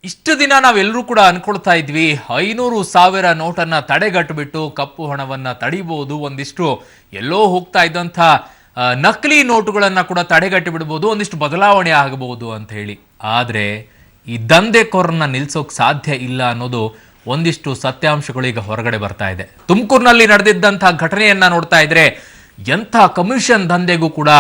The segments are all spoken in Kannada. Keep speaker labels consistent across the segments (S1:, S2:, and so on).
S1: ಇಷ್ಟು ದಿನ ನಾವೆಲ್ಲರೂ ಕೂಡ ಅನ್ಕೊಳ್ತಾ ಇದ್ವಿ 500,000 ನೋಟನ್ನ ತಡೆಗಟ್ಟಬಿಟ್ಟು ಕಪ್ಪು ಹಣವನ್ನ ತಡಿಬಹುದು, ಒಂದಿಷ್ಟು ಎಲ್ಲೋ ಹೋಗ್ತಾ ಇದ್ದಂಥ ನಕಲಿ ನೋಟುಗಳನ್ನ ಕೂಡ ತಡೆಗಟ್ಟಿ ಬಿಡಬಹುದು, ಒಂದಿಷ್ಟು ಬದಲಾವಣೆ ಆಗಬಹುದು ಅಂತ ಹೇಳಿ. ಆದರೆ ಈ ದಂಧೆಕೋರನ್ನ ನಿಲ್ಸೋಕ್ ಸಾಧ್ಯ ಇಲ್ಲ ಅನ್ನೋದು ಒಂದಿಷ್ಟು ಸತ್ಯಾಂಶಗಳು ಈಗ ಹೊರಗಡೆ ಬರ್ತಾ ಇದೆ. ತುಮಕೂರಿನಲ್ಲಿ ನಡೆದಿದ್ದಂತಹ ಘಟನೆಯನ್ನ ನೋಡ್ತಾ ಇದ್ರೆ ಎಂಥ ಕಮಿಷನ್ ದಂಧೆಗೂ ಕೂಡ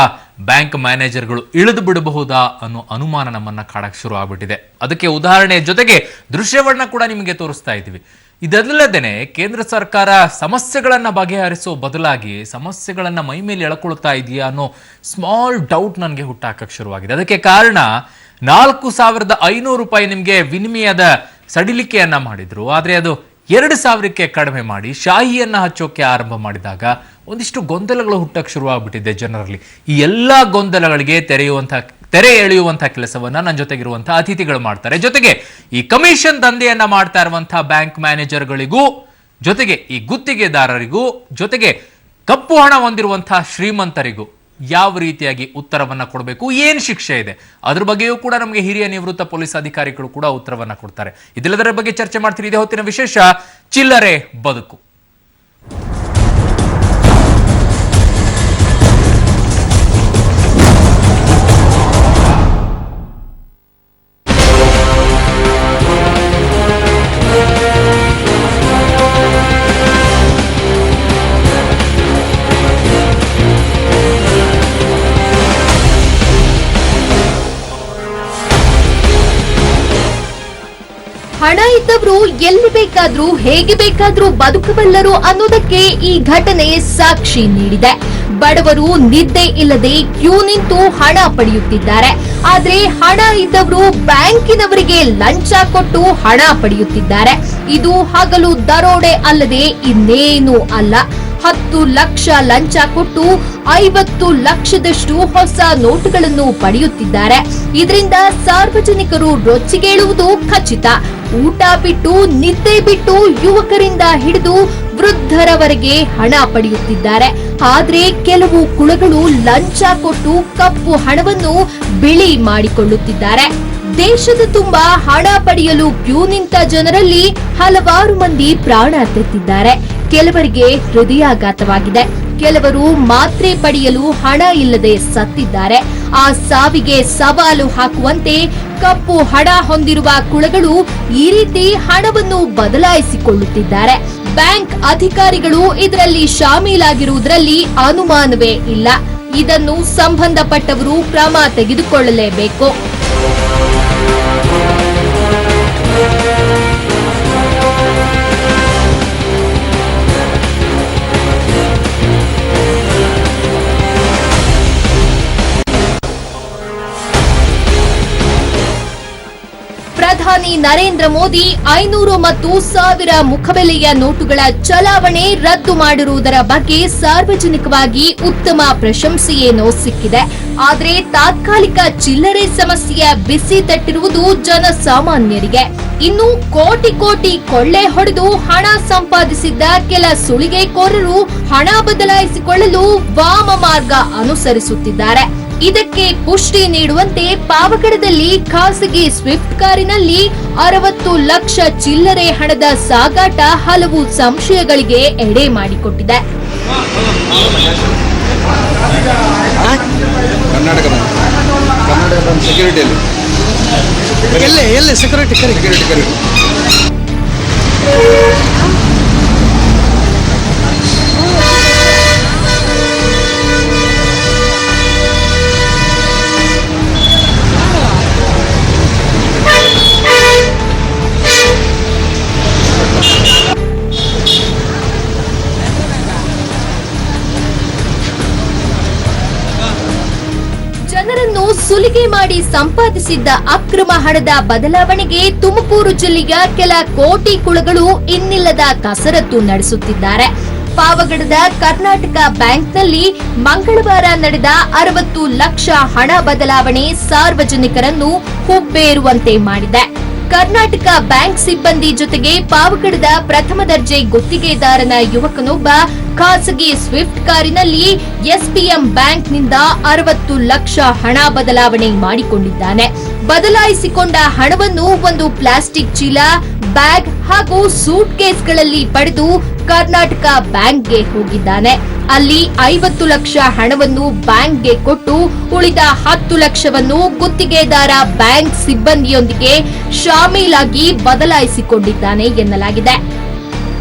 S1: ಬ್ಯಾಂಕ್ ಮ್ಯಾನೇಜರ್ಗಳು ಇಳಿದು ಬಿಡಬಹುದಾ ಅನ್ನೋ ಅನುಮಾನ ನಮ್ಮನ್ನ ಕಾಡಕ್ಕೆ ಶುರು ಆಗ್ಬಿಟ್ಟಿದೆ. ಅದಕ್ಕೆ ಉದಾಹರಣೆ ಜೊತೆಗೆ ದೃಶ್ಯವನ್ನ ಕೂಡ ನಿಮಗೆ ತೋರಿಸ್ತಾ ಇದ್ದೀವಿ. ಇದಲ್ಲದೇನೆ ಕೇಂದ್ರ ಸರ್ಕಾರ ಸಮಸ್ಯೆಗಳನ್ನ ಬಗೆಹರಿಸೋ ಬದಲಾಗಿ ಸಮಸ್ಯೆಗಳನ್ನ ಮೈ ಮೇಲೆ ಎಳ್ಕೊಳ್ತಾ ಇದೆಯಾ ಅನ್ನೋ ಸ್ಮಾಲ್ ಡೌಟ್ ನನಗೆ ಹುಟ್ಟಾಕಕ್ಕೆ ಶುರುವಾಗಿದೆ. ಅದಕ್ಕೆ ಕಾರಣ 4,500 ರೂಪಾಯಿ ನಿಮಗೆ ವಿನಿಮಯದ ಸಡಿಲಿಕೆಯನ್ನ ಮಾಡಿದ್ರು, ಆದ್ರೆ ಅದು 2,000ಕ್ಕೆ ಕಡಿಮೆ ಮಾಡಿ ಶಾಹಿಯನ್ನ ಹಚ್ಚೋಕೆ ಆರಂಭ ಮಾಡಿದಾಗ ಒಂದಿಷ್ಟು ಗೊಂದಲಗಳು ಹುಟ್ಟಕ್ಕೆ ಶುರುವಾಗ್ಬಿಟ್ಟಿದೆ ಜನರಲ್ಲಿ. ಈ ಎಲ್ಲಾ ಗೊಂದಲಗಳಿಗೆ ತೆರೆ ಎಳೆಯುವಂತಹ ಕೆಲಸವನ್ನ ನನ್ನ ಜೊತೆಗಿರುವಂತಹ ಅತಿಥಿಗಳು ಮಾಡ್ತಾರೆ. ಜೊತೆಗೆ ಈ ಕಮಿಷನ್ ದಂಧೆಯನ್ನ ಮಾಡ್ತಾ ಇರುವಂತಹ ಬ್ಯಾಂಕ್ ಮ್ಯಾನೇಜರ್ಗಳಿಗೂ, ಜೊತೆಗೆ ಈ ಗುತ್ತಿಗೆದಾರರಿಗೂ, ಜೊತೆಗೆ ಕಪ್ಪು ಹಣ ಹೊಂದಿರುವಂತಹ ಶ್ರೀಮಂತರಿಗೂ ಯಾವ ರೀತಿಯಾಗಿ ಉತ್ತರವನ್ನ ಕೊಡಬೇಕು, ಏನ್ ಶಿಕ್ಷೆ ಇದೆ, ಅದ್ರ ಬಗ್ಗೆಯೂ ಕೂಡ ನಮಗೆ ಹಿರಿಯ ನಿವೃತ್ತ ಪೊಲೀಸ್ ಅಧಿಕಾರಿಗಳು ಕೂಡ ಉತ್ತರವನ್ನ ಕೊಡ್ತಾರೆ. ಇದೆಲ್ಲದರ ಬಗ್ಗೆ ಚರ್ಚೆ ಮಾಡ್ತೀರಿ. ಇದೇ ಹೊತ್ತಿನ ವಿಶೇಷ ಚಿಲ್ಲರೆ ಬದುಕು.
S2: ಹಣ ಇದ್ದವರು ಎಲ್ಲಿ ಬೇಕಾದ್ರೂ ಹೇಗೆ ಬೇಕಾದ್ರೂ ಬದುಕಬಲ್ಲರು ಅನ್ನೋದಕ್ಕೆ ಈ ಘಟನೆ ಸಾಕ್ಷಿ ನೀಡಿದೆ. ಬಡವರು ನಿದ್ದೆ ಇಲ್ಲದೆ ಕ್ಯೂ ನಿಂತು ಹಣ ಪಡೆಯುತ್ತಿದ್ದಾರೆ. ಆದ್ರೆ ಹಣ ಇದ್ದವರು ಬ್ಯಾಂಕಿನವರಿಗೆ ಲಂಚ ಕೊಟ್ಟು ಹಣ ಪಡೆಯುತ್ತಿದ್ದಾರೆ. ಇದು ಹಗಲು ದರೋಡೆ ಅಲ್ಲದೆ ಇನ್ನೇನೂ ಅಲ್ಲ. 10 ಲಕ್ಷ ಲಂಚ ಕೊಟ್ಟು 50 ಲಕ್ಷದಷ್ಟು ಹೊಸ ನೋಟುಗಳನ್ನು ಪಡೆಯುತ್ತಿದ್ದಾರೆ. ಇದರಿಂದ ಸಾರ್ವಜನಿಕರು ರೊಚ್ಚಿಗೇಳುವುದು ಖಚಿತ. ಊಟ ಬಿಟ್ಟು ನಿದ್ದೆ ಬಿಟ್ಟು ಯುವಕರಿಂದ ಹಿಡಿದು ವೃದ್ಧರವರೆಗೆ ಹಣ ಪಡೆಯುತ್ತಿದ್ದಾರೆ. ಆದ್ರೆ ಕೆಲವು ಕುಳಗಳು ಲಂಚ ಕೊಟ್ಟು ಕಪ್ಪು ಹಣವನ್ನು ಬಿಳಿ ಮಾಡಿಕೊಳ್ಳುತ್ತಿದ್ದಾರೆ. ದೇಶದ ತುಂಬಾ ಹಣ ಪಡೆಯಲು ಕ್ಯೂ ನಿಂತ ಜನರಲ್ಲಿ ಹಲವಾರು ಮಂದಿ ಪ್ರಾಣ ತೆತ್ತಿದ್ದಾರೆ. ಕೆಲವರಿಗೆ ಹೃದಯಾಘಾತವಾಗಿದೆ. ಕೆಲವರು ಮಾತ್ರೆ ಪಡೆಯಲು ಹಣ ಇಲ್ಲದೆ ಸತ್ತಿದ್ದಾರೆ. ಆ ಸಾವಿಗೆ ಸವಾಲು ಹಾಕುವಂತೆ ಕಪ್ಪು ಹಣ ಹೊಂದಿರುವ ಕುಳಗಳು ಈ ರೀತಿ ಹಣವನ್ನು ಬದಲಾಯಿಸಿಕೊಳ್ಳುತ್ತಿದ್ದಾರೆ. ಬ್ಯಾಂಕ್ ಅಧಿಕಾರಿಗಳು ಇದರಲ್ಲಿ ಶಾಮೀಲಾಗಿರುವುದರಲ್ಲಿ ಅನುಮಾನವೇ ಇಲ್ಲ. ಇದನ್ನು ಸಂಬಂಧಪಟ್ಟವರು ಕ್ರಮ ತೆಗೆದುಕೊಳ್ಳಲೇಬೇಕು. ಪ್ರಧಾನಿ ನರೇಂದ್ರ ಮೋದಿ 500 ಮತ್ತು 1000 ಮುಖಬೆಲೆಯ ನೋಟುಗಳ ಚಲಾವಣೆ ರದ್ದು ಮಾಡಿರುವುದರ ಬಗ್ಗೆ ಸಾರ್ವಜನಿಕವಾಗಿ ಉತ್ತಮ ಪ್ರಶಂಸೆಯೇನೋ ಸಿಕ್ಕಿದೆ. ಆದರೆ ತಾತ್ಕಾಲಿಕ ಚಿಲ್ಲರೆ ಸಮಸ್ಯೆಯ ಬಿಸಿ ತಟ್ಟಿರುವುದು ಜನಸಾಮಾನ್ಯರಿಗೆ. ಇನ್ನು ಕೋಟಿ ಕೋಟಿ ಕೊಳ್ಳೆ ಹೊಡೆದು ಹಣ ಸಂಪಾದಿಸಿದ್ದ ಕೆಲ ಸುಳಿಗೆಕೋರರು ಹಣ ಬದಲಾಯಿಸಿಕೊಳ್ಳಲು ವಾಮ ಮಾರ್ಗ ಅನುಸರಿಸುತ್ತಿದ್ದಾರೆ. ಇದಕ್ಕೆ ಪುಷ್ಟಿ ನೀಡುವಂತೆ ಪಾವಗಡದಲ್ಲಿ ಖಾಸಗಿ ಸ್ವಿಫ್ಟ್ ಕಾರಿನಲ್ಲಿ 60 ಲಕ್ಷ ಚಿಲ್ಲರೆ ಹಣದ ಸಾಗಾಟ ಹಲವು ಸಂಶಯಗಳಿಗೆ ಎಡೆ ಮಾಡಿಕೊಟ್ಟಿದೆ. ಜನರನ್ನು ಸುಲಿಗೆ ಮಾಡಿ ಸಂಪಾದಿಸಿದ್ದ ಅಕ್ರಮ ಹಣದ ಬದಲಾವಣೆಗೆ ತುಮಕೂರು ಜಿಲ್ಲೆಯ ಕೆಲ ಕೋಟಿ ಕುಳಗಳು ಇನ್ನಿಲ್ಲದ ಕಸರತ್ತು ನಡೆಸುತ್ತಿದ್ದಾರೆ. ಪಾವಗಡದ ಕರ್ನಾಟಕ ಬ್ಯಾಂಕ್ನಲ್ಲಿ ಮಂಗಳವಾರ ನಡೆದ 60 ಲಕ್ಷ ಹಣ ಬದಲಾವಣೆ ಸಾರ್ವಜನಿಕರನ್ನು ಹುಬ್ಬೇರುವಂತೆ ಮಾಡಿದೆ. ಕರ್ನಾಟಕ ಬ್ಯಾಂಕ್ ಸಿಬ್ಬಂದಿ ಜೊತೆಗೆ ಪಾವಗಡದ ಪ್ರಥಮ ದರ್ಜೆ ಗುತ್ತಿಗೆದಾರನ ಯುವಕನೊಬ್ಬ ಖಾಸಗಿ ಸ್ವಿಫ್ಟ್ ಕಾರಿನಲ್ಲಿ ಎಸ್ಬಿಎಂ ಬ್ಯಾಂಕ್ನಿಂದ 60 ಲಕ್ಷ ಹಣ ಬದಲಾವಣೆ ಮಾಡಿಕೊಂಡಿದ್ದಾನೆ. ಬದಲಾಯಿಸಿಕೊಂಡ ಹಣವನ್ನು ಒಂದು ಪ್ಲಾಸ್ಟಿಕ್ ಚೀಲ, ಬ್ಯಾಗ್ ಹಾಗೂ ಸೂಟ್ ಕೇಸ್ಗಳಲ್ಲಿ ಪಡೆದು ಕರ್ನಾಟಕ ಬ್ಯಾಂಕ್ಗೆ ಹೋಗಿದ್ದಾನೆ. ಅಲ್ಲಿ 50 ಲಕ್ಷ ಹಣವನ್ನು ಬ್ಯಾಂಕ್ಗೆ ಕೊಟ್ಟು ಉಳಿದ 10 ಲಕ್ಷವನ್ನು ಗುತ್ತಿಗೆದಾರ ಬ್ಯಾಂಕ್ ಸಿಬ್ಬಂದಿಯೊಂದಿಗೆ ಶಾಮೀಲಾಗಿ ಬದಲಾಯಿಸಿಕೊಂಡಿದ್ದಾನೆ ಎನ್ನಲಾಗಿದೆ.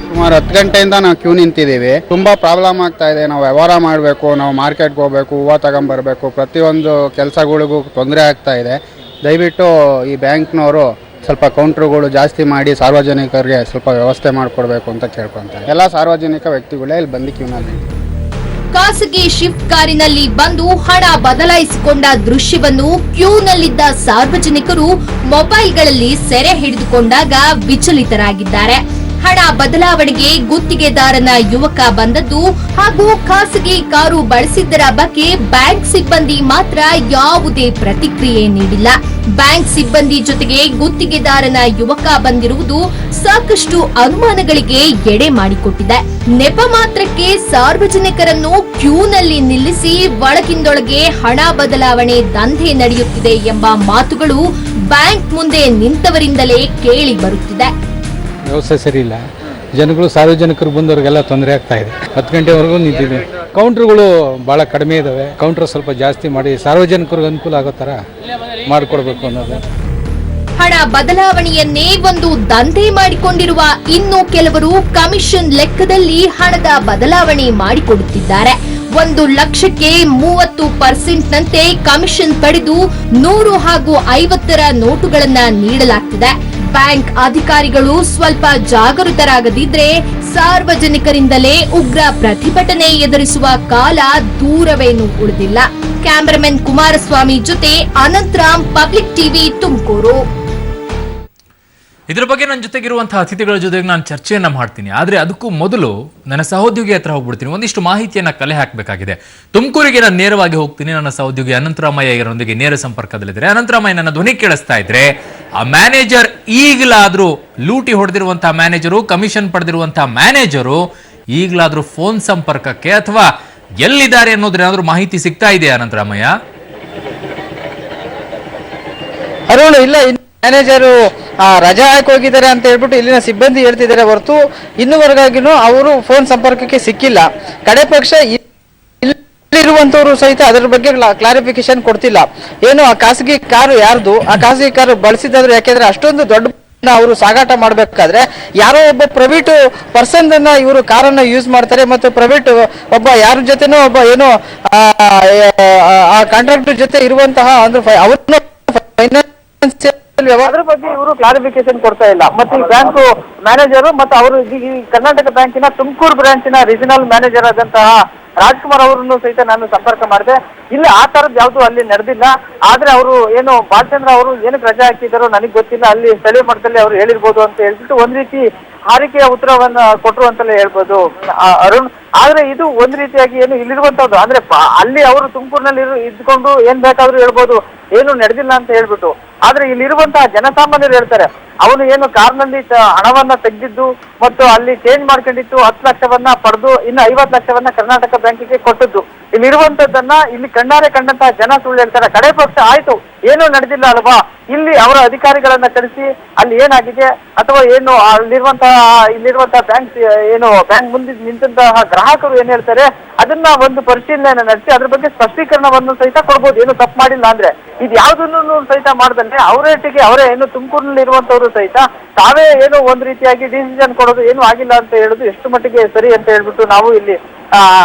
S3: ಸುಮಾರು 10 ಗಂಟೆಯಿಂದ ನಾವು ಕ್ಯೂ ನಿಂತಿದ್ದೀವಿ. ತುಂಬಾ ಪ್ರಾಬ್ಲಮ್ ಆಗ್ತಾ ಇದೆ. ನಾವು ವ್ಯವಹಾರ ಮಾಡಬೇಕು, ನಾವು ಮಾರ್ಕೆಟ್ಗೆ ಹೋಗಬೇಕು, ಹೂವು ತಗೊಂಬರ್ಬೇಕು, ಪ್ರತಿಯೊಂದು ಕೆಲಸಗಳಿಗೂ ತೊಂದರೆ ಆಗ್ತಾ ಇದೆ. ದಯವಿಟ್ಟು ಈ ಬ್ಯಾಂಕ್ನವರು ಸ್ವಲ್ಪ ಕೌಂಟ್ರುಗಳು ಜಾಸ್ತಿ ಮಾಡಿ ಸಾರ್ವಜನಿಕರಿಗೆ ಸ್ವಲ್ಪ ವ್ಯವಸ್ಥೆ ಮಾಡಿಕೊಡ್ಬೇಕು ಅಂತ ಕೇಳ್ಕೊಂತಾರೆ. ಎಲ್ಲ ಸಾರ್ವಜನಿಕ ವ್ಯಕ್ತಿಗಳೇ ಇಲ್ಲಿ ಬಂದು ಕ್ಯೂನಲ್ಲಿ
S2: ಖಾಸಗಿ ಶಿಫ್ಟ್ ಕಾರಿನಲ್ಲಿ ಬಂದು ಹಣ ಬದಲಾಯಿಸಿಕೊಂಡ ದೃಶ್ಯವನ್ನು ಕ್ಯೂನಲ್ಲಿದ್ದ ಸಾರ್ವಜನಿಕರು ಮೊಬೈಲ್ಗಳಲ್ಲಿ ಸೆರೆ ಹಿಡಿದುಕೊಂಡಾಗ ವಿಚಲಿತರಾಗಿದ್ದಾರೆ. ಹಣ ಬದಲಾವಣೆಗೆ ಗುತ್ತಿಗೆದಾರನ ಯುವಕ ಬಂದದ್ದು ಹಾಗೂ ಖಾಸಗಿ ಕಾರು ಬಳಸಿದ್ದರ ಬಗ್ಗೆ ಬ್ಯಾಂಕ್ ಸಿಬ್ಬಂದಿ ಮಾತ್ರ ಯಾವುದೇ ಪ್ರತಿಕ್ರಿಯೆ ನೀಡಿಲ್ಲ. ಬ್ಯಾಂಕ್ ಸಿಬ್ಬಂದಿ ಜೊತೆಗೆ ಗುತ್ತಿಗೆದಾರನ ಯುವಕ ಬಂದಿರುವುದು ಸಾಕಷ್ಟು ಅನುಮಾನಗಳಿಗೆ ಎಡೆ ಮಾಡಿಕೊಟ್ಟಿದೆ. ನೆಪ ಮಾತ್ರಕ್ಕೆ ಸಾರ್ವಜನಿಕರನ್ನು ಕ್ಯೂನಲ್ಲಿ ನಿಲ್ಲಿಸಿ ಒಳಗಿಂದೊಳಗೆ ಹಣ ಬದಲಾವಣೆ ದಂಧೆ ನಡೆಯುತ್ತಿದೆ ಎಂಬ ಮಾತುಗಳು ಬ್ಯಾಂಕ್ ಮುಂದೆ ನಿಂತವರಿಂದಲೇ ಕೇಳಿ ಬರುತ್ತಿದೆ.
S4: ವ್ಯವಸ್ಥೆ ಸರಿ ಇಲ್ಲ. ಜನಗಳು ಸಾರ್ವಜನಿಕರು ಬಂದವರಿಗೆಲ್ಲ ತೊಂದರೆ ಆಗ್ತಾ ಇದೆ. 10 ಗಂಟೆವರೆಗೂ ನಿಂತಿದೆ. ಕೌಂಟ್ರುಗಳು ಭಾಳ ಕಡಿಮೆ ಇದ್ದಾವೆ. ಕೌಂಟ್ರ್ ಸ್ವಲ್ಪ ಜಾಸ್ತಿ ಮಾಡಿ ಸಾರ್ವಜನಿಕರಿಗೆ ಅನುಕೂಲ ಆಗೋ ಥರ ಮಾಡಿಕೊಡ್ಬೇಕು ಅನ್ನೋದು.
S2: ಹಣ ಬದಲಾವಣೆಯನ್ನೇ ಒಂದು ದಂಧೆ ಮಾಡಿಕೊಂಡಿರುವ ಇನ್ನು ಕೆಲವರು ಕಮಿಷನ್ ಲೆಕ್ಕದಲ್ಲಿ ಹಣದ ಬದಲಾವಣೆ ಮಾಡಿಕೊಡುತ್ತಿದ್ದಾರೆ. 1 ಲಕ್ಷಕ್ಕೆ 30% ನಂತೆ ಕಮಿಷನ್ ಪಡೆದು 100 ಹಾಗೂ 50ರ ನೋಟುಗಳನ್ನ ನೀಡಲಾಗ್ತಿದೆ. ಬ್ಯಾಂಕ್ ಅಧಿಕಾರಿಗಳು ಸ್ವಲ್ಪ ಜಾಗೃತರಾಗದಿದ್ರೆ ಸಾರ್ವಜನಿಕರಿಂದಲೇ ಉಗ್ರ ಪ್ರತಿಭಟನೆ ಎದುರಿಸುವ ಕಾಲ ದೂರವೇನೂ ಉಳಿದಿಲ್ಲ. ಕ್ಯಾಮರಾಮನ್ ಕುಮಾರಸ್ವಾಮಿ ಜೊತೆ ಅನಂತರಾಮ್, ಪಬ್ಲಿಕ್ ಟಿವಿ, ತುಮಕೂರು.
S1: ಇದ್ರ ಬಗ್ಗೆ ನನ್ನ ಜೊತೆಗಿರುವಂತಹ ಅತಿಥಿಗಳ ಜೊತೆಗೆ ನಾನು ಚರ್ಚೆಯನ್ನ ಮಾಡ್ತೀನಿ. ಆದರೆ ಅದಕ್ಕೂ ಮೊದಲು ನನ್ನ ಸಹೋದ್ಯೋಗಿ ಹತ್ರ ಹೋಗ್ಬಿಡ್ತೀನಿ. ಒಂದಿಷ್ಟು ಮಾಹಿತಿಯನ್ನ ಕಲೆ ಹಾಕಬೇಕಾಗಿದೆ. ತುಮಕೂರಿಗೆ ನಾನು ನೇರವಾಗಿ ಹೋಗ್ತೀನಿ. ನನ್ನ ಸಹೋದ್ಯೋಗಿ ಅನಂತರಾಮಯ್ಯ ಇವರೊಂದಿಗೆ ನೇರ ಸಂಪರ್ಕದಲ್ಲಿದ್ದಾರೆ. ಅನಂತರಾಮಯ್ಯ, ನನ್ನ ಧ್ವನಿ ಕೇಳಿಸ್ತಾ ಇದ್ರೆ ಆ ಮ್ಯಾನೇಜರ್ ಈಗಲಾದ್ರೂ ಲೂಟಿ ಹೊಡೆದಿರುವಂತಹ ಮ್ಯಾನೇಜರು, ಕಮಿಷನ್ ಪಡೆದಿರುವಂತಹ ಮ್ಯಾನೇಜರು ಈಗಲಾದ್ರೂ ಫೋನ್ ಸಂಪರ್ಕಕ್ಕೆ ಅಥವಾ ಎಲ್ಲಿದ್ದಾರೆ ಅನ್ನೋದ್ರ ಏನಾದ್ರೂ ಮಾಹಿತಿ ಸಿಗ್ತಾ ಇದೆಯಾ ಅನಂತರಾಮಯ್ಯ?
S5: ಅರುಣ್, ಇಲ್ಲ, ಮ್ಯಾನೇಜರು ರಜಾ ಹಾಕಿ ಹೋಗಿದ್ದಾರೆ ಅಂತ ಹೇಳ್ಬಿಟ್ಟು ಇಲ್ಲಿನ ಸಿಬ್ಬಂದಿ ಹೇಳ್ತಿದ್ದಾರೆ ಹೊರತು ಇನ್ನುವರೆಗಾಗಿನೂ ಅವರು ಫೋನ್ ಸಂಪರ್ಕಕ್ಕೆ ಸಿಕ್ಕಿಲ್ಲ. ಕಡೆ ಪಕ್ಷ ಇಲ್ಲಿರುವಂತವರು ಸಹಿತ ಅದರ ಬಗ್ಗೆ ಕ್ಲಾರಿಫಿಕೇಶನ್ ಕೊಡ್ತಿಲ್ಲ. ಏನು ಆ ಖಾಸಗಿ ಕಾರು ಯಾರ್ದು, ಆ ಖಾಸಗಿ ಕಾರು ಬಳಸಿದಾದ್ರು, ಯಾಕೆಂದ್ರೆ ಅಷ್ಟೊಂದು ದೊಡ್ಡ ಅವರು ಸಾಗಾಟ ಮಾಡಬೇಕಾದ್ರೆ ಯಾರೋ ಒಬ್ಬ ಪ್ರೈವೇಟ್ ಪರ್ಸನ್ ಅನ್ನ ಇವರು ಕಾರನ್ನ ಯೂಸ್ ಮಾಡ್ತಾರೆ. ಮತ್ತು ಪ್ರೈವೇಟ್ ಒಬ್ಬ ಯಾರ ಜೊತೆನೋ ಒಬ್ಬ ಏನೋ ಆ ಕಾಂಟ್ರಾಕ್ಟರ್ ಜೊತೆ ಇರುವಂತಹ ಅಂದ್ರೆ ಅವ್ರನ್ನ ಫೈನಾನ್ಸಿಯಲ್ ಅದ್ರ ಬಗ್ಗೆ ಇವರು ಕ್ಲಾರಿಫಿಕೇಶನ್ ಕೊಡ್ತಾ ಇಲ್ಲ. ಮತ್ತೆ ಈ ಬ್ಯಾಂಕ್ ಮ್ಯಾನೇಜರ್ ಮತ್ತು ಅವರು ಈ ಕರ್ನಾಟಕ ಬ್ಯಾಂಕಿನ ತುಮಕೂರು ಬ್ರಾಂಚಿನ ರೀಜನಲ್ ಮ್ಯಾನೇಜರ್ ಆದಂತಹ ರಾಜ್ಕುಮಾರ್ ಅವರನ್ನು ಸಹಿತ ನಾನು ಸಂಪರ್ಕ ಮಾಡಿದೆ. ಇಲ್ಲಿ ಆ ತರದ್ ಯಾವ್ದು ಅಲ್ಲಿ ನಡೆದಿಲ್ಲ. ಆದ್ರೆ ಅವರು ಏನು ಬಾಲಚಂದ್ರ ಅವರು ಏನಕ್ಕೆ ರಜೆ ಹಾಕಿದಾರೋ ನನಗೆ ಗೊತ್ತಿಲ್ಲ. ಅಲ್ಲಿ ಸ್ಥಳೀಯ ಮಟ್ಟದಲ್ಲಿ ಅವರು ಹೇಳಿರ್ಬೋದು ಅಂತ ಹೇಳ್ಬಿಟ್ಟು ಒಂದ್ ರೀತಿ ಹಾರಿಕೆಯ ಉತ್ತರವನ್ನ ಕೊಟ್ರು ಅಂತಲೇ ಹೇಳ್ಬೋದು ಅರುಣ್. ಆದ್ರೆ ಇದು ಒಂದ್ ರೀತಿಯಾಗಿ ಏನು ಇಲ್ಲಿರುವಂತದ್ದು ಅಂದ್ರೆ ಅಲ್ಲಿ ಅವರು ತುಮಕೂರಿನಲ್ಲಿ ಇದ್ಕೊಂಡು ಏನ್ ಬೇಕಾದ್ರೂ ಹೇಳ್ಬೋದು, ಏನು ನಡೆದಿಲ್ಲ ಅಂತ ಹೇಳ್ಬಿಟ್ಟು. ಆದ್ರೆ ಇಲ್ಲಿರುವಂತಹ ಜನಸಾಮಾನ್ಯರು ಹೇಳ್ತಾರೆ, ಅವನು ಏನು ಕಾರ್ನಲ್ಲಿ ಹಣವನ್ನ ತೆಗೆದಿದ್ದು ಮತ್ತು ಅಲ್ಲಿ ಚೇಂಜ್ ಮಾಡ್ಕೊಂಡಿತ್ತು, 10 ಲಕ್ಷವನ್ನ ಪಡೆದು ಇನ್ನು 50 ಲಕ್ಷವನ್ನ ಕರ್ನಾಟಕ ಬ್ಯಾಂಕಿಗೆ ಕೊಟ್ಟದ್ದು. ಇಲ್ಲಿರುವಂತದ್ದನ್ನ ಇಲ್ಲಿ ಕಣ್ಣಾರೆ ಕಂಡಂತಹ ಜನ ಸುಳ್ಳು ಹೇಳ್ತಾರೆ. ಕಡೆ ಪಕ್ಷ ಆಯ್ತು, ಏನು ನಡೆದಿಲ್ಲ ಅಲ್ವಾ, ಇಲ್ಲಿ ಅವರ ಅಧಿಕಾರಿಗಳನ್ನ ಕಳಿಸಿ ಅಲ್ಲಿ ಏನಾಗಿದೆ ಅಥವಾ ಏನು ಇಲ್ಲಿರುವಂತಹ ಬ್ಯಾಂಕ್ ಏನು ಬ್ಯಾಂಕ್ ಮುಂದೆ ನಿಂತಹ ಗ್ರಾಹಕರು ಏನ್ ಹೇಳ್ತಾರೆ ಅದನ್ನ ಒಂದು ಪರಿಶೀಲನೆ ನಡೆಸಿ ಅದ್ರ ಬಗ್ಗೆ ಸ್ಪಷ್ಟೀಕರಣವನ್ನು ಸಹಿತ ಕೊಡ್ಬೋದು, ಏನು ತಪ್ಪು ಮಾಡಿಲ್ಲ ಅಂದ್ರೆ. ಇದು ಯಾವ್ದನ್ನು ಸಹಿತ ಮಾಡದಂದ್ರೆ ಅವರೇಟಿಗೆ ಅವರೇ ಏನು ತುಮಕೂರಿನಲ್ಲಿ ಇರುವಂತವ್ರು ಸಹಿತ ತಾವೇ ಏನೋ ಒಂದ್ ರೀತಿಯಾಗಿ ಡಿಸಿಷನ್ ಕೊಡೋದು ಏನು ಆಗಿಲ್ಲ ಅಂತ ಹೇಳುದು ಎಷ್ಟು ಮಟ್ಟಿಗೆ ಸರಿ ಅಂತ ಹೇಳ್ಬಿಟ್ಟು ನಾವು ಇಲ್ಲಿ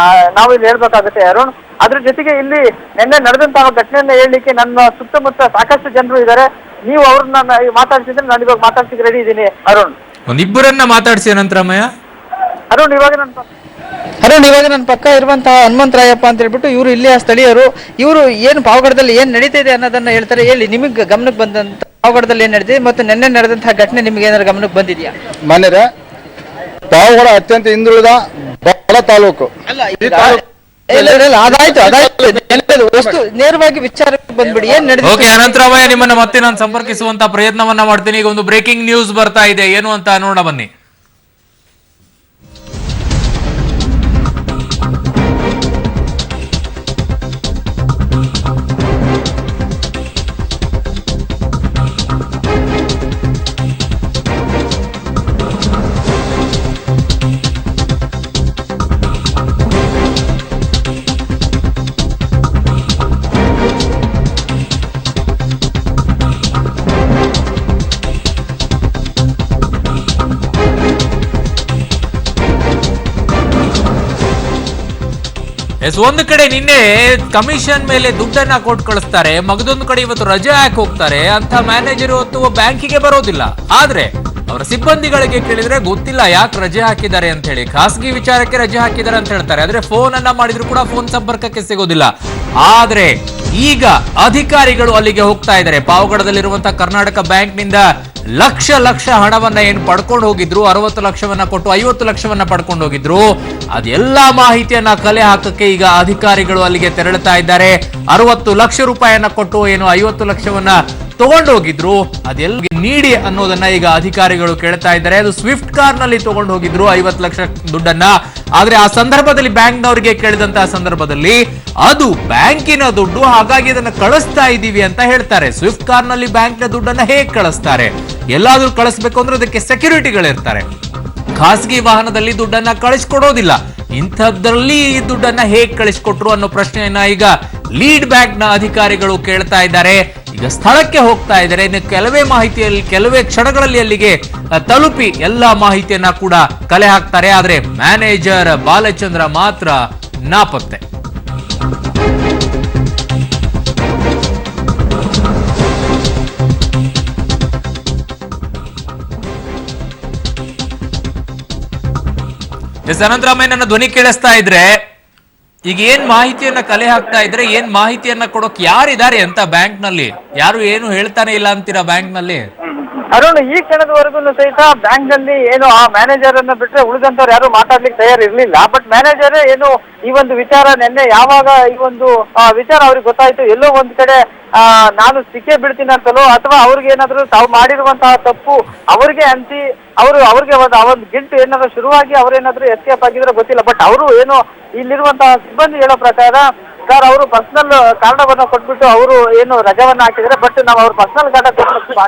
S5: ಹೇಳ್ಬೇಕಾಗುತ್ತೆ ಅರುಣ್. ಅದ್ರ ಜೊತೆಗೆ ಇಲ್ಲಿ ನಿನ್ನೆ ನಡೆದಂತಹ ಘಟನೆಯನ್ನ ಹೇಳಲಿಕ್ಕೆ ನನ್ನ ಸುತ್ತಮುತ್ತ ಸಾಕಷ್ಟು ಜನರು ಇದ್ದಾರೆ. ನೀವು ಅವ್ರನ್ನ ಮಾತಾಡ್ಸಿದ್ರೆ ನಾನು ಇವಾಗ ಮಾತಾಡ್ಸಿಕ್ಕೆ ರೆಡಿ ಇದ್ದೀನಿ ಅರುಣ್.
S1: ಒಂದಿಬ್ಬರನ್ನ ಮಾತಾಡ್ಸಿ ಅನಂತರಾಮಯ್ಯ.
S5: ಅರುಣ್, ಇವಾಗ ನನ್ನ ಪಕ್ಕ ಇರುವಂತಹ ಹನುಮಂತರಾಯಪ್ಪ ಅಂತ ಹೇಳ್ಬಿಟ್ಟು ಇವರು ಇಲ್ಲಿಯ ಸ್ಥಳೀಯರು. ಇವರು ಏನು ಪಾವಗಡದಲ್ಲಿ ಏನ್ ನಡೀತಿದೆ ಅನ್ನೋದನ್ನ ಹೇಳ್ತಾರೆ. ಹೇಳಿ, ನಿಮಗೆ ಗಮನಕ್ಕೆ ಬಂದಂತ ಪಾವಗಡದಲ್ಲಿ ಏನ್ ನಡೆದಿದೆ ಮತ್ತು ನಿನ್ನೆ ನಡೆದಂತಹ ಘಟನೆ ನಿಮ್ಗೆ ಏನಾದ್ರು ಗಮನಕ್ಕೆ ಬಂದಿದೆಯಾ?
S3: ಮನೆರೆ ಪಾವಗಡ ಅತ್ಯಂತ ಹಿಂದುಳಿದ ಬಹಳ ತಾಲೂಕು.
S5: ಅದಾಯ್ತು, ನೇರವಾಗಿ ವಿಚಾರಕ್ಕೆ ಬಂದ್ಬಿಡಿ, ಏನ್ ನಡೆದಿದೆ.
S1: ಓಕೆ ಅನಂತರಾಮಯ್ಯ, ನಿಮ್ಮನ್ನ ಮತ್ತೆ ನಾನು ಸಂಪರ್ಕಿಸುವಂತ ಪ್ರಯತ್ನವನ್ನ ಮಾಡ್ತೀನಿ. ಈಗ ಒಂದು ಬ್ರೇಕಿಂಗ್ ನ್ಯೂಸ್ ಬರ್ತಾ ಇದೆ, ಏನು ಅಂತ ನೋಡ ಬನ್ನಿ. ಒಂದು ಕಡೆ ನಿನ್ನೆ ಕಮಿಷನ್ ಮೇಲೆ ದುಡ್ಡನ್ನ ಕೊಟ್ಟು ಕಳಿಸ್ತಾರೆ, ಮಗದೊಂದು ಕಡೆ ಇವತ್ತು ರಜೆ ಹಾಕಿ ಹೋಗ್ತಾರೆ ಅಂತ ಮ್ಯಾನೇಜರ್ ಇವತ್ತು ಬ್ಯಾಂಕಿಗೆ ಬರೋದಿಲ್ಲ. ಆದ್ರೆ ಅವರ ಸಿಬ್ಬಂದಿಗಳಿಗೆ ಕೇಳಿದ್ರೆ ಗೊತ್ತಿಲ್ಲ ಯಾಕೆ ರಜೆ ಹಾಕಿದ್ದಾರೆ ಅಂತ ಹೇಳಿ, ಖಾಸಗಿ ವಿಚಾರಕ್ಕೆ ರಜೆ ಹಾಕಿದ್ದಾರೆ ಅಂತ ಹೇಳ್ತಾರೆ. ಆದ್ರೆ ಫೋನ್ ಅನ್ನ ಮಾಡಿದ್ರು ಕೂಡ ಫೋನ್ ಸಂಪರ್ಕಕ್ಕೆ ಸಿಗೋದಿಲ್ಲ. ಆದ್ರೆ ಈಗ ಅಧಿಕಾರಿಗಳು ಅಲ್ಲಿಗೆ ಹೋಗ್ತಾ ಇದ್ದಾರೆ. ಪಾವಗಡದಲ್ಲಿರುವಂತಹ ಕರ್ನಾಟಕ ಬ್ಯಾಂಕ್ ನಿಂದ ಲಕ್ಷ ಹಣವನ್ನ ಏನು ಪಡ್ಕೊಂಡು ಹೋಗಿದ್ರು, 60 ಲಕ್ಷವನ್ನ ಕೊಟ್ಟು 50 ಲಕ್ಷವನ್ನ ಪಡ್ಕೊಂಡು ಹೋಗಿದ್ರು, ಅದೆಲ್ಲಾ ಮಾಹಿತಿಯನ್ನ ಕಲೆ ಹಾಕಕ್ಕೆ ಈಗ ಅಧಿಕಾರಿಗಳು ಅಲ್ಲಿಗೆ ತೆರಳುತ್ತಾ ಇದ್ದಾರೆ. 60 ಲಕ್ಷ ರೂಪಾಯಿಯನ್ನ ಕೊಟ್ಟು ಏನು 50 ಲಕ್ಷವನ್ನ ತಗೊಂಡು ಹೋಗಿದ್ರು, ಅದೆಲ್ಲ ನೀಡಿ ಅನ್ನೋದನ್ನ ಈಗ ಅಧಿಕಾರಿಗಳು ಕೇಳ್ತಾ ಇದ್ದಾರೆ. ಅದು ಸ್ವಿಫ್ಟ್ ಕಾರ್ ನಲ್ಲಿ ತಗೊಂಡು ಹೋಗಿದ್ರು 50 ಲಕ್ಷ ದುಡ್ಡನ್ನ. ಆದ್ರೆ ಆ ಸಂದರ್ಭದಲ್ಲಿ ಬ್ಯಾಂಕ್ನವರಿಗೆ ಕೇಳಿದಂತಹ ಸಂದರ್ಭದಲ್ಲಿ ಅದು ಬ್ಯಾಂಕಿನ ದುಡ್ಡು, ಹಾಗಾಗಿ ಅದನ್ನ ಕಳಿಸ್ತಾ ಇದ್ದೀವಿ ಅಂತ ಹೇಳ್ತಾರೆ. ಸ್ವಿಫ್ಟ್ ಕಾರ್ ನಲ್ಲಿ ಬ್ಯಾಂಕ್ನ ದುಡ್ಡನ್ನ ಹೇಗೆ ಕಳಿಸ್ತಾರೆ? ಎಲ್ಲಾದ್ರೂ ಕಳಿಸ್ಬೇಕು ಅಂದ್ರೆ ಅದಕ್ಕೆ ಸೆಕ್ಯೂರಿಟಿಗಳಿರ್ತಾರೆ. ಖಾಸಗಿ ವಾಹನದಲ್ಲಿ ದುಡ್ಡನ್ನ ಕಳಿಸ್ಕೊಡೋದಿಲ್ಲ. ಇಂಥದ್ರಲ್ಲಿ ಈ ದುಡ್ಡನ್ನ ಹೇಗೆ ಕಳಿಸ್ಕೊಟ್ರು ಅನ್ನೋ ಪ್ರಶ್ನೆಯನ್ನ ಈಗ ಲೀಡ್ ಬ್ಯಾಂಕ್ ನ ಅಧಿಕಾರಿಗಳು ಕೇಳ್ತಾ ಇದ್ದಾರೆ. ಈಗ ಸ್ಥಳಕ್ಕೆ ಹೋಗ್ತಾ ಇದ್ದಾರೆ. ಇನ್ನು ಕೆಲವೇ ಕ್ಷಣಗಳಲ್ಲಿ ಅಲ್ಲಿಗೆ ತಲುಪಿ ಎಲ್ಲಾ ಮಾಹಿತಿಯನ್ನ ಕೂಡ ಕಲೆ ಹಾಕ್ತಾರೆ. ಆದ್ರೆ ಮ್ಯಾನೇಜರ್ ಬಾಲಚಂದ್ರ ಮಾತ್ರ ನಾಪತ್ತೆ. ಅನಂತರಾಮಯ್ಯ ನನ್ನ ಧ್ವನಿ ಕೇಳಿಸ್ತಾ ಇದ್ರೆ ಈಗ ಏನ್ ಮಾಹಿತಿಯನ್ನ ಕಲೆ ಹಾಕ್ತಾ ಇದ್ರೆ, ಏನ್ ಮಾಹಿತಿಯನ್ನ ಕೊಡೋಕ್ ಯಾರಿದ್ದಾರೆ ಅಂತ ಬ್ಯಾಂಕ್ ನಲ್ಲಿ? ಯಾರು ಏನು ಹೇಳ್ತಾನೆ ಇಲ್ಲ ಅಂತೀರಾ ಬ್ಯಾಂಕ್ ನಲ್ಲಿ?
S5: ಅರುಣ್, ಈ ಕ್ಷಣದವರೆಗೂ ಸಹಿತ ಬ್ಯಾಂಕ್ ನಲ್ಲಿ ಏನು ಆ ಮ್ಯಾನೇಜರ್ ಅನ್ನ ಬಿಟ್ರೆ ಉಳಿದಂತವ್ರು ಯಾರು ಮಾತಾಡ್ಲಿಕ್ಕೆ ತಯಾರಿರ್ಲಿಲ್ಲ. ಬಟ್ ಮ್ಯಾನೇಜರ್ ಏನು ಈ ಒಂದು ವಿಚಾರ ನಿನ್ನೆ ಯಾವಾಗ ಈ ಒಂದು ವಿಚಾರ ಅವ್ರಿಗೆ ಗೊತ್ತಾಯ್ತು, ಎಲ್ಲೋ ಒಂದ್ ಕಡೆ ನಾನು ಸಿಕ್ಕೇ ಬಿಡ್ತೀನಿ ಅಂತಲೋ ಅಥವಾ ಅವ್ರಿಗೆ ಏನಾದ್ರು ತಾವು ಮಾಡಿರುವಂತಹ ತಪ್ಪು ಅವ್ರಿಗೆ ಅಂತಿ ಅವ್ರಿಗೆ ಒಂದು ಗಿಲ್ಟ್ ಏನಾದ್ರು ಶುರುವಾಗಿ ಅವ್ರೇನಾದ್ರು ಎಸ್ಕೇಪ್ ಆಗಿದ್ರೆ ಗೊತ್ತಿಲ್ಲ. ಬಟ್ ಅವರು ಏನು ಇಲ್ಲಿರುವಂತಹ ಸಿಬ್ಬಂದಿ ಹೇಳೋ ಪ್ರಕಾರ ಸರ್ ಅವರು ಪರ್ಸನಲ್ ಕಾರಣವನ್ನ ಕೊಟ್ಬಿಟ್ಟು ಅವರು ಏನು ರಜಾವನ್ನ ಹಾಕಿದ್ರೆ, ಬಟ್ ನಾವು ಅವ್ರ ಪರ್ಸನಲ್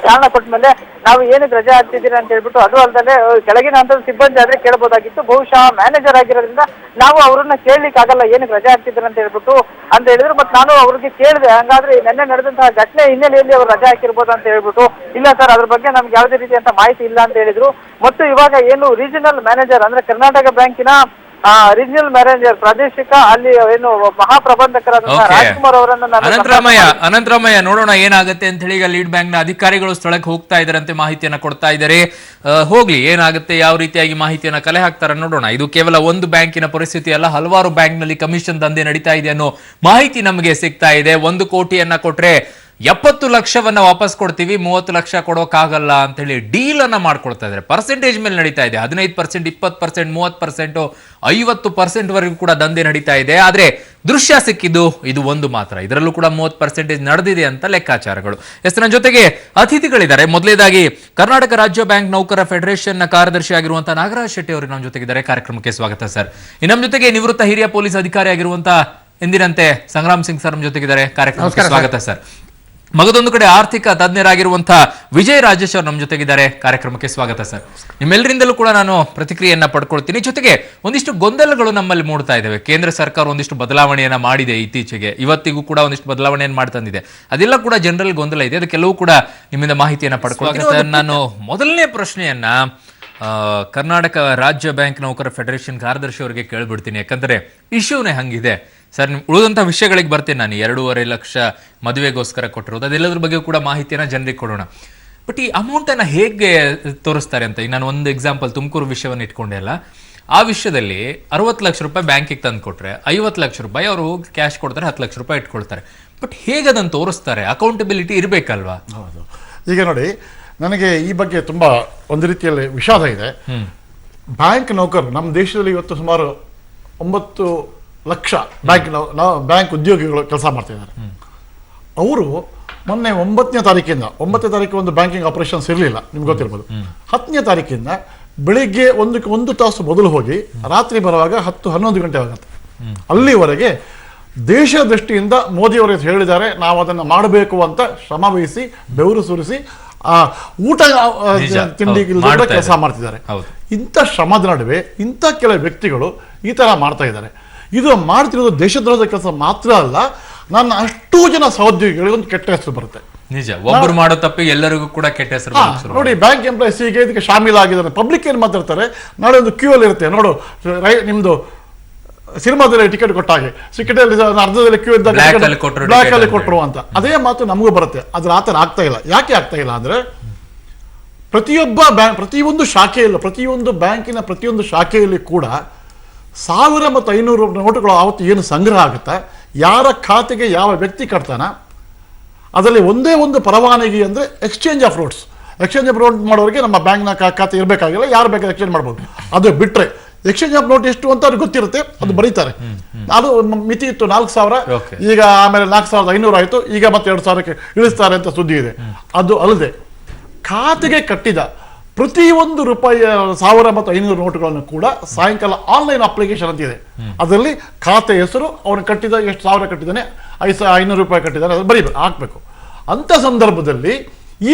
S5: ಕಾರಣ ಕೊಟ್ಮೇಲೆ ನಾವು ಏನಕ್ಕೆ ರಜೆ ಹಾಕ್ತಿದ್ದೀರಿ ಅಂತ ಹೇಳ್ಬಿಟ್ಟು, ಅದು ಅಲ್ಲದೆ ಕೆಳಗಿನ ಹಂತದ ಸಿಬ್ಬಂದಿ ಆದ್ರೆ ಕೇಳಬಹುದಾಗಿತ್ತು. ಬಹುಶಃ ಮ್ಯಾನೇಜರ್ ಆಗಿರೋದ್ರಿಂದ ನಾವು ಅವ್ರನ್ನ ಕೇಳಲಿಕ್ಕೆ ಆಗಲ್ಲ ಏನಕ್ಕೆ ರಜೆ ಹಾಕ್ತಿದ್ದೀರಿ ಅಂತ ಹೇಳ್ಬಿಟ್ಟು ಅಂತ ಹೇಳಿದ್ರು. ಬಟ್ ನಾನು ಅವ್ರಿಗೆ ಕೇಳಿದೆ, ಹಂಗಾದ್ರೆ ನಿನ್ನೆ ನಡೆದಂತಹ ಘಟನೆ ಹಿನ್ನೆಲೆಯಲ್ಲಿ ಅವ್ರು ರಜೆ ಹಾಕಿರ್ಬೋದು ಅಂತ ಹೇಳ್ಬಿಟ್ಟು, ಇಲ್ಲ ಸರ್ ಅದ್ರ ಬಗ್ಗೆ ನಮ್ಗೆ ಯಾವುದೇ ರೀತಿಯಂತ ಮಾಹಿತಿ ಇಲ್ಲ ಅಂತ ಹೇಳಿದ್ರು. ಮತ್ತು ಇವಾಗ ಏನು ರೀಜನಲ್ ಮ್ಯಾನೇಜರ್ ಅಂದ್ರೆ ಕರ್ನಾಟಕ ಬ್ಯಾಂಕಿನ ರೀಜನಲ್ ಮ್ಯಾನೇಜರ್ ಪ್ರಾದೇಶಿಕ ಅಲ್ಲಿ ಏನು ಮಹಾಪ್ರಬಂಧಕರಾದಂತಹ ರಾಜ್ಕುಮಾರ್ ಅವರನ್ನ
S1: ಅನಂತರಾಮಯ್ಯ ನೋಡೋಣ ಏನಾಗುತ್ತೆ ಅಂತ ಹೇಳಿ. ಈಗ ಲೀಡ್ ಬ್ಯಾಂಕ್ ನ ಅಧಿಕಾರಿಗಳು ಸ್ಥಳಕ್ಕೆ ಹೋಗ್ತಾ ಇದ್ದಾರಂತೆ, ಮಾಹಿತಿಯನ್ನ ಕೊಡ್ತಾ ಇದ್ದಾರೆ. ಹೋಗ್ಲಿ ಏನಾಗುತ್ತೆ, ಯಾವ ರೀತಿಯಾಗಿ ಮಾಹಿತಿಯನ್ನ ಕಲೆ ಹಾಕ್ತಾರ ನೋಡೋಣ. ಇದು ಕೇವಲ ಒಂದು ಬ್ಯಾಂಕಿನ ಪರಿಸ್ಥಿತಿ ಅಲ್ಲ, ಹಲವಾರು ಬ್ಯಾಂಕ್ ನಲ್ಲಿ ಕಮಿಷನ್ ದಂಧೆ ನಡೀತಾ ಇದೆ ಅನ್ನೋ ಮಾಹಿತಿ ನಮಗೆ ಸಿಗ್ತಾ ಇದೆ. 1 ಕೋಟಿಯನ್ನ ಕೊಟ್ರೆ 70 ಲಕ್ಷವನ್ನ ವಾಪಸ್ ಕೊಡ್ತೀವಿ, 30 ಲಕ್ಷ ಕೊಡೋಕ್ಕಾಗಲ್ಲ ಅಂತ ಹೇಳಿ ಡೀಲ್ ಅನ್ನ ಮಾಡ್ಕೊಳ್ತಾ ಇದ್ದಾರೆ. ಪರ್ಸೆಂಟೇಜ್ ಮೇಲೆ ನಡೀತಾ ಇದೆ. 15%, 20%, 30%, 50% ವರೆಗೂ ಕೂಡ ದಂಧೆ ನಡೀತಾ ಇದೆ. ಆದ್ರೆ ದೃಶ್ಯ ಸಿಕ್ಕಿದ್ದು ಇದು ಒಂದು ಮಾತ್ರ. ಇದರಲ್ಲೂ ಕೂಡ 30% ನಡೆದಿದೆ ಅಂತ ಲೆಕ್ಕಾಚಾರಗಳು. ನನ್ನ ಜೊತೆಗೆ ಅತಿಥಿಗಳಿದ್ದಾರೆ. ಮೊದಲೇದಾಗಿ ಕರ್ನಾಟಕ ರಾಜ್ಯ ಬ್ಯಾಂಕ್ ನೌಕರ ಫೆಡರೇಷನ್ ನ ಕಾರ್ಯದರ್ಶಿ ಆಗಿರುವಂತಹ ನಾಗರಾಜ್ ಶೆಟ್ಟಿ ಅವರು ನಮ್ಮ ಜೊತೆಗಿದ್ದಾರೆ. ಕಾರ್ಯಕ್ರಮಕ್ಕೆ ಸ್ವಾಗತ ಸರ್. ನಮ್ಮ ಜೊತೆಗೆ ನಿವೃತ್ತ ಹಿರಿಯ ಪೊಲೀಸ್ ಅಧಿಕಾರಿ ಆಗಿರುವಂತಹ ಎಂದಿನಂತೆ ಸಂಗ್ರಾಮ್ ಸಿಂಗ್ ಸರ್ ನಮ್ಮ ಜೊತೆಗಿದ್ದಾರೆ. ಕಾರ್ಯಕ್ರಮಕ್ಕೆ ಸ್ವಾಗತ ಸರ್. ಮಗದೊಂದು ಕಡೆ ಆರ್ಥಿಕ ತಜ್ಞರಾಗಿರುವಂತಹ ವಿಜಯ್ ರಾಜೇಶ್ ಅವರು ನಮ್ಮ ಜೊತೆಗಿದ್ದಾರೆ. ಕಾರ್ಯಕ್ರಮಕ್ಕೆ ಸ್ವಾಗತ ಸರ್. ನಿಮ್ಮೆಲ್ಲರಿಂದಲೂ ಕೂಡ ನಾನು ಪ್ರತಿಕ್ರಿಯೆಯನ್ನ ಪಡ್ಕೊಳ್ತೀನಿ. ಜೊತೆಗೆ ಒಂದಿಷ್ಟು ಗೊಂದಲಗಳು ನಮ್ಮಲ್ಲಿ ಮೂಡ್ತಾ ಇದ್ದಾವೆ. ಕೇಂದ್ರ ಸರ್ಕಾರ ಒಂದಿಷ್ಟು ಬದಲಾವಣೆಯನ್ನ ಮಾಡಿದೆ ಇತ್ತೀಚೆಗೆ, ಇವತ್ತಿಗೂ ಕೂಡ ಒಂದಿಷ್ಟು ಬದಲಾವಣೆಯನ್ನು ಮಾಡ್ತಂದಿದೆ. ಅದೆಲ್ಲ ಕೂಡ ಜನರಲ್ ಗೊಂದಲ ಇದೆ. ಅದಕ್ಕೆಲ್ಲವೂ ಕೂಡ ನಿಮ್ಮಿಂದ ಮಾಹಿತಿಯನ್ನ ಪಡ್ಕೊಳ್ತೀನಿ. ನಾನು ಮೊದಲನೇ ಪ್ರಶ್ನೆಯನ್ನ ಕರ್ನಾಟಕ ರಾಜ್ಯ ಬ್ಯಾಂಕ್ ನೌಕರ ಫೆಡರೇಷನ್ ಕಾರ್ಯದರ್ಶಿ ಅವರಿಗೆ ಕೇಳ್ಬಿಡ್ತೀನಿ. ಯಾಕಂದ್ರೆ ಇಶ್ಯೂನೇ ಹಂಗಿದೆ ಸರ್. ಉಳಿದಂಥ ವಿಷಯಗಳಿಗೆ ಬರ್ತೇನೆ ನಾನು. 2.5 ಲಕ್ಷ ಮದುವೆಗೋಸ್ಕರ ಕೊಟ್ಟಿರೋದು, ಅದೆಲ್ಲದ್ರ ಬಗ್ಗೆ ಕೂಡ ಮಾಹಿತಿಯನ್ನ ಜನರಿಗೆ ಕೊಡೋಣ. ಬಟ್ ಈ ಅಮೌಂಟನ್ನು ಹೇಗೆ ತೋರಿಸ್ತಾರೆ ಅಂತ, ಈಗ ನಾನು ಒಂದು ಎಕ್ಸಾಂಪಲ್ ತುಮಕೂರು ವಿಷಯವನ್ನು ಇಟ್ಕೊಂಡೆ ಅಲ್ಲ, ಆ ವಿಷಯದಲ್ಲಿ 60 ಲಕ್ಷ ರೂಪಾಯಿ ಬ್ಯಾಂಕಿಗೆ ತಂದು ಕೊಟ್ರೆ 50 ಲಕ್ಷ ರೂಪಾಯಿ ಅವರು ಕ್ಯಾಶ್ ಕೊಡ್ತಾರೆ, 10 ಲಕ್ಷ ರೂಪಾಯಿ ಇಟ್ಕೊಳ್ತಾರೆ. ಬಟ್ ಹೇಗೆ ಅದನ್ನು ತೋರಿಸ್ತಾರೆ? ಅಕೌಂಟಬಿಲಿಟಿ ಇರಬೇಕಲ್ವಾ?
S6: ಹೌದು. ಈಗ ನೋಡಿ, ನನಗೆ ಈ ಬಗ್ಗೆ ತುಂಬ ಒಂದು ರೀತಿಯಲ್ಲಿ ವಿಷಾದ ಇದೆ. ಬ್ಯಾಂಕ್ ನೌಕರರು ನಮ್ಮ ದೇಶದಲ್ಲಿ ಇವತ್ತು ಸುಮಾರು 9 ಲಕ್ಷ ಬ್ಯಾಂಕ್ ಉದ್ಯೋಗಿಗಳು ಕೆಲಸ ಮಾಡ್ತಿದ್ದಾರೆ. ಅವರು ಮೊನ್ನೆ 9ನೇ ತಾರೀಕಿಂದ 9ನೇ ತಾರೀಕು ಒಂದು ಬ್ಯಾಂಕಿಂಗ್ ಆಪರೇಷನ್ಸ್ ಇರಲಿಲ್ಲ, ನಿಮ್ಗೆ ಗೊತ್ತಿರ್ಬೋದು. 10ನೇ ತಾರೀಕಿಂದ ಬೆಳಿಗ್ಗೆ 1 ತಾಸು ಮೊದಲು ಹೋಗಿ ರಾತ್ರಿ ಬರುವಾಗ 10-11 ಗಂಟೆ ಆಗುತ್ತೆ. ಅಲ್ಲಿವರೆಗೆ ದೇಶ ದೃಷ್ಟಿಯಿಂದ ಮೋದಿಯವರು ಹೇಳಿದ್ದಾರೆ, ನಾವು ಅದನ್ನು ಮಾಡಬೇಕು ಅಂತ ಶ್ರಮ ವಹಿಸಿ ಬೆವರು ಸುರಿಸಿ ಊಟ ತಿಂಡಿ ಕೆಲಸ ಮಾಡ್ತಿದ್ದಾರೆ. ಇಂಥ ಶ್ರಮದ ನಡುವೆ ಇಂಥ ಕೆಲ ವ್ಯಕ್ತಿಗಳು ಈ ತರ ಮಾಡ್ತಾ ಇದ್ದಾರೆ. ಇದು ಮಾಡ್ತಿರೋದು ದೇಶದ್ರೋಹದ ಕೆಲಸ ಮಾತ್ರ ಅಲ್ಲ, ನನ್ನ ಅಷ್ಟೂ ಜನ ಸಹೋದ್ಯೋಗಿಗಳಿಗೆ ಒಂದು ಕೆಟ್ಟ ಹೆಸರು ಬರುತ್ತೆ.
S1: ನಿಜ, ಒಬ್ಬರು ಮಾಡೋ ತಪ್ಪಿಗೆ ಎಲ್ಲರಿಗೂ ಕೂಡ ಕೆಟ್ಟ ಹೆಸರು.
S6: ನೋಡಿ, ಬ್ಯಾಂಕ್ ಎಂಪ್ಲಾಯೀಸ್ಗೆ ಇದಕ್ಕೆ ಶಾಮೀಲ್ ಆಗಿದ್ದಾರೆ. ಪಬ್ಲಿಕ್ ಏನ್ ಮಾತಾಡ್ತಾರೆ, ನಾಳೆ ಒಂದು ಕ್ಯೂ ಅಲ್ಲಿ ಇರುತ್ತೆ ನೋಡು, ನಿಮ್ದು ಸಿನಿಮಾದಲ್ಲಿ ಟಿಕೆಟ್ ಕೊಟ್ಟ ಹಾಗೆ ಸಿಕ್ಕಿಟಲ್ಲಿ ಅರ್ಧದಲ್ಲಿ ಕ್ಯೂ ಇದ್ದಾಗ
S1: Black ಅಲ್ಲಿ ಕೊಟ್ರು
S6: ಬ್ಲಾಕ್
S1: ticket
S6: ಅಲ್ಲಿ
S1: ಅಂತ
S6: ಕೊಟ್ಟರು ಅಂತ ಅದೇ ಮಾತು ನಮಗೂ ಬರುತ್ತೆ. ಅದ್ರ ಆತರ ಆಗ್ತಾ ಇಲ್ಲ. ಯಾಕೆ ಆಗ್ತಾ ಇಲ್ಲ ಅಂದ್ರೆ ಪ್ರತಿಯೊಬ್ಬ ಪ್ರತಿಯೊಂದು ಶಾಖೆಯಲ್ಲೂ ಪ್ರತಿಯೊಂದು ಬ್ಯಾಂಕಿನ ಪ್ರತಿಯೊಂದು ಶಾಖೆಯಲ್ಲಿ ಕೂಡ 1000 ಮತ್ತು 500 ನೋಟುಗಳು ಆವತ್ತು ಏನು ಸಂಗ್ರಹ ಆಗುತ್ತೆ, ಯಾರ ಖಾತೆಗೆ ಯಾವ ವ್ಯಕ್ತಿ ಕಟ್ತಾನ, ಅದರಲ್ಲಿ ಒಂದೇ ಒಂದು ಪರವಾನಗಿ ಅಂದರೆ exchange of notes. Exchange of note ಮಾಡೋರಿಗೆ ನಮ್ಮ ಬ್ಯಾಂಕ್ನ ಖಾತೆ ಇರಬೇಕಾಗಿಲ್ಲ, ಯಾರು ಬೇಕಾದ್ರೆ ಎಕ್ಸ್ಚೇಂಜ್ ಮಾಡ್ಬೋದು. ಅದು ಬಿಟ್ಟರೆ ಎಕ್ಸ್ಚೇಂಜ್ ಆಫ್ ನೋಟ್ ಎಷ್ಟು ಅಂತ ಅವ್ರಿಗೆ ಗೊತ್ತಿರುತ್ತೆ, ಅದು ಬರೀತಾರೆ. ಅದು ಮಿತಿ ಇತ್ತು 4000, ಈಗ ಆಮೇಲೆ 4500 ಆಯಿತು, ಈಗ ಮತ್ತೆ 2000ಕ್ಕೆ ಇಳಿಸ್ತಾರೆ ಅಂತ ಸುದ್ದಿ ಇದೆ. ಅದು ಅಲ್ಲದೆ ಖಾತೆಗೆ ಕಟ್ಟಿದ ಪ್ರತಿಯೊಂದು ರೂಪಾಯಿ 1000 ಮತ್ತು 500 ನೋಟುಗಳನ್ನು ಕೂಡ ಸಾಯಂಕಾಲ ಆನ್ಲೈನ್ ಅಪ್ಲಿಕೇಶನ್ ಅಂತ ಇದೆ. ಅದರಲ್ಲಿ ಖಾತೆ ಹೆಸರು, ಅವನು ಕಟ್ಟಿದ ಎಷ್ಟು 1000 ಕಟ್ಟಿದ್ದಾನೆ, 500 ರೂಪಾಯಿ ಕಟ್ಟಿದ್ದಾನೆ, ಅದು ಹಾಕಬೇಕು. ಅಂಥ ಸಂದರ್ಭದಲ್ಲಿ ಈ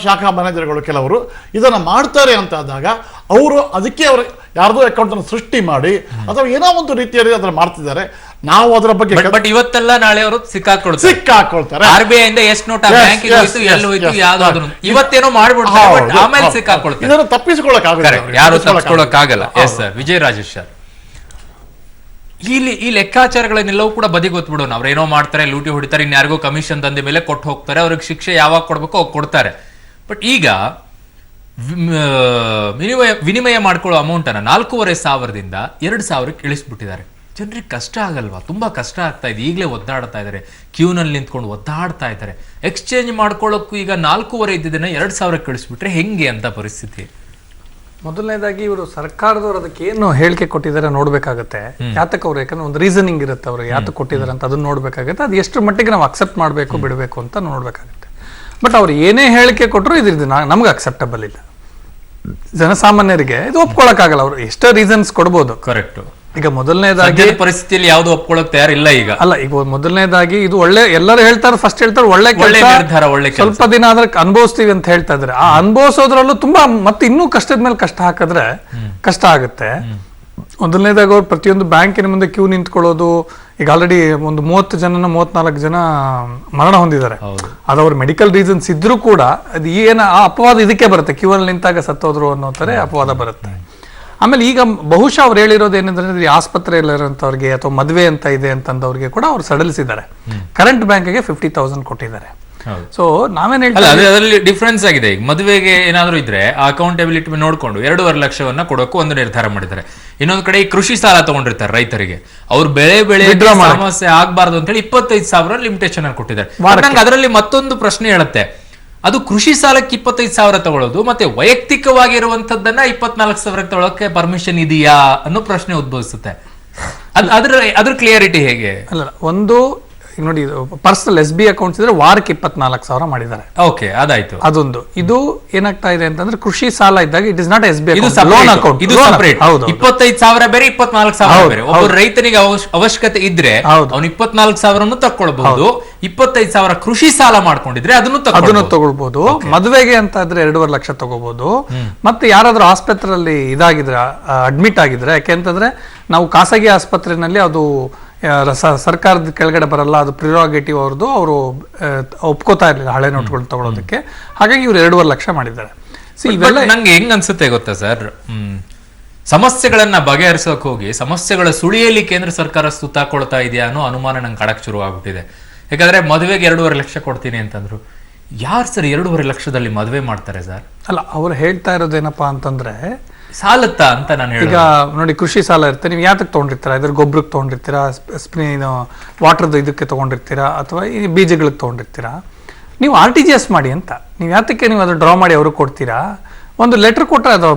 S6: ಶಾಖಾ ಮ್ಯಾನೇಜರ್ಗಳು ಕೆಲವರು ಇದನ್ನು ಮಾಡ್ತಾರೆ ಅಂತ ಆದಾಗ ಅವರು ಅದಕ್ಕೆ ಅವರು ಯಾರ್ದೋ ಅಕೌಂಟನ್ನು ಸೃಷ್ಟಿ ಮಾಡಿ ಅಥವಾ ಏನೋ ಒಂದು ರೀತಿಯಲ್ಲಿ ಅದನ್ನು ಮಾಡ್ತಿದ್ದಾರೆ. ನಾವು ಅದರ ಬಗ್ಗೆ
S1: ಬಟ್ ಇವತ್ತೆಲ್ಲ ನಾಳೆ ಅವರು ಸಿಕ್ಕಾಕೊಳ್ತಾರೆ. RBI ಇಂದ ಎಷ್ಟು ನೋಟ್ ಬ್ಯಾಂಕಿಗೆ ಹೋಯ್ತು, ಎಲ್ಲಿ ಹೋಯ್ತು, ಯಾವ್ದಾದ್ರು ಇವತ್ತೇನೋ ಮಾಡ್ಬಿಡ್ತಾರೆ, ಬಟ್ ಆಮೇಲೆ ಸಿಕ್ಕಾಕೊಳ್ತಾರೆ.
S6: ಇದನ್ನು ತಪ್ಪಿಸಿಕೊಳ್ಳಕ್ಕಾಗಲ್ಲ,
S1: ಯಾರು ತಪ್ಪಿಸ್ಕೊಳ್ಳಕ್ಕಾಗಲ್ಲ. ಎಸ್ ಸರ್, ವಿಜಯ ರಾಜೇಶ್ ಸರ್, ಈ ಲೆಕ್ಕಾಚಾರಗಳನ್ನೆಲ್ಲವೂ ಕೂಡ ಬದಿಗೊತ್ಬಿಡೋಣ. ಅವ್ರೇನೋ ಮಾಡ್ತಾರೆ, ಲೂಟಿ ಹೊಡಿತಾರೆ, ಇನ್ಯಾರಿಗೋ ಕಮಿಷನ್ ದಂಧೆ ಮೇಲೆ ಕೊಟ್ಟು ಹೋಗ್ತಾರೆ, ಅವ್ರಿಗೆ ಶಿಕ್ಷೆ ಯಾವಾಗ ಕೊಡ್ಬೇಕೋ ಅವಾಗ ಕೊಡ್ತಾರೆ. ಬಟ್ ಈಗ ವಿನಿಮಯ ಮಾಡ್ಕೊಳ್ಳೋ ಅಮೌಂಟ್ ಅನ್ನ 4500ದಿಂದ 2000ಕ್ಕೆ ಇಳಿಸ್ಬಿಟ್ಟಿದ್ದಾರೆ. ಜನರಿಗೆ ಕಷ್ಟ ಆಗಲ್ವಾ? ತುಂಬಾ ಕಷ್ಟ ಆಗ್ತಾ ಇದೆ. ಈಗಲೇ ಒದ್ದಾಡ್ತಾ ಇದ್ದಾರೆ, ಕ್ಯೂನಲ್ಲಿ ನಿಂತ್ಕೊಂಡು ಒದ್ದಾಡ್ತಾ ಇದ್ದಾರೆ. ಎಕ್ಸ್ಚೇಂಜ್ ಮಾಡ್ಕೊಳ್ಳೋಕ್ಕೂ ಈಗ 4,500 ಇದ್ದಿದ್ದನ್ನ 2000ಕ್ಕೆ ಇಳಿಸ್ಬಿಟ್ರೆ ಹೆಂಗೆ ಅಂತ ಪರಿಸ್ಥಿತಿ?
S7: ಮೊದಲನೇದಾಗಿ ಇವರು ಸರ್ಕಾರದವರು ಅದಕ್ಕೆ ಏನು ಹೇಳಿಕೆ ಕೊಟ್ಟಿದ್ದಾರೆ ನೋಡ್ಬೇಕಾಗತ್ತೆ. ಯಾತಕ್ಕೆ ಅವ್ರು, ಯಾಕಂದ್ರೆ ಒಂದು ರೀಸನಿಂಗ್ ಇರುತ್ತೆ ಅವ್ರು ಯಾತಕ್ಕೆ ಕೊಟ್ಟಿದ್ದಾರೆ ಅಂತ, ಅದನ್ನ ನೋಡ್ಬೇಕಾಗತ್ತೆ. ಅದು ಎಷ್ಟು ಮಟ್ಟಿಗೆ ನಾವು ಅಕ್ಸೆಪ್ಟ್ ಮಾಡಬೇಕು ಬಿಡಬೇಕು ಅಂತ ನೋಡ್ಬೇಕಾಗತ್ತೆ. ಬಟ್ ಅವ್ರು ಏನೇ ಹೇಳಿಕೆ ಕೊಟ್ಟರು ಇದು ನಮ್ಗೆ ಅಕ್ಸೆಪ್ಟಬಲ್ ಇಲ್ಲ. ಜನಸಾಮಾನ್ಯರಿಗೆ ಇದು ಒಪ್ಕೊಳಕ್ಕಾಗಲ್ಲ. ಅವ್ರು ಎಷ್ಟೋ ರೀಸನ್ಸ್ ಕೊಡ್ಬೋದು.
S1: ಕರೆಕ್ಟ್.
S7: ಈಗ ಮೊದಲನೇದಾಗಿ
S1: ಪರಿಸ್ಥಿತಿಯಲ್ಲಿ ಯಾವ್ದು ಒಪ್ಕೊಳ್ಳೋಕ್ ತಯಾರಿಲ್ಲ ಈಗ.
S7: ಅಲ್ಲ, ಈಗ ಮೊದಲನೇದಾಗಿ ಇದು ಒಳ್ಳೆ, ಎಲ್ಲರೂ ಹೇಳ್ತಾರೆ, ಫಸ್ಟ್ ಹೇಳ್ತಾರೆ ಒಳ್ಳೆ
S1: ನಿರ್ಧಾರ, ಒಳ್ಳೆ
S7: ಸ್ವಲ್ಪ ದಿನ ಆದ್ರೆ ಅನುಭವಿಸ್ತೀವಿ ಅಂತ ಹೇಳ್ತಾ ಇದ್ರೆ, ಆ ಅನುಭವಿಸೋದ್ರಲ್ಲೂ ತುಂಬಾ ಮತ್ತೆ ಇನ್ನೂ ಕಷ್ಟದ ಮೇಲೆ ಕಷ್ಟ ಹಾಕಿದ್ರೆ ಕಷ್ಟ ಆಗುತ್ತೆ. ಮೊದಲನೇದಾಗಿ ಅವ್ರು ಪ್ರತಿಯೊಂದು ಬ್ಯಾಂಕಿನ ಮುಂದೆ ಕ್ಯೂ ನಿಂತ್ಕೊಳ್ಳೋದು, ಈಗ ಆಲ್ರೆಡಿ ಒಂದು 34 ಜನ ಮರಣ ಹೊಂದಿದ್ದಾರೆ. ಅದು ಅವ್ರ ಮೆಡಿಕಲ್ ರೀಸನ್ಸ್ ಇದ್ರೂ ಕೂಡ ಅದು ಏನು ಆ ಅಪವಾದ ಇದಕ್ಕೆ ಬರುತ್ತೆ, ಕ್ಯೂ ಅಲ್ಲಿ ನಿಂತಾಗ ಸತ್ತೋದ್ರು ಅನ್ನೋ ತರ ಅಪವಾದ ಬರುತ್ತೆ. ಆಮೇಲೆ ಈಗ ಬಹುಶಃ ಅವ್ರು ಹೇಳಿರೋದು ಏನಂದ್ರೆ, ಆಸ್ಪತ್ರೆಯಲ್ಲಿರೋಂಥವ್ರಿಗೆ ಅಥವಾ ಮದುವೆ ಅಂತ ಇದೆ ಅಂತಂದವ್ರಿಗೆ ಕೂಡ ಅವ್ರು ಸಡಲಿಸಿದ್ದಾರೆ. ಕರೆಂಟ್ ಬ್ಯಾಂಕ್ಗೆ 50,000 ಕೊಟ್ಟಿದ್ದಾರೆ. ಸೊ ನಾವೇನ್ ಹೇಳ್ತೀವಿ,
S1: ಅದರಲ್ಲಿ ಡಿಫ್ರೆನ್ಸ್ ಆಗಿದೆ. ಈಗ ಮದುವೆಗೆ ಏನಾದ್ರು ಇದ್ರೆ ಅಕೌಂಟಬಿಲಿಟಿ ನೋಡ್ಕೊಂಡು 2.5 ಲಕ್ಷವನ್ನ ಕೊಡೋಕೆ ಒಂದು ನಿರ್ಧಾರ ಮಾಡಿದ್ದಾರೆ. ಇನ್ನೊಂದು ಕಡೆ ಈ ಕೃಷಿ ಸಾಲ ತಗೊಂಡಿರ್ತಾರೆ ರೈತರಿಗೆ, ಅವ್ರು ಬೆಳೆ ಸಮಸ್ಯೆ ಆಗ್ಬಾರ್ದು ಅಂತ ಹೇಳಿ 25,000 ಲಿಮಿಟೇಷನ್ ಅನ್ನು ಕೊಟ್ಟಿದ್ದಾರೆ. ಅದರಲ್ಲಿ ಮತ್ತೊಂದು ಪ್ರಶ್ನೆ ಹೇಳುತ್ತೆ, ಅದು ಕೃಷಿ ಸಾಲಕ್ಕೆ 25,000 ತಗೊಳ್ಳೋದು ಮತ್ತೆ ವೈಯಕ್ತಿಕವಾಗಿರುವಂತದ್ದನ್ನ 24,000 ತಗೊಳ್ಳೋಕೆ ಪರ್ಮಿಷನ್ ಇದೆಯಾ ಅನ್ನೋ ಪ್ರಶ್ನೆ ಉದ್ಭವಿಸುತ್ತೆ. ಅದ್ರ ಕ್ಲಿಯರಿಟಿ ಹೇಗೆ?
S7: ಅಲ್ಲ, ಒಂದು ಈಗ ನೋಡಿ, ಪರ್ಸನಲ್ SBI ಅಕೌಂಟ್ಸ್ ಇದ್ರೆ ವಾರಕ್ಕೆ 24,000 ಮಾಡಿದ್ದಾರೆ.
S1: ಓಕೆ, ಅದಾಯ್ತು.
S7: ಅದೊಂದು. ಇದು ಏನಾಗ್ತಾ ಇದೆ ಅಂತಂದ್ರೆ, ಕೃಷಿ ಸಾಲ ಇದ್ದಾಗ it is not SBI
S1: loan
S7: account,
S1: ಇದು ಸಪರೇಟ್. 25,000 ಬೇರೆ, 24,000 ಬೇರೆ. ಒಬ್ಬ ರೈತನಿಗೆ ಅವಶ್ಯಕತೆ ಇದ್ರೆ ಅವ್ನು 24,000 ತಕ್ಕೊಳ್ಬಹುದು. 25,000 ಕೃಷಿ ಸಾಲ ಮಾಡ್ಕೊಂಡಿದ್ರೆ ಅದನ್ನು
S7: ತಗೊಳ್ಬಹುದು. ಮದುವೆಗೆ ಅಂತ ಇದ್ರೆ 2.5 ಲಕ್ಷ ತಗೋಬಹುದು. ಮತ್ತೆ ಯಾರಾದ್ರೂ ಆಸ್ಪತ್ರೆಯಲ್ಲಿ ಇದಾಗಿದ್ರೆ, ಅಡ್ಮಿಟ್ ಆಗಿದ್ರೆ, ಯಾಕೆಂತಂದ್ರೆ ನಾವು ಖಾಸಗಿ ಆಸ್ಪತ್ರೆಯಲ್ಲಿ ಅದು ಸರ್ಕಾರದ ಕೆಳಗಡೆ ಬರಲ್ಲ, ಅದು ಪ್ರಿರೋಗೇಟಿವ್ ಅವ್ರದ್ದು, ಅವರು ಒಪ್ಕೋತಾ ಇರಲಿಲ್ಲ ಹಳೆ ನೋಟ್ಗಳು ತಗೊಳ್ಳೋದಕ್ಕೆ. ಹಾಗಾಗಿ ಇವ್ರು 2.5 ಲಕ್ಷ ಮಾಡಿದ್ದಾರೆ.
S1: ಇವೆಲ್ಲ ನಂಗೆ ಹೆಂಗ್ ಅನ್ಸುತ್ತೆ ಗೊತ್ತಾ ಸರ್, ಸಮಸ್ಯೆಗಳನ್ನ ಬಗೆಹರಿಸೋಕೆ ಹೋಗಿ ಸಮಸ್ಯೆಗಳ ಸುಳಿಯಲ್ಲಿ ಕೇಂದ್ರ ಸರ್ಕಾರ ಸುತ್ತಾಕೊಳ್ತಾ ಇದೆಯಾ ಅನ್ನೋ ಅನುಮಾನ ನಂಗೆ ಕಾಡಕ್ ಶುರು ಆಗ್ಬಿಟ್ಟಿದೆ. ಯಾಕಂದ್ರೆ ಮದುವೆಗೆ 2.5 ಲಕ್ಷ ಕೊಡ್ತೀನಿ ಅಂತಂದ್ರು, ಯಾರು ಸರ್ 2.5 ಲಕ್ಷದಲ್ಲಿ ಮದುವೆ ಮಾಡ್ತಾರೆ ಸರ್?
S7: ಅಲ್ಲ, ಅವ್ರು ಹೇಳ್ತಾ ಇರೋದೇನಪ್ಪಾ ಅಂತಂದ್ರೆ,
S1: ಸಾಲತ್ತಾ ಅಂತ ನಾನು ಹೇಳಿ.
S7: ಈಗ ನೋಡಿ, ಕೃಷಿ ಸಾಲ ಇರುತ್ತೆ, ನೀವು ಯಾತಕ್ಕೆ ತೊಗೊಂಡಿರ್ತೀರಾ? ಇದ್ರ ಗೊಬ್ಬರಕ್ಕೆ ತೊಗೊಂಡಿರ್ತೀರಾ, ವಾಟರ್ದು ಇದಕ್ಕೆ ತೊಗೊಂಡಿರ್ತೀರಾ, ಅಥವಾ ಈ ಬೀಜಗಳಿಗೆ ತೊಗೊಂಡಿರ್ತೀರಾ? ನೀವು RTGS ಮಾಡಿ ಅಂತ. ನೀವು ಯಾತಕ್ಕೆ ನೀವು ಅದು ಡ್ರಾ ಮಾಡಿ ಅವ್ರಿಗೆ ಕೊಡ್ತೀರಾ? ಒಂದು ಲೆಟರ್ ಕೊಟ್ಟರೆ ಅದು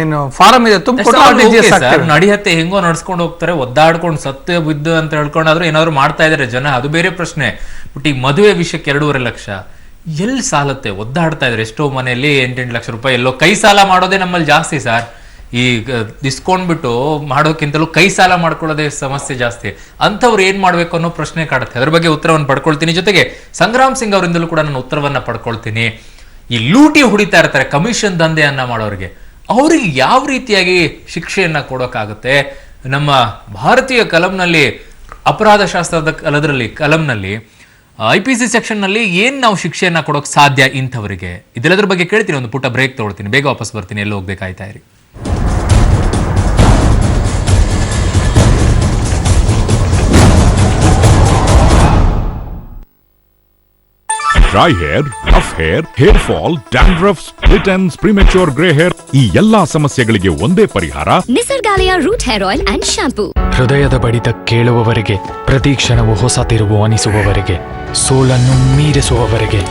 S7: ಏನು ಫಾರಂ ಇದೆ ತುಂಬಿಕೊಟ್ಟು
S1: ನಡಿಯತ್ತೆ, ಹೆಂಗೋ ನಡ್ಸ್ಕೊಂಡು ಹೋಗ್ತಾರೆ, ಒದ್ದಾಡ್ಕೊಂಡು ಸತ್ತು ಬಿದ್ದು ಅಂತ ಹೇಳ್ಕೊಂಡಾದ್ರೂ ಏನಾದ್ರು ಮಾಡ್ತಾ ಇದಾರೆ ಜನ, ಅದು ಬೇರೆ ಪ್ರಶ್ನೆ. ಬಟ್ ಈ ಮದುವೆ ವಿಷಯಕ್ಕೆ 2.5 ಲಕ್ಷ ಎಲ್ಲಿ ಸಾಲತ್ತೆ? ಒದ್ದಾಡ್ತಾ ಇದ್ರೆ ಎಷ್ಟೋ ಮನೆಯಲ್ಲಿ 8 ಲಕ್ಷ ರೂಪಾಯಿ ಎಲ್ಲೋ ಕೈ ಸಾಲ ಮಾಡೋದೇ ನಮ್ಮಲ್ಲಿ ಜಾಸ್ತಿ ಸರ್. ಈ ಇಸ್ಕೊಂಡ್ಬಿಟ್ಟು ಮಾಡೋಕ್ಕಿಂತಲೂ ಕೈ ಸಾಲ ಮಾಡ್ಕೊಳ್ಳೋದೇ ಸಮಸ್ಯೆ ಜಾಸ್ತಿ. ಅಂಥವ್ರು ಏನ್ ಮಾಡ್ಬೇಕು ಅನ್ನೋ ಪ್ರಶ್ನೆ ಕಾಡುತ್ತೆ. ಅದ್ರ ಬಗ್ಗೆ ಉತ್ತರವನ್ನು ಪಡ್ಕೊಳ್ತೀನಿ. ಜೊತೆಗೆ ಸಂಗ್ರಾಮ್ ಸಿಂಗ್ ಅವರಿಂದಲೂ ಕೂಡ ನಾನು ಉತ್ತರವನ್ನ ಪಡ್ಕೊಳ್ತೀನಿ. ಈ ಲೂಟಿ ಹೊಡಿತಾ ಇರ್ತಾರೆ ಕಮಿಷನ್ ದಂಧೆಯನ್ನ ಮಾಡೋರಿಗೆ, ಅವರಿಗೆ ಯಾವ ರೀತಿಯಾಗಿ ಶಿಕ್ಷೆಯನ್ನ ಕೊಡೋಕ್ಕಾಗುತ್ತೆ? ನಮ್ಮ ಭಾರತೀಯ ಕಲಂನಲ್ಲಿ, ಅಪರಾಧ ಶಾಸ್ತ್ರದ ಕಲಂನಲ್ಲಿ IPC ಸೆಕ್ಷನ್ ನಲ್ಲಿ ಏನ್ ನಾವು ಶಿಕ್ಷೆಯನ್ನ ಕೊಡೋಕೆ ಸಾಧ್ಯ ಇಂಥವರಿಗೆ? ಇದೆಲ್ಲದ್ರ ಬಗ್ಗೆ ಕೇಳ್ತೀನಿ. ಒಂದು ಪುಟ್ಟ ಬ್ರೇಕ್ ತಗೊಳ್ತೀನಿ, ಬೇಗ ವಾಪಸ್ ಬರ್ತೀನಿ. ಎಲ್ಲೋ ಹೋಗ್ಬೇಕಾಯ್ತಾ ಇರಿ.
S8: Dry hair, rough hair, hair fall, dandruff, split ends, premature grey hair ಈ ಎಲ್ಲಾ ಸಮಸ್ಯೆಗಳಿಗೆ ಒಂದೇ ಪರಿಹಾರ
S9: Nisargalaya root hair oil and shampoo.
S10: ಹೃದಯದ ಬಡಿತ ಕೇಳುವವರೆಗೆ, ಪ್ರತಿ ಕ್ಷಣವು ಹೊಸ ತಿರುವು ಅನಿಸುವವರೆಗೆ, ಸೋಲನ್ನು ಮೀರಿಸುವವರೆಗೆ,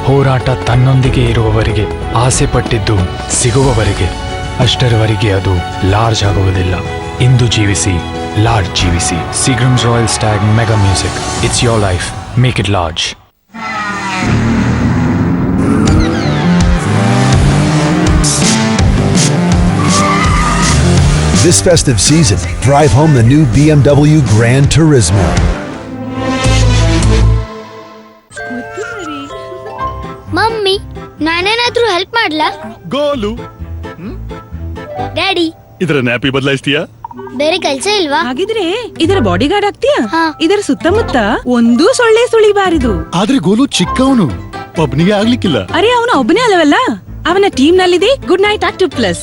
S10: ಹೋರಾಟ ತನ್ನೊಂದಿಗೆ ಇರುವವರೆಗೆ, ಆಸೆ ಪಟ್ಟಿದ್ದು ಸಿಗುವವರೆಗೆ, ಅಷ್ಟರವರೆಗೆ ಅದು ಲಾರ್ಜ್ ಆಗುವುದಿಲ್ಲ. ಇಂದು ಜೀವಿಸಿ, ಲಾರ್ಜ್ ಜೀವಿಸಿ. Seagram's Royal Stag mega music. It's your life, make it large.
S11: This festive season, drive home the new BMW Gran Turismo.
S9: Mummy, ನಾನೇನಾದ್ರೂ ಹೆಲ್ಪ್ ಮಾಡ್ಲಾ?
S8: ಗೋಲು
S9: ಡ್ಯಾಡಿ,
S8: ಇದರ ನ್ಯಾಪಿ ಬದಲಾಯಿಸ್ತೀಯಾ?
S9: ಬೇರೆ ಕೆಲ್ಸ ಇಲ್ವಾ?
S12: ಹಾಗಿದ್ರೆ ಇದರ ಬಾಡಿ ಗಾರ್ಡ್ ಆಗ್ತೀಯಾ?
S9: ಹಾ.
S12: ಇದರ ಸುತ್ತಮುತ್ತ ಒಂದೂ ಸೊಳ್ಳೆ ಸುಳಿಬಾರದು.
S8: ಆದ್ರೆ ಗೋಲು ಚಿಕ್ಕವನು, ಒಬ್ಬನಿಗೆ ಆಗ್ಲಿಕ್ಕಿಲ್ಲ.
S12: ಅರೆ, ಅವನ ಒಬ್ಬನೇ ಅಲ್ಲವಲ್ಲ, ಅವನ ಟೀಮ್ ನಲ್ಲಿದೆ good night active plus.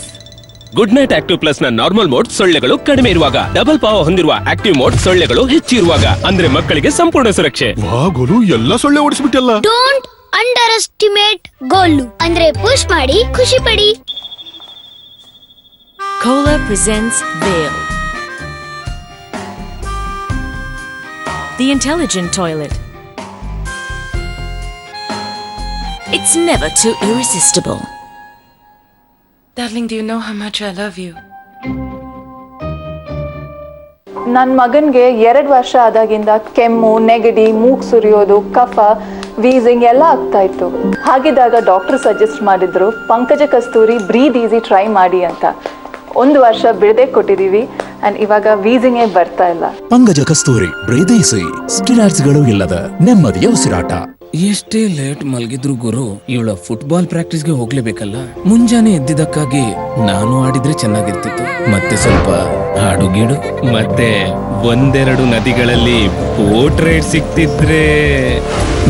S13: Good night active plus ನ ನಾರ್ಮಲ್ ಮೋಡ್ ಸೊಳ್ಳೆಗಳು ಕಡಿಮೆ ಇರುವಾಗ, ಡಬಲ್ ಪವರ್ ಹೊಂದಿರುವ ಆಕ್ಟಿವ್ ಮೋಡ್ ಸೊಳ್ಳೆಗಳು ಹೆಚ್ಚಿರುವಾಗ, ಅಂದ್ರೆ ಮಕ್ಕಳಿಗೆ ಸಂಪೂರ್ಣ ಸುರಕ್ಷೆ.
S8: ವಾ ಗೋಲು, ಎಲ್ಲ ಸೊಳ್ಳೆ ಓಡಿಸ್ಬಿಟ್ಟಲ್ಲ.
S9: Don't underestimate Golu. ಅಂದ್ರೆ ಪುಷ್ ಮಾಡಿ ಖುಷಿ ಪಡಿ.
S12: Kohler presents Veil, the intelligent toilet. It's never too irresistible. Darling, do you know how much I love you?
S14: ನನ್ನ ಮಗನಿಗೆ 2 ವರ್ಷ ಆದಾಗಿಂದ ಕೆಮ್ಮು, ನೆಗಡಿ, ಮೂಗು ಸುರಿಯೋದು, ಕಫ, ವೀಸಿಂಗ್ ಎಲ್ಲ ಆಗ್ತಾ ಇತ್ತು. ಹಾಗಿದ್ದಾಗ ಡಾಕ್ಟರ್ ಸಜೆಸ್ಟ್ ಮಾಡಿದ್ರು ಪಂಕಜ ಕಸ್ತೂರಿ ಬ್ರೀದ್ ಈಸಿ ಟ್ರೈ ಮಾಡಿ ಅಂತ. 1 ವರ್ಷ ಬಿಡದೆ ಕೊಟ್ಟಿದ್ದೀವಿ ಅಂಡ್ ಇವಾಗ ವೀಸಿಂಗೇ ಬರ್ತಾ ಇಲ್ಲ.
S11: ಪಂಕಜ ಕಸ್ತೂರಿ ಬ್ರೀದ್ ಈಸಿ, ಸ್ಟಿರಾಯ್ಡ್ಸ್ಗಳು ಇಲ್ಲದ ನೆಮ್ಮದಿಯ ಉಸಿರಾಟ.
S13: ಎಷ್ಟೇ ಲೇಟ್ ಮಲಗಿದ್ರು ಗುರು, ಇವಳ ಫುಟ್ಬಾಲ್ ಪ್ರಾಕ್ಟೀಸ್ಗೆ ಹೋಗ್ಲೇಬೇಕಲ್ಲ. ಮುಂಜಾನೆ ಎದ್ದಿದ್ದಕ್ಕಾಗಿ ನಾನು ಆಡಿದ್ರೆ ಚೆನ್ನಾಗಿರ್ತಿತ್ತು. ಮತ್ತೆ ಸ್ವಲ್ಪ ಹಾಡು ಗೀಡು, ಮತ್ತೆ 1-2 ನದಿಗಳಲ್ಲಿ ಬೋಟ್ ರೈಡ್ ಸಿಕ್ತಿದ್ರೆ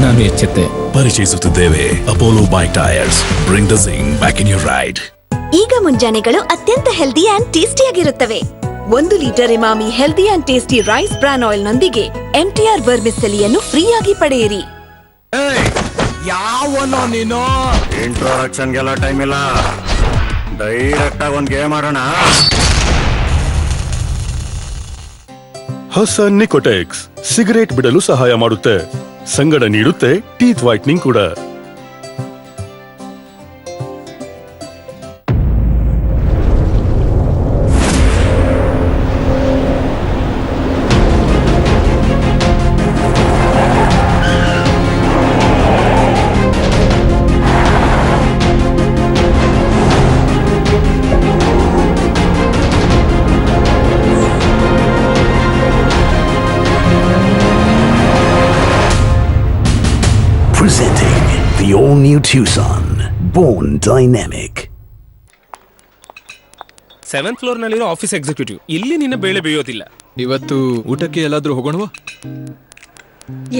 S13: ನಾನು ಎಚ್ಚೆತ್ತೆ.
S11: ಪರಿಚಯಿಸುತ್ತಿದ್ದೇವೆ Apollo bike tyres. Bring the zing back in your ride.
S9: ಈಗ ಮುಂಜಾನೆಗಳು ಅತ್ಯಂತ ಹೆಲ್ದಿ ಅಂಡ್ ಟೇಸ್ಟಿಯಾಗಿರುತ್ತವೆ.
S12: 1 litre Emami healthy and tasty rice bran oil ನೊಂದಿಗೆ MTR ವರ್ಮಿಸೆಲಿಯನ್ನು ಫ್ರೀಯಾಗಿ ಪಡೆಯಿರಿ.
S13: ಯಾವನೋ ನೀನು?
S3: ಇಂಟ್ರೊಡಕ್ಷನ್ಗೆಲ್ಲ ಟೈಮ್ ಇಲ್ಲ, ಡೈರೆಕ್ಟ್ ಆಗಿ ಒಂದು ಗೇಮ್ ಆಡೋಣ.
S8: ಹೊಸ ನಿಕೋಟೆಕ್ಸ್ ಸಿಗರೇಟ್ ಬಿಡಲು ಸಹಾಯ ಮಾಡುತ್ತೆ, ಸಂಗಡ ನೀಡುತ್ತೆ ಟೀತ್ ವೈಟ್ನಿಂಗ್ ಕೂಡ.
S11: Presenting the all-new Tucson, born dynamic.
S13: 7th floor ನಲ್ಲಿರೋ ಆಫೀಸ್ ಎಕ್ಸಿಕ್ಯೂಟಿವ್. ಇಲ್ಲಿ ನಿನ್ನ ಬೇಳೆ ಬೇಯೋದಿಲ್ಲ.
S10: ಇವತ್ತು ಊಟಕ್ಕೆ ಎಲ್ಲಾದ್ರೂ ಹೋಗೋಣವಾ?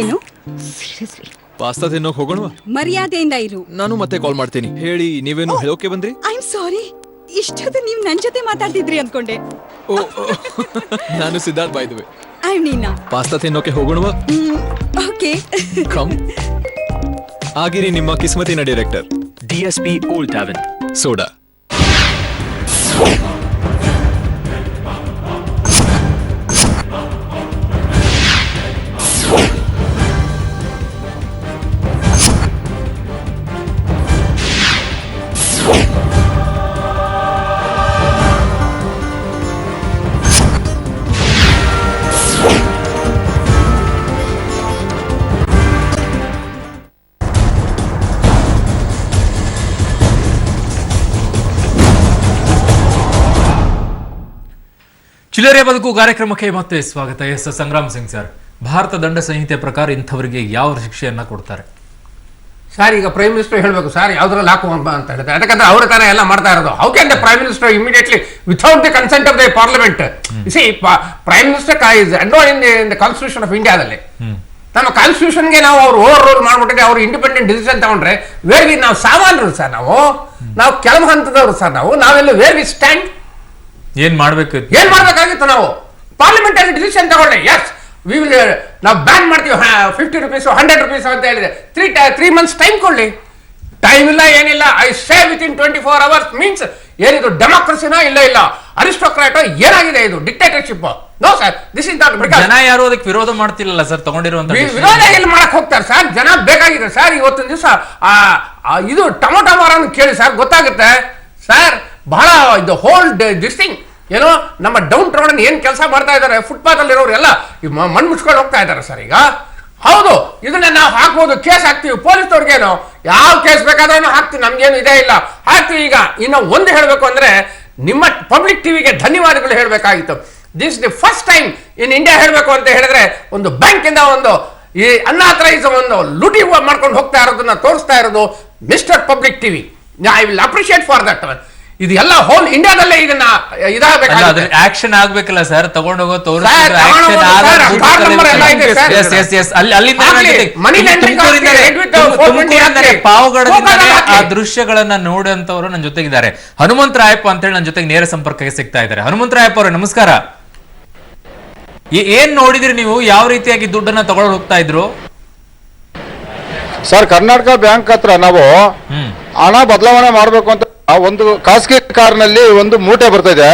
S12: ಏನು?
S10: ಪಾಸ್ತಾ ತಿನ್ನೋಕ್ ಹೋಗೋಣವಾ?
S12: ಮರ್ಯಾದೆಯಿಂದ ಇರು.
S10: ನಾನು ಮತ್ತೆ ಕಾಲ್ ಮಾಡ್ತೀನಿ. ಹೇಳಿ, ನೀವೇನು ಹೇಳೋಕೆ ಬಂದ್ರಿ?
S12: ಐ ಆಮ್ ಸಾರಿ, ಇಷ್ಟೊತ್ತು ನೀವು ನನ್ನ ಜೊತೆ ಮಾತಾಡ್ತಿದ್ರಿ ಅನ್ಕೊಂಡೆ.
S10: ನಾನು Siddharth by the way.
S12: I am Neena.
S10: Pasta ತಿನ್ನೋಕೆ ಹೋಗೋಣವಾ?
S12: Okay,
S10: come. ಆಗಿರಿ ನಿಮ್ಮ ಕಿಸ್ಮತಿನ director DSP old tavern soda.
S1: ಚಿಲ್ಲರೆ ಬದುಕು ಕಾರ್ಯಕ್ರಮಕ್ಕೆ ಮತ್ತೆ ಸ್ವಾಗತ. ಎಸ್ ಸಂಗ್ರಾಮ್ ಸಿಂಗ್ ಸರ್, ಭಾರತ ದಂಡ ಸಂಹಿತೆ ಪ್ರಕಾರ ಇಂಥವರಿಗೆ ಯಾವ ಶಿಕ್ಷೆಯನ್ನ ಕೊಡ್ತಾರೆ
S3: ಸರ್? ಈಗ ಪ್ರೈಮ್ ಮಿನಿಸ್ಟರ್ ಹೇಳಬೇಕು ಸರ್ ಯಾವ್ದ್ರಲ್ಲಿ ಹಾಕು ಅಂತ ಹೇಳಿದ್ರೆ, ಯಾಕಂದ್ರೆ ಅವ್ರ ತಾನೇ ಎಲ್ಲ ಮಾಡ್ತಾ ಇರೋದು. How can the prime minister immediately without the consent of the parliament? C, prime minister is enrolled in the constitution of ಇಂಡಿಯಾದಲ್ಲಿ. ನಮ್ಮ ಕಾನ್ಸ್ಟಿಟ್ಯೂಷನ್ಗೆ ನಾವು ಅವ್ರು ಓವರ್ ರೋಲ್ ಮಾಡ್ಬಿಟ್ಟಿದ್ರೆ, ಅವ್ರು ಇಂಡಿಪೆಂಡೆಂಟ್ ಡಿಸಿಷನ್ ತಗೊಂಡ್ರೆ, ವೇರ್ ವಿ ನಾವು ಸಾಮಾನ್ಯರು ಸರ್, ನಾವು ಕೆಲವು ಹಂತದವರು ಸರ್, ನಾವೆಲ್ಲ ವೇರ್ ವಿ ಸ್ಟ್ಯಾಂಡ್
S1: ಏನ್ ಮಾಡ್ಬೇಕು,
S3: ಏನ್ ಮಾಡ್ಬೇಕಾಗಿತ್ತು? ನಾವು ಪಾರ್ಲಿಮೆಂಟರಿ ಡಿಸಿಷನ್ ತಗೊಂಡೆ. ಎಸ್,
S15: ನಾವು ಬ್ಯಾನ್ ಮಾಡ್ತೀವಿ 50 rupees 100 rupees ಅಂತ ಹೇಳಿದ್ರೆ 3 months ಟೈಮ್ ಕೊಡ್ಲಿ. ಟೈಮ್ ಇಲ್ಲ ಏನಿಲ್ಲ. I say within 24 hours means ಏನಿದು ಡೆಮೋಕ್ರಸಿನೋ ಇಲ್ಲ ಅರಿಸ್ಟೋಕ್ರಾಟೋ ಏನಾಗಿದೆ ಇದು dictatorship? No sir, this is not.
S1: ಜನ ಯಾರು ಅದಕ್ಕೆ ವಿರೋಧ ಮಾಡ್ತಿಲ್ಲ ಸರ್ ತಗೊಂಡಿರುವಂತ
S15: ವಿರೋಧ ಎಲ್ಲಿ ಮಾಡಕ್ ಹೋಗ್ತಾರೆ ಸರ್? ಜನ ಬೇಕಾಗಿದೆ ಸರ್. ಇವತ್ತಿನ ದಿವಸ ಇದು ಟೊಮೊಟೊ ಮಾರನ್ನು ಕೇಳಿ ಸರ್, ಗೊತ್ತಾಗುತ್ತೆ ಸರ್. ಬಹಳ ಇದು ಹೋಲ್ ದಿಸ್ ಥಿಂಗ್ ಏನೋ ನಮ್ಮ ಡೌನ್ ಟೌನ್ ಏನ್ ಕೆಲಸ ಮಾಡ್ತಾ ಇದ್ದಾರೆ, ಫುಟ್ಪಾತ್ ಅಲ್ಲಿ ಇರೋರು ಎಲ್ಲ ಮಣ್ಣು ಮುಚ್ಕೊಂಡು ಹೋಗ್ತಾ ಇದ್ದಾರೆ ಸರ್. ಈಗ ಹೌದು, ಇದನ್ನ ನಾವು ಹಾಕ್ಬೋದು, ಕೇಸ್ ಹಾಕ್ತೀವಿ. ಪೊಲೀಸ್ನವ್ರಿಗೇನು ಯಾವ ಕೇಸ್ ಬೇಕಾದ್ರೂ ಹಾಕ್ತೀವಿ, ನಮ್ಗೇನು ಇದೇ ಇಲ್ಲ, ಹಾಕ್ತೀವಿ. ಈಗ ಇನ್ನು ಒಂದು ಹೇಳಬೇಕು ಅಂದ್ರೆ ನಿಮ್ಮ ಪಬ್ಲಿಕ್ ಟಿವಿಗೆ ಧನ್ಯವಾದಗಳು ಹೇಳಬೇಕಾಗಿತ್ತು. This the first time in India ಹೇಳಬೇಕು ಅಂತ ಹೇಳಿದ್ರೆ ಒಂದು ಬ್ಯಾಂಕ್ ಇಂದ ಒಂದು ಈ ಅನ್ಆಥರೈಸ್ ಒಂದು ಲೂಟಿ ಮಾಡ್ಕೊಂಡು ಹೋಗ್ತಾ ಇರೋದನ್ನ ತೋರಿಸ್ತಾ ಇರೋದು mister public TV. I will appreciate for that. ಇದು ಎಲ್ಲ ಹೋಲ್ ಇಂಡಿಯಾದಲ್ಲೇ ಇದನ್ನ ಇದಾಗಬೇಕು,
S1: ಆಕ್ಷನ್ ಆಗ್ಬೇಕಲ್ಲ ಸರ್. ತಗೊಂಡೋಗೋ ಪಾವಗಡದಿಂದಲೇ ಆ ದೃಶ್ಯಗಳನ್ನ ನೋಡುವಂತವ್ರು ನನ್ನ ಜೊತೆಗಿದ್ದಾರೆ. ಹನುಮಂತರಾಯಪ್ಪ ಅಂತೇಳಿ ನನ್ನ ಜೊತೆಗೆ ನೇರ ಸಂಪರ್ಕಕ್ಕೆ ಸಿಗ್ತಾ ಇದ್ದಾರೆ. ಹನುಮಂತರಾಯಪ್ಪ ಅವರೇ ನಮಸ್ಕಾರ. ಏನ್ ನೋಡಿದ್ರಿ ನೀವು? ಯಾವ ರೀತಿಯಾಗಿ ದುಡ್ಡನ್ನ ತಗೊಂಡು ಹೋಗ್ತಾ ಇದ್ರು
S3: ಸರ್? ಕರ್ನಾಟಕ ಬ್ಯಾಂಕ್ ಹತ್ರ ನಾವು ಹಣ ಬದಲಾವಣೆ ಮಾಡಬೇಕು ಅಂತ ಒಂದು ಖಾಸಗಿ ಕಾರ್ನಲ್ಲಿ ಒಂದು ಮೂಟೆ ಬರ್ತಾ ಇದೆ.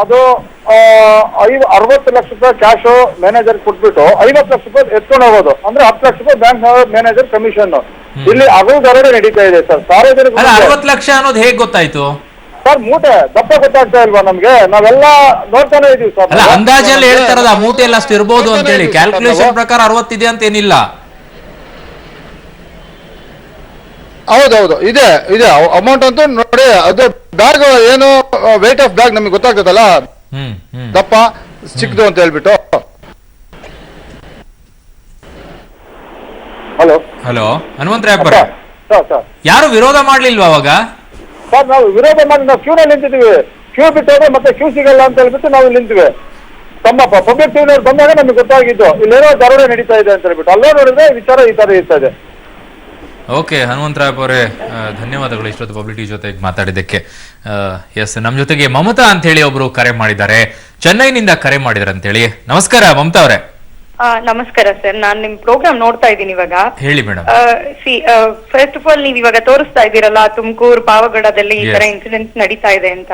S3: ಅದು 60 ಲಕ್ಷ ರೂಪಾಯಿ ಕ್ಯಾಶ್ ಮ್ಯಾನೇಜರ್ ಕೊಟ್ಬಿಟ್ಟು 50 ಲಕ್ಷ ರೂಪಾಯಿ ಎತ್ಕೊಂಡು ಹೋಗೋದು, ಅಂದ್ರೆ 10 ಲಕ್ಷ ರೂಪಾಯಿ ಬ್ಯಾಂಕ್ ಮ್ಯಾನೇಜರ್ ಕಮಿಷನ್. ಇಲ್ಲಿ ಅಗಲಗರಡೆ ನಡೀತಾ ಇದೆ ಸರ್. ಸಾರ್ವಜನಿಕ
S1: 60 ಲಕ್ಷ ಅನ್ನೋದು ಹೇಗ್ ಗೊತ್ತಾಯ್ತು
S3: ಸರ್? ಮೂಟೆ ದಪ್ಪ ಗೊತ್ತಾಗ್ತಾ ಇಲ್ವಾ ನಮ್ಗೆ? ನಾವೆಲ್ಲ ನೋಡ್ತಾನೆ ಇದೀವಿ ಸರ್.
S1: ಅಲ್ಲ, ಅಂದಾಜಲ್ಲಿ ಹೇಳ್ತಾರದ ಮೂಟೆ ಎಲ್ಲ ಅಷ್ಟು ಇರ್ಬೋದು ಅಂತ ಹೇಳಿ. ಕ್ಯಾಲ್ಕುಲೇಷನ್ ಪ್ರಕಾರ 60 ಇದೆ ಅಂತ ಏನಿಲ್ಲ.
S3: ಹೌದೌದು, ಇದೆ ಅಮೌಂಟ್ ಅಂತೂ ನೋಡಿ. ಅದು ಬ್ಯಾಗ್ ಏನು ವೇಟ್ ಆಫ್ ಬ್ಯಾಗ್ ನಮಗೆ ಗೊತ್ತಾಗ್ತದಲ್ಲ, ದಪ್ಪ ಚಿಕ್ಕದು ಅಂತ ಹೇಳ್ಬಿಟ್ಟು.
S1: ಹಲೋ ಹನುಮಂತರಾಯಪ್ಪ, ಯಾರು ವಿರೋಧ ಮಾಡ್ಲಿಲ್ವಾ ಅವಾಗ?
S3: ಸರ್, ನಾವು ವಿರೋಧ ಮಾಡಿ ನಾವು ಕ್ಯೂನಲ್ಲಿ ನಿಂತಿದ್ದೀವಿ. ಕ್ಯೂ ಬಿಟ್ಟೋದ್ರೆ ಮತ್ತೆ ಕ್ಯೂ ಸಿಗಲ್ಲ ಅಂತ ಹೇಳ್ಬಿಟ್ಟು ನಾವು ನಿಂತಿವಿ. ತಮ್ಮ ಪಬ್ಲಿಕ್ ಟಿವಿನವ್ರು ಬಂದಾಗ ನಮಗೆ ಗೊತ್ತಾಗಿದ್ದು ಇಲ್ಲೇನೋ ದರೋಡೆ ನಡೀತಾ ಇದೆ ಅಂತ ಹೇಳ್ಬಿಟ್ಟು. ಅಲ್ಲೇ ನೋಡಿದ್ರೆ ವಿಚಾರ ಈ ತರ ಇರ್ತಾ ಇದೆ.
S1: ಓಕೆ ಹನುಮಂತರಾಯಪ್ಪ ಅವರೇ, ಧನ್ಯವಾದಗಳು ಇಷ್ಟೊತ್ತು ಪಬ್ಲಿಕ್ ಟಿವಿ ಜೊತೆಗೆ ಮಾತಾಡಿದ್ದಕ್ಕೆ. ಎಸ್, ನಮ್ಮ ಜೊತೆಗೆ ಮಮತಾ ಅಂತ ಹೇಳಿ ಒಬ್ರು ಕರೆ ಮಾಡಿದ್ದಾರೆ, ಚೆನ್ನೈನಿಂದ ಕರೆ ಮಾಡಿದಾರೆ ಅಂತ ಹೇಳಿ. ನಮಸ್ಕಾರ ಮಮತಾ ಅವರೇ.
S16: ನಮಸ್ಕಾರ ಸರ್, ನಾನ್ ನಿಮ್ ಪ್ರೋಗ್ರಾಮ್ ನೋಡ್ತಾ ಇದ್ದೀನಿ ಇವಾಗ.
S1: ಹೇಳಿ ಮೇಡಮ್.
S16: ಫಸ್ಟ್ ಆಫ್ ಆಲ್ ನೀವ್ ಇವಾಗ ತೋರಿಸ್ತಾ ಇದ್ದೀರಲ್ಲ ತುಮಕೂರು ಪಾವಗಡದಲ್ಲಿ ಈ ತರ ಇನ್ಸಿಡೆಂಟ್ಸ್ ನಡೀತಾ ಇದೆ ಅಂತ.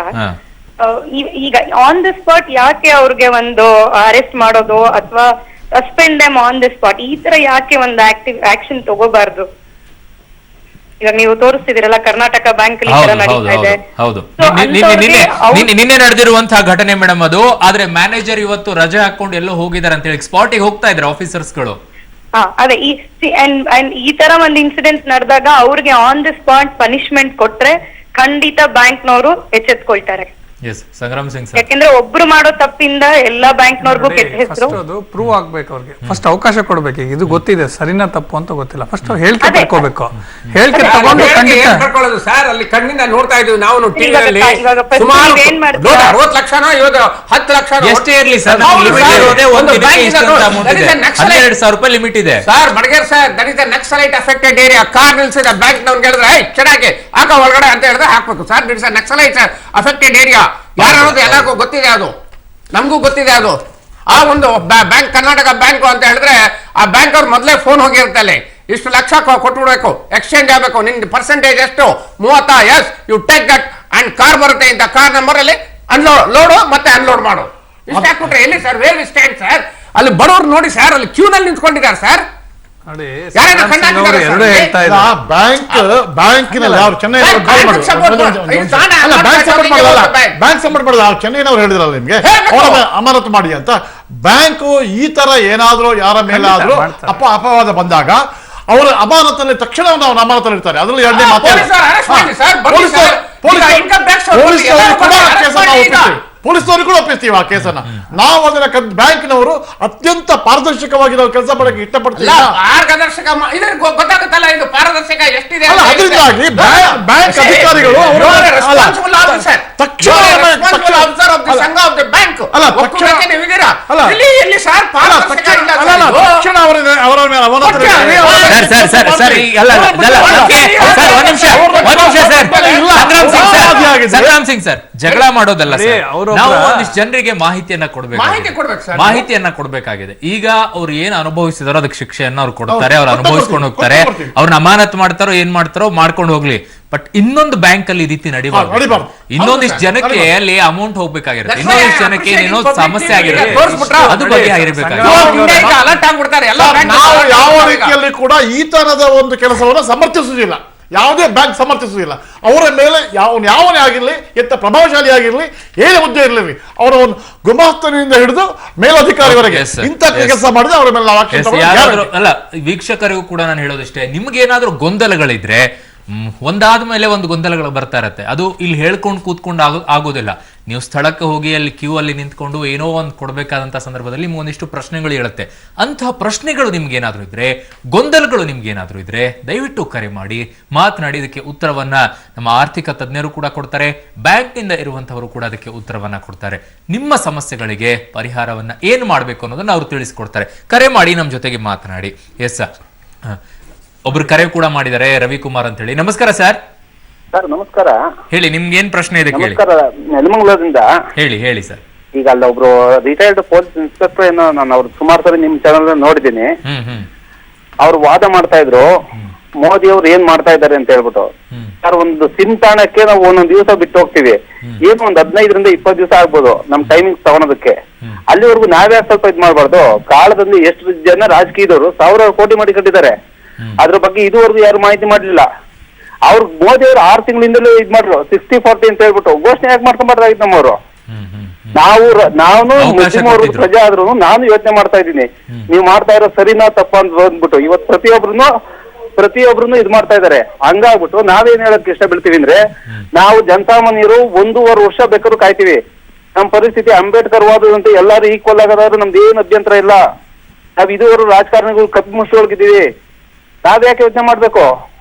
S16: ಈಗ ಆನ್ ದ ಸ್ಪಾಟ್ ಯಾಕೆ ಅವ್ರಿಗೆ ಒಂದು ಅರೆಸ್ಟ್ ಮಾಡೋದು ಅಥವಾ suspend them on the spot, ಈ ತರ ಯಾಕೆ ಒಂದು ಆಕ್ಟಿವ್ ಆಕ್ಷನ್ ತಗೋಬಾರ್ದು? ಇವಾಗ ನೀವು ತೋರಿಸ್ತಿದಿರಲ್ಲ ಕರ್ನಾಟಕ ಬ್ಯಾಂಕ್ ನಡೀತಾ ಇದೆ.
S1: ಹೌದು, ನಿನ್ನೆ ನಡೆದಿರುವಂತಹ ಘಟನೆ ಮೇಡಮ್ ಅದು. ಆದ್ರೆ ಮ್ಯಾನೇಜರ್ ಇವತ್ತು ರಜೆ ಹಾಕೊಂಡು ಎಲ್ಲೋ ಹೋಗಿದ್ದಾರೆ ಅಂತ ಹೇಳಿ ಸ್ಪಾಟಿಗೆ ಹೋಗ್ತಾ ಇದ್ದಾರೆ ಆಫೀಸರ್ಸ್ ಗಳು.
S16: ಅದೇ ಈ ತರ ಒಂದು ಇನ್ಸಿಡೆಂಟ್ ನಡೆದಾಗ ಅವ್ರಿಗೆ ಆನ್ ದ ಸ್ಪಾಟ್ ಪನಿಷ್ಮೆಂಟ್ ಕೊಟ್ರೆ ಖಂಡಿತ ಬ್ಯಾಂಕ್ನವರು ಎಚ್ಚೆತ್ಕೊಳ್ತಾರೆ.
S1: ಸಂಗ್ರಾಮ್ ಸಿಂಗ್ ಸರ್,
S16: ಯಾಕೆಂದ್ರೆ ಒಬ್ರು ಮಾಡೋ ತಪ್ಪಿಂದ ಎಲ್ಲಾ ಬ್ಯಾಂಕ್ನವ್ರಿಗೂ ಕೆಟ್ಟ ಹೆಸರು.
S7: ಅದು ಪ್ರೂವ್ ಆಗ್ಬೇಕು ಅವ್ರಿಗೆ. ಫಸ್ಟ್ ಅವಕಾಶ ಕೊಡ್ಬೇಕು. ಇದು ಗೊತ್ತಿದೆ ಸರಿನಾ ತಪ್ಪು ಅಂತ ಗೊತ್ತಿಲ್ಲ, ಫಸ್ಟ್ ಅವ್ರು ಹೇಳಿಕೆ ತಗೋಬೇಕು. ಹೇಳಿಕೆ ತಗೊಂಡು
S15: ಖಂಡಿತ ಸರ್ ಅಲ್ಲಿ ಕಣ್ಣಿಂದ ನೋಡ್ತಾ ಇದೀವಿ ನಾವು ಟಿವಿಯಲ್ಲಿ. ಸುಮಾರು 60 ಲಕ್ಷನೋ 10 ಲಕ್ಷ
S1: ಎಷ್ಟೇ ಇರ್ಲಿ ಸರ್, 12,000 ರೂಪಾಯಿ ಲಿಮಿಟ್ ಇದೆ
S15: sir. Badager sir, that is the Naxalite affected area. Car ನಿಲ್ಸಿದ ಬ್ಯಾಂಕ್ ನವ್ರು ಹೇಳಿದ್ರೆ ಚೆನ್ನಾಗಿ ಹಾಕ ಒಳಗಡೆ ಅಂತ ಹೇಳಿದ್ರೆ ಹಾಕ್ಬೇಕು sir. It's Naxalite affected area. ಯಾರನ್ನೋದು ಎಲ್ಲರಿಗೂ ಗೊತ್ತಿದೆ, ಅದು ನಮಗೂ ಗೊತ್ತಿದೆ. ಅದು ಆ ಒಂದು ಬ್ಯಾಂಕ್ ಕರ್ನಾಟಕ ಬ್ಯಾಂಕ್ ಅಂತ ಹೇಳಿದ್ರೆ ಆ ಬ್ಯಾಂಕ್ ಅವ್ರು ಮೊದಲೇ ಫೋನ್ ಹೋಗಿರ್ತಲ್ಲಿ, ಇಷ್ಟು ಲಕ್ಷ ಕೊಟ್ಬಿಡ್ಬೇಕು, ಎಕ್ಸ್ಚೇಂಜ್ ಆಗಬೇಕು, ನಿನ್ ಪರ್ಸೆಂಟೇಜ್ ಎಷ್ಟು 30, as you take that and car ಬರುತ್ತೆ, ಇಂತ ಕಾರ್ ನಂಬರ್ ಅಲ್ಲಿ ಲೋಡು ಮತ್ತೆ ಅನ್ಲೋಡ್ ಮಾಡು. ಇಷ್ಟ ಹಾಕ್ಬಿಟ್ರೆ ಎಲ್ಲಿ sir where we stand sir? ಅಲ್ಲಿ ಬಡವರು ನೋಡಿ ಸರ್, ಅಲ್ಲಿ ಕ್ಯೂ ನಲ್ಲಿ ನಿಂತ್ಕೊಂಡಿದ್ದಾರೆ ಸರ್.
S6: ಚೆನ್ನೈನವ್ರು ಹೇಳಿದ್ರಲ್ಲ ನಿಮ್ಗೆ ಅಮಾನತು ಮಾಡಿ ಅಂತ. ಬ್ಯಾಂಕು ಈ ತರ ಏನಾದ್ರೂ ಯಾರ ಮೇಲಾದ್ರೂ ಅಪವಾದ ಬಂದಾಗ ಅವರ ಅಮಾನತಲ್ಲಿ ತಕ್ಷಣ ನಾವು ಅಮಾನತಲ್ಲಿ ಇರ್ತಾರೆ. ಅದರಲ್ಲಿ ಎರಡನೇ ಪೊಲೀಸರು ಕೂಡ ಒಪ್ಪಿಸ್ತೀವಿ ಆ ಕೇಸನ್ನ. ನಾವು ಅದನ್ನ ಬ್ಯಾಂಕ್ನವರು ಅತ್ಯಂತ ಪಾರದರ್ಶಕವಾಗಿ ನಾವು ಕೆಲಸ ಮಾಡಕ್ಕೆ ಇಷ್ಟಪಡ್ತೀವಿ.
S15: ಗೊತ್ತಾಗುತ್ತಲ್ಲ ಇದು ಪಾರದರ್ಶಕ ಎಷ್ಟಿದೆ.
S6: ಅದರಿಂದಾಗಿ ಬ್ಯಾಂಕ್ ಅಧಿಕಾರಿಗಳು ತಕ್ಷಣ ಅವರ ಮೇಲೆ
S1: ಸಂಗ್ರಾಮ್ ಸಿಂಗ್ ಸರ್, ಜಗಳ ಮಾಡೋದಲ್ಲ
S7: ಅದೇ,
S1: ಸರ್.
S7: ಅವ್ರೊಬ್ರ-
S1: ನಾವು ಒಂದಿಷ್ಟು ಜನರಿಗೆ ಮಾಹಿತಿಯನ್ನ
S15: ಮಾಹಿತಿ ಕೊಡ್ಬೇಕು ಸರ್.
S1: ಮಾಹಿತಿಯನ್ನ ಕೊಡ್ಬೇಕಾಗಿದೆ. ಈಗ ಅವ್ರು ಏನ್ ಅನುಭವಿಸಿದಾರೋ ಅದಕ್ಕೆ ಶಿಕ್ಷೆಯನ್ನ ಅವ್ರು ಕೊಡ್ತಾರೆ, ಅವ್ರು ಅನುಭವಿಸ್ಕೊಂಡು ಹೋಗ್ತಾರೆ. ಅವ್ರನ್ನ ಅಮಾನತ್ ಮಾಡ್ತಾರೋ ಏನ್ ಮಾಡ್ತಾರೋ ಮಾಡ್ಕೊಂಡು ಹೋಗ್ಲಿ. ಬಟ್ ಇನ್ನೊಂದು ಬ್ಯಾಂಕ್ ಅಲ್ಲಿ ಈ ರೀತಿ ನಡಿಬಾರ್ದು. ಇನ್ನೊಂದಿಷ್ಟು ಜನಕ್ಕೆ ಅಲ್ಲಿ ಅಮೌಂಟ್ ಹೋಗ್ಬೇಕಾಗಿರುತ್ತೆ, ಇನ್ನೊಂದಿಷ್ಟು ಜನಕ್ಕೆ ಏನೋ ಸಮಸ್ಯೆ ಆಗಿರುತ್ತೆ, ಅದು ಬಗ್ಗೆ ಆಗಿರ್ಬೇಕಾಗುತ್ತೆ.
S15: ಅಲರ್ಟ್ ಆಗ್ಬಿಡ್ತಾರೆ ಎಲ್ಲ
S6: ನಾವು ಯಾವ ರೀತಿಯಲ್ಲಿ ಕೂಡ ಈ ತರದ ಒಂದು ಕೆಲಸವನ್ನು ಸಮರ್ಥಿಸುವುದಿಲ್ಲ, ಯಾವುದೇ ಬ್ಯಾಂಕ್ ಸಮರ್ಥಿಸುವುದಿಲ್ಲ. ಅವರ ಮೇಲೆ ಯಾವನೇ ಆಗಿರ್ಲಿ, ಎಂತ ಪ್ರಭಾವಶಾಲಿ ಆಗಿರ್ಲಿ, ಏನೇ ಹುದ್ದೆ ಇರಲಿ, ಅವರ ಒಂದು ಗುಮಾಸ್ತನಿಂದ ಹಿಡಿದು ಮೇಲಧಿಕಾರಿವರೆಗೆ ಇಂಥ ಕೆಲಸ ಮಾಡಿದ್ರೆ ಅವರ ಮೇಲೆ ನಾವು action ತಗೊಳ್ಳೋದು.
S1: ಅಲ್ಲ, ವೀಕ್ಷಕರಿಗೂ ಕೂಡ ನಾನು ಹೇಳೋದಿಷ್ಟೇ, ನಿಮ್ಗೆ ಏನಾದ್ರೂ ಗೊಂದಲಗಳಿದ್ರೆ ಒಂದಾದ ಮೇಲೆ ಒಂದು ಗೊಂದಲಗಳು ಬರ್ತಾ ಇರತ್ತೆ. ಅದು ಇಲ್ಲಿ ಹೇಳ್ಕೊಂಡು ಕೂತ್ಕೊಂಡು ಆಗೋದಿಲ್ಲ. ನೀವು ಸ್ಥಳಕ್ಕೆ ಹೋಗಿ ಅಲ್ಲಿ ಕ್ಯೂ ಅಲ್ಲಿ ನಿಂತ್ಕೊಂಡು ಏನೋ ಒಂದು ಕೊಡ್ಬೇಕಾದಂತ ಸಂದರ್ಭದಲ್ಲಿ ನಿಮ್ಗೆ ಒಂದಿಷ್ಟು ಪ್ರಶ್ನೆಗಳು ಹೇಳುತ್ತೆ. ಅಂತಹ ಪ್ರಶ್ನೆಗಳು ನಿಮ್ಗೆ ಏನಾದ್ರೂ ಇದ್ರೆ, ಗೊಂದಲಗಳು ನಿಮ್ಗೆ ಏನಾದ್ರೂ ಇದ್ರೆ ದಯವಿಟ್ಟು ಕರೆ ಮಾಡಿ, ಮಾತನಾಡಿ. ಇದಕ್ಕೆ ಉತ್ತರವನ್ನ ನಮ್ಮ ಆರ್ಥಿಕ ತಜ್ಞರು ಕೂಡ ಕೊಡ್ತಾರೆ, ಬ್ಯಾಂಕ್ ನಿಂದ ಇರುವಂತವರು ಕೂಡ ಅದಕ್ಕೆ ಉತ್ತರವನ್ನ ಕೊಡ್ತಾರೆ. ನಿಮ್ಮ ಸಮಸ್ಯೆಗಳಿಗೆ ಪರಿಹಾರವನ್ನ ಏನ್ ಮಾಡ್ಬೇಕು ಅನ್ನೋದನ್ನ ಅವ್ರು ತಿಳಿಸ್ಕೊಡ್ತಾರೆ. ಕರೆ ಮಾಡಿ, ನಮ್ಮ ಜೊತೆಗೆ ಮಾತನಾಡಿ. ಎಸ್ ಸರ್, ಒಬ್ರು ಕರೆ ಕೂಡ ಮಾಡಿದ್ದಾರೆ, ರವಿಕುಮಾರ್ ಅಂತ ಹೇಳಿ. ನಮಸ್ಕಾರ ಸರ್.
S17: ಸರ್ ನಮಸ್ಕಾರ.
S1: ಹೇಳಿ, ನಿಮ್ಗೆ ಏನ್ ಪ್ರಶ್ನೆ ಇದೆ ಕೇಳಿ.
S17: ನಮಸ್ಕಾರ, ನೆಲಮಂಗಲದಿಂದ.
S1: ಹೇಳಿ ಸರ್.
S17: ಈಗ ಅಲ್ಲ ಒಬ್ರು ರಿಟೈರ್ಡ್ ಪೊಲೀಸ್ ಇನ್ಸ್ಪೆಕ್ಟರ್ ಏನೋ, ನಾನು ಅವ್ರು ಸುಮಾರು ಸರಿ ನಿಮ್ ಚಾನಲ್ ನೋಡಿದ್ದೀನಿ. ಅವ್ರು ವಾದ ಮಾಡ್ತಾ ಇದ್ರು ಮೋದಿ ಅವ್ರು ಏನ್ ಮಾಡ್ತಾ ಇದ್ದಾರೆ ಅಂತ ಹೇಳ್ಬಿಟ್ಟು. ಸರ್, ಒಂದು ಸಿಮ್ ತಾಣಕ್ಕೆ ನಾವು ಒಂದೊಂದ್ ದಿವಸ ಬಿಟ್ಟು ಹೋಗ್ತೀವಿ, ಏನು ಒಂದ್ 15ರಿಂದ 20 ದಿವಸ ಆಗ್ಬೋದು ನಮ್ ಟೈಮಿಂಗ್ ತಗೊಳೋದಕ್ಕೆ. ಅಲ್ಲಿವರೆಗೂ ನಾವೇ ಸ್ವಲ್ಪ ಇದ್ ಮಾಡ್ಬಾರ್ದು. ಕಾಲದಲ್ಲಿ ಎಷ್ಟು ಜನ ರಾಜಕೀಯದವರು ಸಾವಿರಾರು ಕೋಟಿ ಮಾಡಿ ಕಟ್ಟಿದ್ದಾರೆ, ಅದ್ರ ಬಗ್ಗೆ ಇದುವರೆಗೂ ಯಾರು ಮಾಹಿತಿ ಮಾಡ್ಲಿಲ್ಲ. ಅವ್ರು ಮೋದಿ ಅವರು 6 ತಿಂಗಳಿಂದಲೂ ಇದ್ ಮಾಡ್ರು 60-40 ಅಂತ ಹೇಳ್ಬಿಟ್ಟು ಘೋಷಣೆ ಯಾಕೆ ಮಾಡ್ಕೊಂಡ್ಬಾರ್ದಾಗಿತ್ತು ನಮ್ಮವರು. ನಾನು ಮುಸ್ಲಿಂ ಅವ್ರ ಪ್ರಜೆ ಆದ್ರೂ ನಾನು ಯೋಚನೆ ಮಾಡ್ತಾ ಇದ್ದೀನಿ, ನೀವು ಮಾಡ್ತಾ ಇರೋ ಸರಿನಾ ತಪ್ಪ ಅಂತ ಅಂದ್ಬಿಟ್ಟು. ಇವತ್ತು ಪ್ರತಿಯೊಬ್ರು ಇದ್ ಮಾಡ್ತಾ ಇದಾರೆ. ಹಂಗಾಗ್ಬಿಟ್ಟು ನಾವೇನ್ ಹೇಳಕ್ ಇಷ್ಟ ಬೀಳ್ತೀವಿ ಅಂದ್ರೆ, ನಾವು ಜನಸಾಮಾನ್ಯರು 1.5 ವರ್ಷ ಬೇಕಾದ್ರೂ ಕಾಯ್ತೀವಿ. ನಮ್ ಪರಿಸ್ಥಿತಿ ಅಂಬೇಡ್ಕರ್ ವಾದದಂತೆ ಎಲ್ಲಾರು ಈಕ್ವಲ್ ಆಗದಾದ್ರು ನಮ್ದು ಏನ್ ಅಭ್ಯಂತರ ಇಲ್ಲ. ನಾವ್ ಇದುವರೆಗೂ ರಾಜಕಾರಣಿಗಳು ಕಪ್ಪು ಮುಚ್ಚೊಳಗಿದ್ದೀವಿ, ನಾವ್ಯಾಕೆ ಯೋಚನೆ ಮಾಡ್ಬೇಕು?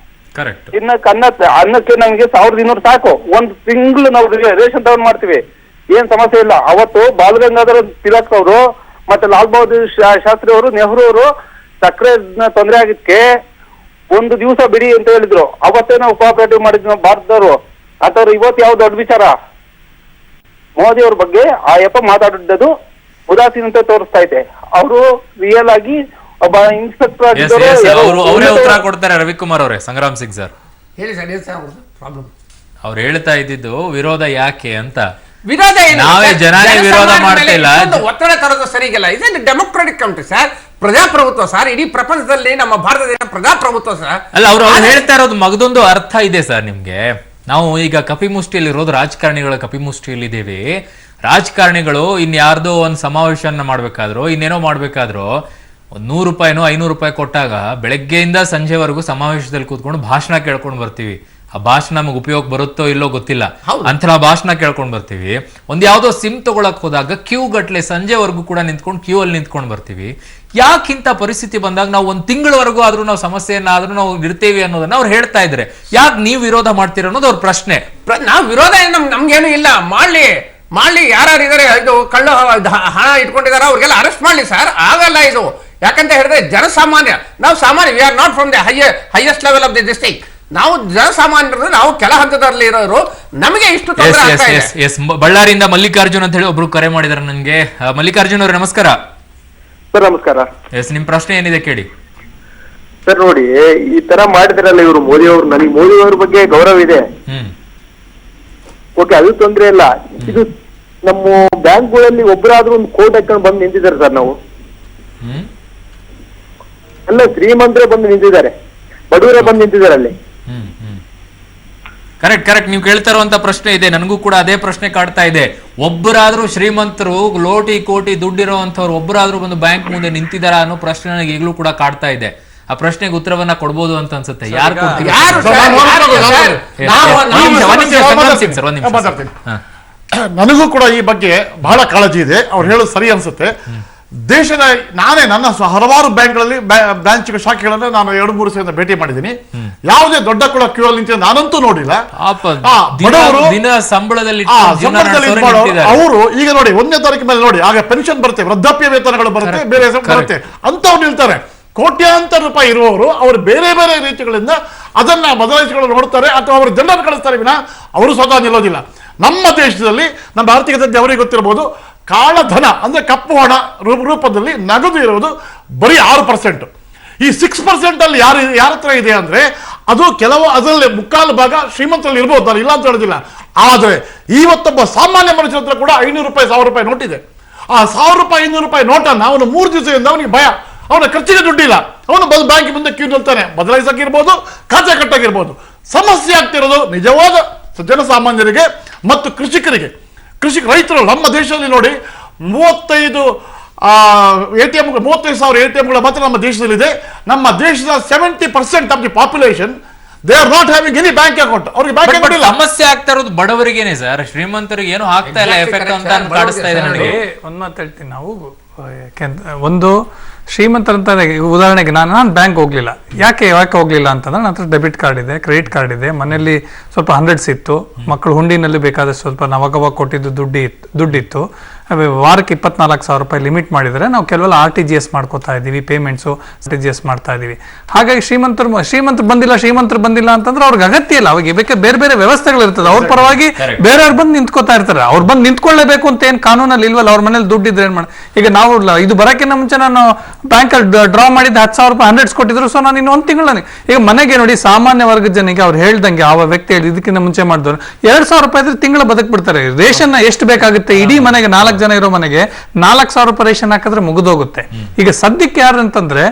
S17: ಅನ್ನಕ್ಕೆ ನಮ್ಗೆ 1200 ಸಾಕು, ಒಂದ್ ತಿಂಗಳು ನಾವು ರೇಷನ್ ತಗೊಂಡ್ ಮಾಡ್ತೀವಿ, ಏನ್ ಸಮಸ್ಯೆ ಇಲ್ಲ. ಅವತ್ತು ಬಾಲಗಂಗಾಧರ ತಿಲಕ್ ಅವರು ಮತ್ತೆ ಲಾಲ್ ಬಹದ್ದೂರ್ ಶಾಸ್ತ್ರಿ ಅವರು, ನೆಹರು ಅವರು ಸಕ್ಕರೆ ತೊಂದರೆ ಆಗಿದ್ಕೆ ಒಂದು ದಿವಸ ಬಿಡಿ ಅಂತ ಹೇಳಿದ್ರು. ಅವತ್ತೇ ನಾವು ಕೋಆಪರೇಟಿವ್ ಮಾಡಿದ್ವಿ ನಾವು ಭಾರತದವರು. ಅಥವಾ ಇವತ್ತು ಯಾವ ದೊಡ್ಡ ವಿಚಾರ? ಮೋದಿ ಅವ್ರ ಬಗ್ಗೆ ಆ ಯಪ್ಪ ಮಾತಾಡಿದ್ದು ಉದಾಸೀನತೆ ತೋರಿಸ್ತಾ ಇದೆ. ಅವರು ರಿಯಲ್ ಆಗಿ ಒಬ್ಬ ಇನ್ಸ್ಪೆಕ್ಟರ್
S1: ಅವರೇ ಉತ್ತರ ಕೊಡ್ತಾರೆ. ರವಿಕುಮಾರ್ ಅವರೇ, ಸಂಗ್ರಾಮ್ ಸಿಂಗ್ ಸರ್
S15: ಹೇಳಿ ಸರ್, ಏನ್ ಸರ್ ಪ್ರಾಬ್ಲಮ್?
S1: ಅವ್ರು ಹೇಳ್ತಾ ಇದ್ದಿದ್ದು ವಿರೋಧ ಯಾಕೆ ಅಂತ.
S15: ವಿರೋಧ ಏನು?
S1: ನಾವೇ ಜನಾನೇ ವಿರೋಧ ಮಾಡ್ತಾ ಇಲ್ಲ,
S15: ಒತ್ತಡ ತರೋದು ಸರಿಗಿಲ್ಲ. ಇದೇನು ಡೆಮೊಕ್ರಾಟಿಕ್ ಕಂಟ್ರಿ ಸರ್, ಪ್ರಜಾಪ್ರಭುತ್ವ ಸರ್. ಇಡೀ ಪ್ರಪಂಚದಲ್ಲಿ ನಮ್ಮ ಭಾರತ ದೇಶ ಪ್ರಜಾಪ್ರಭುತ್ವ ಸರ್.
S1: ಅಲ್ಲ, ಅವ್ರು ಹೇಳ್ತಾ ಇರೋದು ಮಗದೊಂದು ಅರ್ಥ ಇದೆ ಸರ್ ನಿಮ್ಗೆ. ನಾವು ಈಗ ಕಪಿಮುಷ್ಟಿಯಲ್ಲಿ ಇರೋದು ರಾಜಕಾರಣಿಗಳ ಕಪಿಮುಷ್ಟಿಯಲ್ಲಿ ಇದ್ದೇವೆ. ರಾಜಕಾರಣಿಗಳು ಇನ್ಯಾರ್ದೋ ಒಂದು ಸಮಾವೇಶನ ಮಾಡ್ಬೇಕಾದ್ರು, ಇನ್ನೇನೋ ಮಾಡ್ಬೇಕಾದ್ರು, 100 ರೂಪಾಯಿನೋ 500 ರೂಪಾಯಿ ಕೊಟ್ಟಾಗ ಬೆಳಗ್ಗೆಯಿಂದ ಸಂಜೆವರೆಗೂ ಸಮಾವೇಶದಲ್ಲಿ ಕೂತ್ಕೊಂಡು ಭಾಷಣ ಕೇಳ್ಕೊಂಡು ಬರ್ತೀವಿ. ಆ ಭಾಷಣ ನಮಗೆ ಉಪಯೋಗ ಬರುತ್ತೋ ಇಲ್ಲೋ ಗೊತ್ತಿಲ್ಲ, ಅಂತಹ ಭಾಷಣ ಕೇಳ್ಕೊಂಡು ಬರ್ತೀವಿ. ಒಂದ್ ಯಾವ್ದೋ ಸಿಮ್ ತಗೊಳಕ್ ಹೋದಾಗ ಕ್ಯೂ ಗಟ್ಲೆ ಸಂಜೆವರೆಗೂ ಕೂಡ ನಿಂತ್ಕೊಂಡು ಕ್ಯೂ ಅಲ್ಲಿ ನಿಂತ್ಕೊಂಡು ಬರ್ತೀವಿ. ಯಾಕಿಂತ ಪರಿಸ್ಥಿತಿ ಬಂದಾಗ ನಾವು 1 ತಿಂಗಳವರೆಗೂ ಆದ್ರೂ ನಾವು ಸಮಸ್ಯೆಯನ್ನಾದ್ರೂ ನಾವು ಇರ್ತೇವೆ ಅನ್ನೋದನ್ನ ಅವ್ರು ಹೇಳ್ತಾ ಇದ್ರೆ, ಯಾಕೆ ನೀವು ವಿರೋಧ ಮಾಡ್ತೀರ ಅನ್ನೋದು ಅವ್ರ ಪ್ರಶ್ನೆ.
S15: ನಾವು ವಿರೋಧ ನಮ್ಗೇನು ಇಲ್ಲ, ಮಾಡ್ಲಿ ಯಾರು ಇದಾರೆ ಇದು ಕಳ್ಳು ಹಣ ಇಟ್ಕೊಂಡಿದಾರ ಅವ್ರಿಗೆಲ್ಲ ಅರೆಸ್ಟ್ ಮಾಡ್ಲಿ ಸರ್. ಆಗಲ್ಲ ಇದು. ಯಾಕಂತ ಹೇಳಿದ್ರೆ ಜನಸಾಮಾನ್ಯ, ನಾವು ಸಾಮಾನ್ಯ, we are not from the highest level of the district. ನಾವು ಜನಸಾಮಾನ್ಯರು, ನಾವು ಕೆಲ ಹಂತದಲ್ಲಿ ಇರೋರು, ನಮಗೆ ಇಷ್ಟು ತೊಂದರೆ ಆಗ್ತಾ ಇದೆ.
S1: ಬಳ್ಳಾರಿಯಿಂದ ಮಲ್ಲಿಕಾರ್ಜುನ್ ಅಂತ ಹೇಳಿ ಒಬ್ರು ಕರೆ ಮಾಡಿದಾರೆ ನನಗೆ. ಮಲ್ಲಿಕಾರ್ಜುನ್ ಅವ್ರೆ ನಮಸ್ಕಾರ.
S17: ಸರ್ ನಮಸ್ಕಾರ.
S1: ಎಸ್, ನಿಮ್ ಪ್ರಶ್ನೆ ಏನಿದೆ ಕೇಳಿ.
S17: ಸರ್ ನೋಡಿ, ಈ ತರ ಮಾಡಿದ್ರಲ್ಲ ಇವರು ಮೋದಿ ಅವರು, ನನಗೆ ಮೋದಿ ಅವ್ರ ಬಗ್ಗೆ ಗೌರವ ಇದೆ, ಓಕೆ, ಅದು ತೊಂದ್ರೆ ಇಲ್ಲ. ಇದು ನಮ್ಮ ಬ್ಯಾಂಕ್ಗಳಲ್ಲಿ ಒಬ್ಬರಾದ್ರೂ ಒಂದು ಕೋಟ್ ಹಾಕೊಂಡು ಬಂದು ನಿಂತಿದ್ದಾರೆ ಸರ್. ನಾವು ಎಲ್ಲ ಶ್ರೀಮಂತರೇ ಬಂದು ನಿಂತಿದ್ದಾರೆ, ಬಡವರೇ ಬಂದು ನಿಂತಿದ್ದಾರೆ ಅಲ್ಲಿ.
S1: ಕರೆಕ್ಟ್ ನೀವು ಕೇಳ್ತಾ ಇರುವಂತ ಪ್ರಶ್ನೆ ಇದೆ, ನನಗೂ ಕೂಡ ಅದೇ ಪ್ರಶ್ನೆ ಕಾಡ್ತಾ ಇದೆ. ಒಬ್ಬರಾದ್ರೂ ಶ್ರೀಮಂತರು, ಕೋಟಿ ದುಡ್ಡಿರುವಂತವ್ರು ಒಬ್ಬರಾದ್ರೂ ಬಂದು ಬ್ಯಾಂಕ್ ಮುಂದೆ ನಿಂತಿದಾರ ಅನ್ನೋ ಪ್ರಶ್ನೆ ನನಗೆ ಈಗಲೂ ಕೂಡ ಕಾಡ್ತಾ ಇದೆ. ಆ ಪ್ರಶ್ನೆಗೆ ಉತ್ತರವನ್ನ ಕೊಡ್ಬೋದು ಅಂತ ಅನ್ಸುತ್ತೆ.
S6: ನನಗೂ ಕೂಡ ಈ ಬಗ್ಗೆ ಬಹಳ ಕಾಳಜಿ ಇದೆ. ಅವ್ರು ಹೇಳೋದು ಸರಿ ಅನ್ಸುತ್ತೆ. ದೇಶದ ನನ್ನ ಹಲವಾರು ಬ್ಯಾಂಕ್ಗಳಲ್ಲಿ ಬ್ರಾಂಚ್ ಶಾಖೆಗಳನ್ನ ನಾನು 2-3 ಸಲ ಭೇಟಿ ಮಾಡಿದ್ದೀನಿ. ಯಾವುದೇ ದೊಡ್ಡ ಕೂಡ ಕ್ಯೂ ಅಲ್ಲಿ ನಿಂತಿದ್ದು ನಾನಂತೂ ನೋಡಿಲ್ಲ.
S1: ದಿನ ಸಂಬಳದಲ್ಲಿ
S6: ಅವರು ಈಗ ನೋಡಿ 1ನೇ ತಾರೀಕು ಮೇಲೆ ನೋಡಿ, ಆಗ ಪೆನ್ಷನ್ ಬರುತ್ತೆ, ವೃದ್ಧಾಪ್ಯ ವೇತನಗಳು ಬರುತ್ತೆ, ಬೇರೆ ಬರುತ್ತೆ, ಅಂತವ್ರು ನಿಲ್ತಾರೆ. ಕೋಟ್ಯಾಂತರ ರೂಪಾಯಿ ಇರುವವರು ಅವರು ಬೇರೆ ಬೇರೆ ರೀತಿಗಳಿಂದ ಅದನ್ನ ಬದಲಾಯಿಸಿಕೊಂಡು ನೋಡ್ತಾರೆ, ಅಥವಾ ಅವರು ಜನರನ್ನು ಕಳಿಸ್ತಾರೆ ವಿನ ಅವರು ಸ್ವತಃ ನಿಲ್ಲೋದಿಲ್ಲ. ನಮ್ಮ ದೇಶದಲ್ಲಿ ನಮ್ಮ ಆರ್ಥಿಕ ತಜ್ಞ ಅವರಿಗೆ ಗೊತ್ತಿರಬಹುದು, ಕಾಳಧನ ಅಂದ್ರೆ ಕಪ್ಪು ಹಣ ರೂಪದಲ್ಲಿ ನಗದು ಇರುವುದು ಬರೀ 6%. ಈ 6% ಅಲ್ಲಿ ಯಾರ ಹತ್ರ ಇದೆ ಅಂದ್ರೆ ಅದು ಅದರಲ್ಲಿ ಮುಕ್ಕಾಲು ಭಾಗ ಶ್ರೀಮಂತರಲ್ಲಿ ಇರ್ಬೋದು, ನಾನು ಇಲ್ಲ ಅಂತ ಹೇಳೋದಿಲ್ಲ. ಆದರೆ ಇವತ್ತೊಬ್ಬ ಸಾಮಾನ್ಯ ಮನುಷ್ಯನ ಹತ್ರ ಕೂಡ 500 ರೂಪಾಯಿ 1000 ರೂಪಾಯಿ ನೋಟ್ ಇದೆ. ಆ 1000 ರೂಪಾಯಿ 500 ರೂಪಾಯಿ ನೋಟನ್ನು ಅವನು 3 ದಿವಸದಿಂದ ಅವನಿಗೆ ಭಯ, ಅವನ ಖರ್ಚಿಗೆ ದುಡ್ಡಿಲ್ಲ, ಅವನು ಬ್ಯಾಂಕ್ ಮುಂದೆ ಕ್ಯೂ ನಿಲ್ತಾನೆ, ಬದಲಾಯಿಸಕ್ಕಿರ್ಬೋದು, ಖಾತೆ ಕಟ್ಟಾಗಿರ್ಬೋದು. ಸಮಸ್ಯೆ ಆಗ್ತಿರೋದು ನಿಜವಾದ ಜನಸಾಮಾನ್ಯರಿಗೆ ಮತ್ತು ಕೃಷಿಕರಿಗೆ. ರೈತರು ನಮ್ಮ ದೇಶದಲ್ಲಿ ನೋಡಿ 35 ಸಾವಿರ ATMಗಳು ಮಾತ್ರ ನಮ್ಮ ದೇಶದಲ್ಲಿದೆ. ನಮ್ಮ ದೇಶದ 70% of the population they are not having any bank account. ಅವ್ರಿಗೆ ಬ್ಯಾಂಕ್ ಅಕೌಂಟ್ ಇಲ್ಲ.
S1: ಸಮಸ್ಯೆ ಆಗ್ತಾ ಇರೋದು ಬಡವರಿಗೇನೆ ಸರ್, ಶ್ರೀಮಂತರಿಗೆ ಏನು ಆಗ್ತಾ ಇಲ್ಲ ಎಫೆಕ್ಟ್ ಅಂತ ಕಾಣಿಸ್ತಾ ಇದೆ ನನಗೆ.
S7: ಒಂದ್ ಮಾತು ಹೇಳ್ತೀನಿ ನಾವು, ಒಂದು ಶ್ರೀಮಂತರಂತ ಉದಾಹರಣೆಗೆ ನಾನು ಬ್ಯಾಂಕ್ ಹೋಗ್ಲಿಲ್ಲ. ಯಾಕೆ ಹೋಗ್ಲಿಲ್ಲ ಅಂತಂದ್ರೆ ನನ್ನ ಹತ್ರ ಡೆಬಿಟ್ ಕಾರ್ಡ್ ಇದೆ, ಕ್ರೆಡಿಟ್ ಕಾರ್ಡ್ ಇದೆ, ಮನೆಯಲ್ಲಿ ಸ್ವಲ್ಪ 100s ಇತ್ತು, ಮಕ್ಕಳು ಹುಂಡಿನಲ್ಲಿ ಬೇಕಾದಷ್ಟು ಸ್ವಲ್ಪ ನವಗವಾಗ ಕೊಟ್ಟಿದ್ದು ದುಡ್ಡಿತ್ತು. ವಾರಕ್ಕೆ 24,000 ರೂಪಾಯಿ ಲಿಮಿಟ್ ಮಾಡಿದರೆ ನಾವು ಕೆಲವೆಲ್ಲ RTGS ಮಾಡ್ಕೋತಾ ಇದ್ದೀವಿ, ಪೇಮೆಂಟ್ಸು RTGS ಮಾಡ್ತಾ ಇದ್ದೀವಿ. ಹಾಗಾಗಿ ಶ್ರೀಮಂತರು ಬಂದಿಲ್ಲ ಅಂತಂದ್ರೆ ಅವ್ರಿಗೆ ಅಗತ್ಯ ಇಲ್ಲ. ಅವಾಗ ಬೇಕಾದ್ರೆ ಬೇರೆ ಬೇರೆ ವ್ಯವಸ್ಥೆಗಳಿರ್ತದೆ, ಅವ್ರ ಪರವಾಗಿ ಬೇರೆಯವ್ರು ಬಂದು ನಿಂತ್ಕೋತಾ ಇರ್ತಾರೆ. ಅವ್ರು ಬಂದು ನಿಂತ್ಕೊಳ್ಳೇಬೇಕು ಅಂತ ಏನು ಕಾನೂನಲ್ಲಿ ಇಲ್ವಲ್ಲ. ಅವ್ರ ಮನೇಲಿ ದುಡ್ಡಿದ್ರೆ ಏನ್ ಮಾಡಿ, ಈಗ ನಾವು ಇದು ಬರೋಕ್ಕಿಂತ ಮುಂಚೆ ನಾನು ಬ್ಯಾಂಕಲ್ಲಿ ಡ್ರಾ ಮಾಡಿದ 10,000 ರೂಪಾಯಿ 100s ಕೊಟ್ಟಿದ್ರು. ಸೊ ನಾನು ಇನ್ನು 1 ತಿಂಗಳು ಈಗ ಮನೆಗೆ ನೋಡಿ, ಸಾಮಾನ್ಯ ವರ್ಗದ ಜನಿಗೆ ಅವ್ರು ಹೇಳ್ದಂಗೆ ಆ ವ್ಯಕ್ತಿ ಹೇಳಿ ಇದಕ್ಕಿಂತ ಮುಂಚೆ ಮಾಡಿದವರು 2,000 ರೂಪಾಯಿ ಇದ್ರೆ ತಿಂಗಳ ಬದುಕ್ ಬಿಡ್ತಾರೆ. ರೇಷನ್ ಎಷ್ಟು ಬೇಕಾಗುತ್ತೆ, ಇಡೀ ಮನೆಗೆ 4 ಜನ ಇರೋ ಮನೆಗೆ 4,000 ರೂಪಾಯಿ ರೇಷನ್ ಹಾಕಿದ್ರೆ ಮುಗಿದೋಗುತ್ತೆ. ಈಗ ಸದ್ಯಕ್ಕೆ ಯಾರು ಅಂತಂದ್ರೆ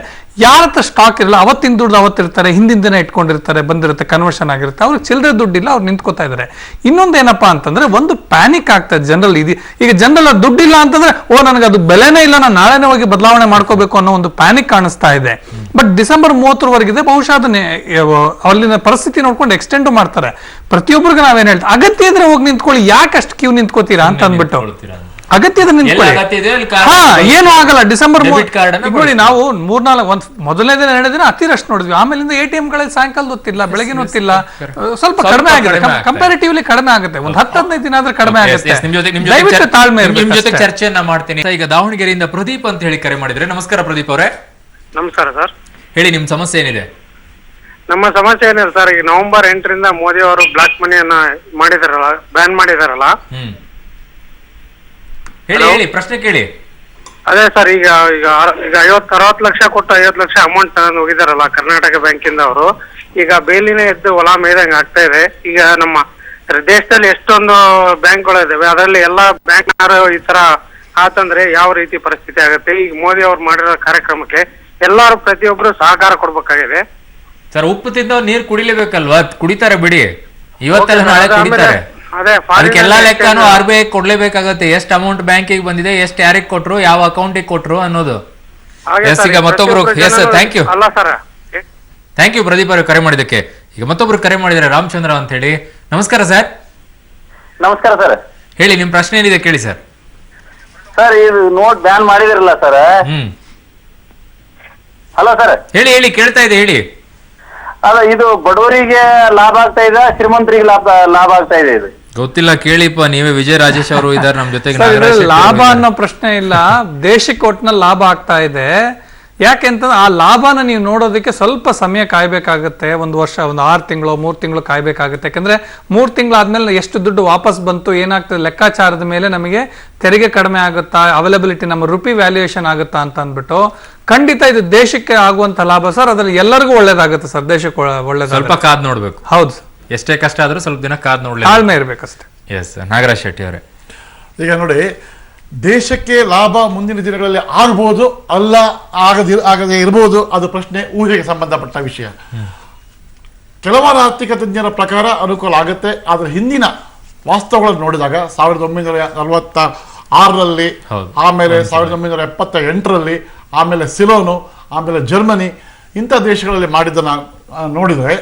S7: ಯಾರ ಹತ್ರ ಸ್ಟಾಕ್ ಇರಲ್ಲ, ಅವತ್ತಿನ ದುಡ್ಡು ಅವತ್ತಿರ್ತಾರೆ, ಹಿಂದಿನ ದಿನ ಇಟ್ಕೊಂಡಿರ್ತಾರೆ, ಬಂದಿರುತ್ತೆ, ಕನ್ವರ್ಷನ್ ಆಗಿರುತ್ತೆ, ಅವ್ರಿಗೆ ಚಿಲ್ಲರೆ ದುಡ್ಡಿಲ್ಲ, ಅವ್ರು ನಿಂತ್ಕೋತಾ ಇದ್ದಾರೆ. ಇನ್ನೊಂದೇನಪ್ಪಾ ಅಂತಂದ್ರೆ ಒಂದು ಪ್ಯಾನಿಕ್ ಆಗ್ತದೆ ಜನರಲ್. ಈಗ ಜನರಲ್ ದುಡ್ಡಿಲ್ಲ ಅಂತಂದ್ರೆ ನನಗೆ ಅದು ಬೆಲೆನೇ ಇಲ್ಲ, ನಾನು ನಾಳೆನೇ ಹೋಗಿ ಬದಲಾವಣೆ ಮಾಡ್ಕೋಬೇಕು ಅನ್ನೋ ಒಂದು ಪ್ಯಾನಿಕ್ ಕಾಣಿಸ್ತಾ ಇದೆ. ಬಟ್ ಡಿಸೆಂಬರ್ 30 ಬಹುಶಃ ಅದನ್ನ ಅಲ್ಲಿನ ಪರಿಸ್ಥಿತಿ ನೋಡ್ಕೊಂಡು ಎಕ್ಸ್ಟೆಂಡ್ ಮಾಡ್ತಾರೆ. ಪ್ರತಿಯೊಬ್ಬರಿಗೆ ನಾವೇನ್ ಹೇಳ್ತೀವಿ, ಅಗತ್ಯ ಇದ್ರೆ ಹೋಗಿ ನಿಂತ್ಕೊಳ್ಳಿ, ಯಾಕೆ ಅಷ್ಟು ಕ್ಯೂ ನಿಂತ್ಕೋತೀರಾ ಅಂತ ಅಂದ್ಬಿಟ್ಟು. ಅಗತ್ಯ ಏನು ಆಗಲ್ಲ. ಡಿಸೆಂಬರ್ ನೋಡಿ, ನಾವು 3-4 ಮೊದಲನೇ ದಿನ 2 ದಿನ ಅತಿ ರಶ್ ನೋಡಿದ್ವಿ. ಆಮೇಲಿಂದ ATMಗಳಲ್ಲಿ ಸಾಯಂಕಾಲ ಗೊತ್ತಿಲ್ಲ, ಬೆಳಗ್ಗೆ ಗೊತ್ತಿಲ್ಲ, ಸ್ವಲ್ಪ ಕಡಿಮೆ ಆಗಿದೆ, ಕಂಪ್ಯಾರಿಟಿವ್ಲಿ ಕಡಿಮೆ ಆಗುತ್ತೆ. ಒಂದು 10-15 ದಿನ ಆದ್ರೆ ಕಡಿಮೆ ಆಗುತ್ತೆ. ದಯವಿಟ್ಟು ತಾಳ್ಮೆ
S1: ನಿಮ್ ಜೊತೆ ಚರ್ಚೆಯನ್ನ ಮಾಡ್ತೀನಿ. ಈಗ ದಾವಣಗೆರೆಯಿಂದ ಪ್ರದೀಪ್ ಅಂತ ಹೇಳಿ ಕರೆ ಮಾಡಿದ್ರೆ. ನಮಸ್ಕಾರ ಪ್ರದೀಪ್ ಅವರೇ.
S18: ನಮಸ್ಕಾರ ಸರ್.
S1: ಹೇಳಿ, ನಿಮ್ ಸಮಸ್ಯೆ ಏನಿದೆ?
S18: ನಮ್ಮ ಸಮಸ್ಯೆ ಏನಿದೆ ಸರ್, ಈಗ ನವೆಂಬರ್ 8ರಿಂದ ಮೋದಿ ಅವರು ಬ್ಲಾಕ್ ಮನಿಯನ್ನ ಮಾಡಿದಾರಲ್ಲ, ಬ್ಯಾನ್ ಮಾಡಿದಾರಲ್ಲ.
S1: ಹೇಳಿ, ಪ್ರಶ್ನೆ ಕೇಳಿ.
S18: ಅದೇ ಸರ್, ಈಗ 50-60 ಲಕ್ಷ ಕೊಟ್ಟು 50 ಲಕ್ಷ ಅಮೌಂಟ್ ಹೋಗಿದಾರಲ್ಲ ಕರ್ನಾಟಕ ಬ್ಯಾಂಕಿಂದ ಅವರು. ಈಗ ಬೇಲಿನೇ ಎದ್ದು ಹೊಲ ಮೇಯ್ದಂಗೆ ಆಗ್ತಾ ಇದೆ. ಈಗ ನಮ್ಮ ದೇಶದಲ್ಲಿ ಎಷ್ಟೊಂದು ಬ್ಯಾಂಕ್ಗಳು ಇದಾವೆ, ಅದರಲ್ಲಿ ಎಲ್ಲಾ ಬ್ಯಾಂಕ್ನವರು ಈ ತರ ಆತಂದ್ರೆ ಯಾವ ರೀತಿ ಪರಿಸ್ಥಿತಿ ಆಗುತ್ತೆ? ಈಗ ಮೋದಿ ಅವ್ರು ಮಾಡಿರೋ ಕಾರ್ಯಕ್ರಮಕ್ಕೆ ಎಲ್ಲಾರು ಪ್ರತಿಯೊಬ್ರು ಸಹಕಾರ ಕೊಡ್ಬೇಕಾಗಿದೆ
S1: ಸರ್. ಉಪ್ಪು ತಿಂದವ್ ನೀರ್ ಕುಡಿಲೇಬೇಕಲ್ವಾ? ಕುಡಿತಾರೆ ಬಿಡಿ, ಇವತ್ತೆಲ್ಲ ನಾಳೆ ಕುಡಿತಾರೆ. ಅದಕ್ಕೆಲ್ಲ ಲೆಕ್ಕನು RBI ಕೊಡ್ಲೇಬೇಕಾಗತ್ತೆ. ಎಷ್ಟು ಅಮೌಂಟ್ ಬ್ಯಾಂಕಿಗೆ ಬಂದಿದೆ, ಎಷ್ಟು ಯಾರಿಗೆ ಕೊಟ್ರು, ಯಾವ ಅಕೌಂಟಿಗೆ ಕೊಟ್ರು ಅನ್ನೋದು. ಈಗ ಮತ್ತೊಬ್ರು ಥ್ಯಾಂಕ್ ಯು ಪ್ರದೀಪ್ ಅವರು ಕರೆ ಮಾಡಿದಕ್ಕೆ. ಈಗ ಮತ್ತೊಬ್ರು ಕರೆ ಮಾಡಿದ್ದಾರೆ, ರಾಮಚಂದ್ರ ಅಂತ ಹೇಳಿ. ನಮಸ್ಕಾರ ಸರ್.
S17: ನಮಸ್ಕಾರ ಸರ್.
S1: ಹೇಳಿ, ನಿಮ್ ಪ್ರಶ್ನೆ ಏನಿದೆ ಕೇಳಿ ಸರ್.
S17: ಸರ್, ಇದು ನೋಟ್ ಬ್ಯಾನ್ ಮಾಡಿದಿರಲ್ಲ ಸರ್. Hello sir.
S1: ಹೇಳಿ, ಕೇಳ್ತಾ ಇದೆ, ಹೇಳಿ.
S17: ಅಲ್ಲ, ಇದು ಬಡವರಿಗೆ ಲಾಭ ಆಗ್ತಾ ಇದೆ, ಶ್ರೀಮಂತರಿಗೆ ಲಾಭ ಆಗ್ತಾ ಇದೆ? ಇದು
S1: ಗೊತ್ತಿಲ್ಲ, ಕೇಳಿಪ್ಪ ನೀವೇ. ವಿಜಯ ರಾಜೇಶ್ ಅವರು ಇದ್ದಾರೆ ನಮ್ಮ ಜೊತೆಗೆ.
S7: ಲಾಭ ಅನ್ನೋ ಪ್ರಶ್ನೆ ಇಲ್ಲ, ದೇಶಕ್ಕೆ ಒಟ್ಟಿನಲ್ಲಿ ಲಾಭ ಆಗ್ತಾ ಇದೆ. ಯಾಕೆಂತಂದ್ರೆ ಆ ಲಾಭನ ನೀವು ನೋಡೋದಕ್ಕೆ ಸ್ವಲ್ಪ ಸಮಯ ಕಾಯ್ಬೇಕಾಗತ್ತೆ. 1 ವರ್ಷ, 6 ತಿಂಗಳು 3 ತಿಂಗಳು ಕಾಯ್ಬೇಕಾಗುತ್ತೆ. ಯಾಕಂದ್ರೆ 3 ತಿಂಗಳಾದ್ಮೇಲೆ ಎಷ್ಟು ದುಡ್ಡು ವಾಪಸ್ ಬಂತು, ಏನಾಗ್ತದೆ ಲೆಕ್ಕಾಚಾರದ ಮೇಲೆ ನಮಗೆ ತೆರಿಗೆ ಕಡಿಮೆ ಆಗುತ್ತಾ, ಅವೈಲಬಿಲಿಟಿ ನಮ್ಮ ರುಪಿ ವ್ಯಾಲ್ಯೂಯೇಷನ್ ಆಗುತ್ತಾ ಅಂತ ಅಂದ್ಬಿಟ್ಟು. ಖಂಡಿತ ಇದು ದೇಶಕ್ಕೆ ಆಗುವಂತ ಲಾಭ ಸರ್. ಅದ್ರಲ್ಲಿ ಎಲ್ಲರಿಗೂ ಒಳ್ಳೇದಾಗುತ್ತೆ ಸರ್, ದೇಶಕ್ಕೆ ಒಳ್ಳೇದು.
S1: ಸ್ವಲ್ಪ ಕಾದ್ ನೋಡ್ಬೇಕು.
S7: ಹೌದು,
S1: ಎಷ್ಟೇ ಕಷ್ಟ ಆದ್ರೂ ಸ್ವಲ್ಪ ದಿನ ಕಾದ್ ನೋಡ್ಲಿ,
S7: ತಾಳ್ಮೆ ಇರ್ಬೇಕಷ್ಟೇ.
S1: ಎಸ್, ನಾಗರಾಜ್ ಶೆಟ್ಟಿ ಅವರೇ.
S6: ಈಗ ನೋಡಿ, ದೇಶಕ್ಕೆ ಲಾಭ ಮುಂದಿನ ದಿನಗಳಲ್ಲಿ ಆಗ್ಬೋದು, ಅಲ್ಲ ಆಗದೇ ಇರ್ಬೋದು, ಅದು ಪ್ರಶ್ನೆ ಊಹೆಗೆ ಸಂಬಂಧಪಟ್ಟ ವಿಷಯ. ಕೆಲವಾರು ಆರ್ಥಿಕ ತಜ್ಞರ ಪ್ರಕಾರ ಅನುಕೂಲ ಆಗುತ್ತೆ. ಆದರೆ ಹಿಂದಿನ ವಾಸ್ತವಗಳನ್ನು ನೋಡಿದಾಗ 1946ರಲ್ಲಿ, ಆಮೇಲೆ 1978ರಲ್ಲಿ, ಆಮೇಲೆ ಸಿಲೋನು, ಆಮೇಲೆ ಜರ್ಮನಿ, ಇಂಥ ದೇಶಗಳಲ್ಲಿ ಮಾಡಿದ್ದನ್ನು ನೋಡಿದರೆ,